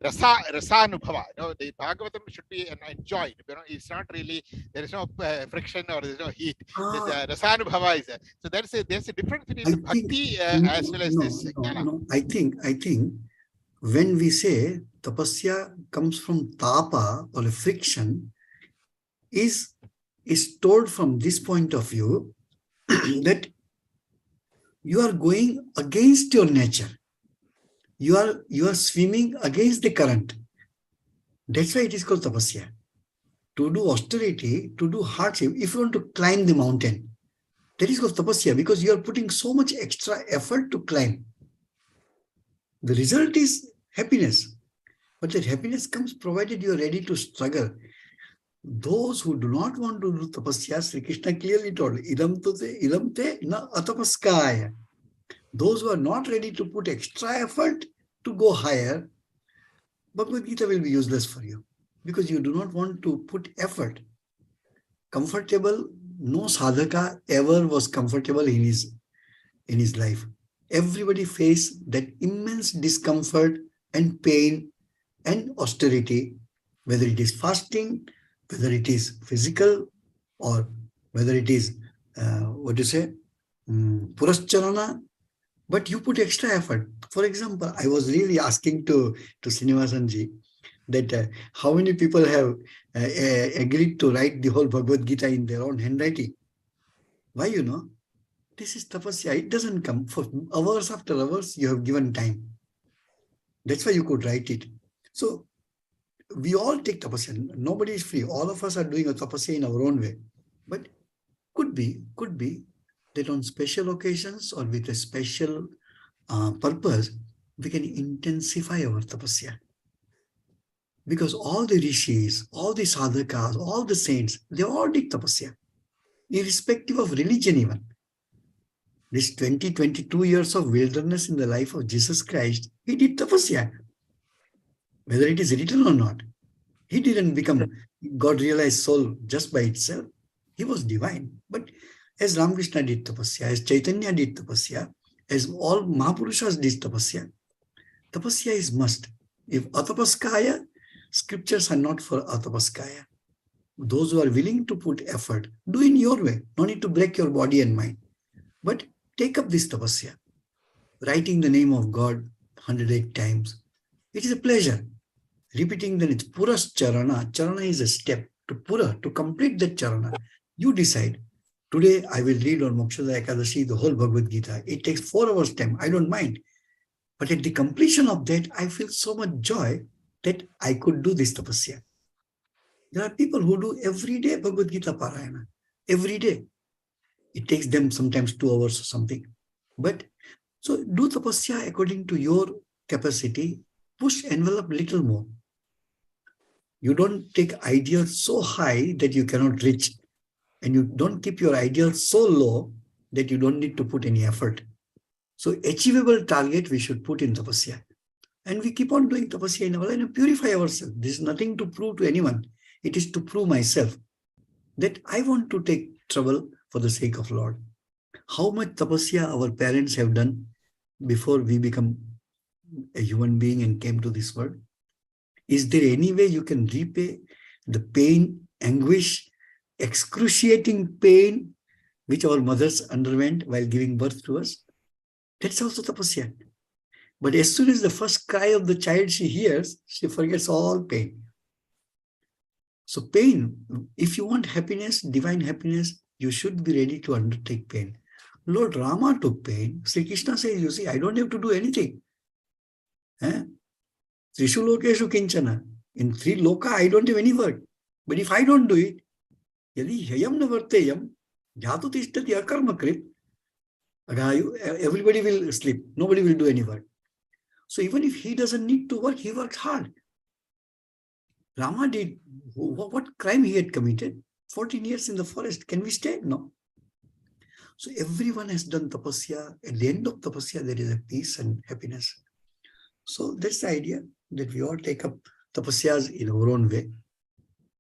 rasanubhava. The Bhagavatam should be enjoyed. It's not really, there is no friction or there is no heat. Rasanubhava is there. So there's a difference between the bhakti as well as this jnana.
No. I think when we say tapasya comes from tapa or a friction, is told from this point of view that you are going against your nature. You are swimming against the current. That's why it is called tapasya. To do austerity, to do hardship, if you want to climb the mountain, that is called tapasya, because you are putting so much extra effort to climb. The result is happiness. But that happiness comes provided you are ready to struggle. Those who do not want to do tapasya, Sri Krishna clearly told, idam te na atapaskaya. Those who are not ready to put extra effort to go higher, Bhagavad Gita will be useless for you, because you do not want to put effort. Comfortable, no sadhaka ever was comfortable in his life. Everybody faced that immense discomfort and pain and austerity, whether it is fasting, whether it is physical, or whether it is, purascharana, but you put extra effort. For example, I was really asking to Srinivasanji that how many people have agreed to write the whole Bhagavad Gita in their own handwriting. Why, this is tapasya. It doesn't come. For hours after hours, you have given time. That's why you could write it. So we all take tapasya. Nobody is free. All of us are doing a tapasya in our own way. But could be that on special occasions or with a special purpose, we can intensify our tapasya. Because all the rishis, all the sadhakas, all the saints, they all did tapasya, irrespective of religion even. This 22 years of wilderness in the life of Jesus Christ, he did tapasya. Whether it is written or not, he didn't become God-realized soul just by itself. He was divine. But as Ramakrishna did tapasya, as Chaitanya did tapasya, as all Mahapurushas did tapasya, tapasya is must. If atapaskaya, scriptures are not for atapaskaya. Those who are willing to put effort, do in your way. No need to break your body and mind. But take up this tapasya. Writing the name of God 108 times. It is a pleasure. Repeating then it's puras charana. Charana is a step to pura, to complete that charana. You decide. Today I will read on Mokshada Ekadashi the whole Bhagavad Gita. It takes 4 hours time. I don't mind. But at the completion of that, I feel so much joy that I could do this tapasya. There are people who do every day Bhagavad Gita Parayana. Every day. It takes them sometimes 2 hours or something. But so do tapasya according to your capacity. Push envelope little more. You don't take ideals so high that you cannot reach. And you don't keep your ideals so low that you don't need to put any effort. So achievable target we should put in tapasya. And we keep on doing tapasya in our life and purify ourselves. This is nothing to prove to anyone. It is to prove myself that I want to take trouble for the sake of Lord. How much tapasya our parents have done before we become a human being and came to this world? Is there any way you can repay the pain, anguish, excruciating pain which our mothers underwent while giving birth to us? That's also tapasya. But as soon as the first cry of the child she hears, she forgets all pain. So pain, if you want happiness, divine happiness, you should be ready to undertake pain. Lord Rama took pain. Sri Krishna says, you see, I don't have to do anything. Trishu lokeshu kinchana. In 3 loka, I don't have any work. But if I don't do it, yadi hayam navarteyam, jatu tishtati akarmakrit, everybody will sleep. Nobody will do any work. So even if he doesn't need to work, he works hard. Rama did, what crime he had committed? 14 years in the forest. Can we stay? No. So everyone has done tapasya. At the end of tapasya, there is a peace and happiness. So that's the idea, that we all take up tapasyas in our own way.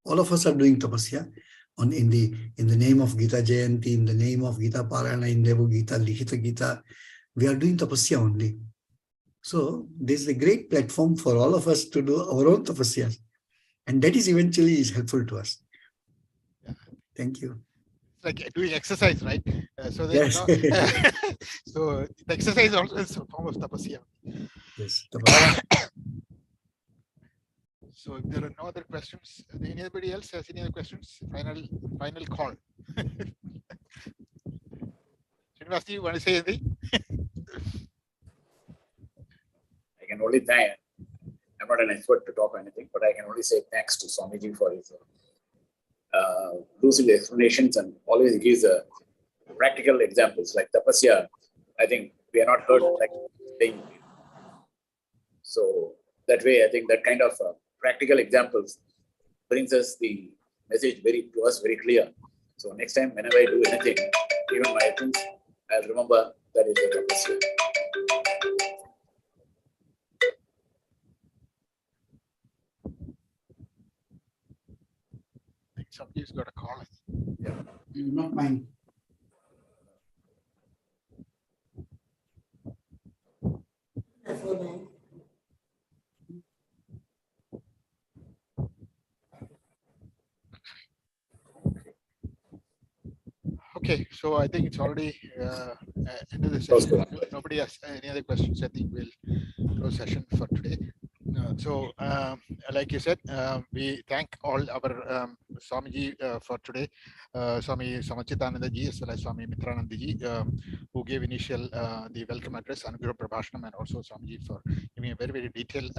All of us are doing tapasya in the name of Gita Jayanti, in the name of Gita Parayana, in Devo Gita, Likhita Gita. We are doing tapasya only. So this is a great platform for all of us to do our own tapasyas. And that is eventually helpful to us. Thank you.
It's like doing exercise, right? So that,
Yes.
So the exercise also is a form of tapasya.
Yes.
So if there are no other questions, anybody else has any other questions? Final call. Srinivas, do you want to say anything?
I can only thank. I'm not an expert to talk or anything, but I can only say thanks to Swamiji for his lucid explanations and always gives practical examples like tapasya. I think we are not heard like saying. So that way, I think that kind of practical examples brings us the message to us very clear. So next time, whenever I do anything, even my things, I'll remember that is the tapasya.
Somebody's got a call.
Yeah. Not mine.
Okay, so I think it's already end of the session. Nobody has any other questions. I think we'll close session for today. So, like you said, we thank all our Swamiji for today, Swami Samachitananda ji as well as Swami Mitrananda ji, who gave initial the welcome address, Anugrah Prabhashanam, and also Swamiji for giving a very, very detailed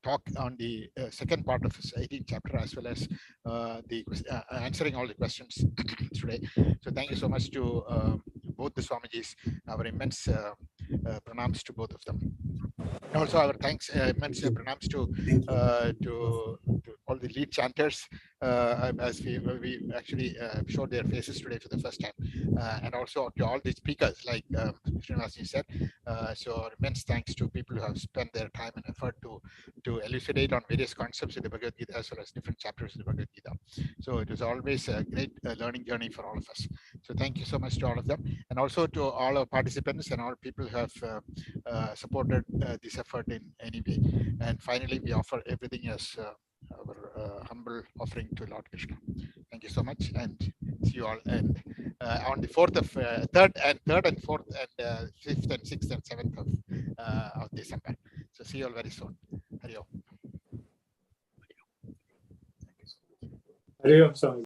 talk on the second part of his 18th chapter, as well as the answering all the questions today. So thank you so much to both the Swamijis. Our immense pranams to both of them. And also our thanks, immense pranams to all the lead chanters, as we actually showed their faces today for the first time, and also to all the speakers, like Srinivas said. So our immense thanks to people who have spent their time and effort to elucidate on various concepts of the Bhagavad Gita as well as different chapters of the Bhagavad Gita. So it was always a great learning journey for all of us. So thank you so much to all of them, and also to all our participants and all people who have supported this effort in any way. And finally, we offer everything as our humble offering to Lord Krishna. Thank you so much, and see you all. And on the 3rd and 4th and 5th and 6th and 7th of December. So see you all very soon. Hari Om.
Hari Om, Swami.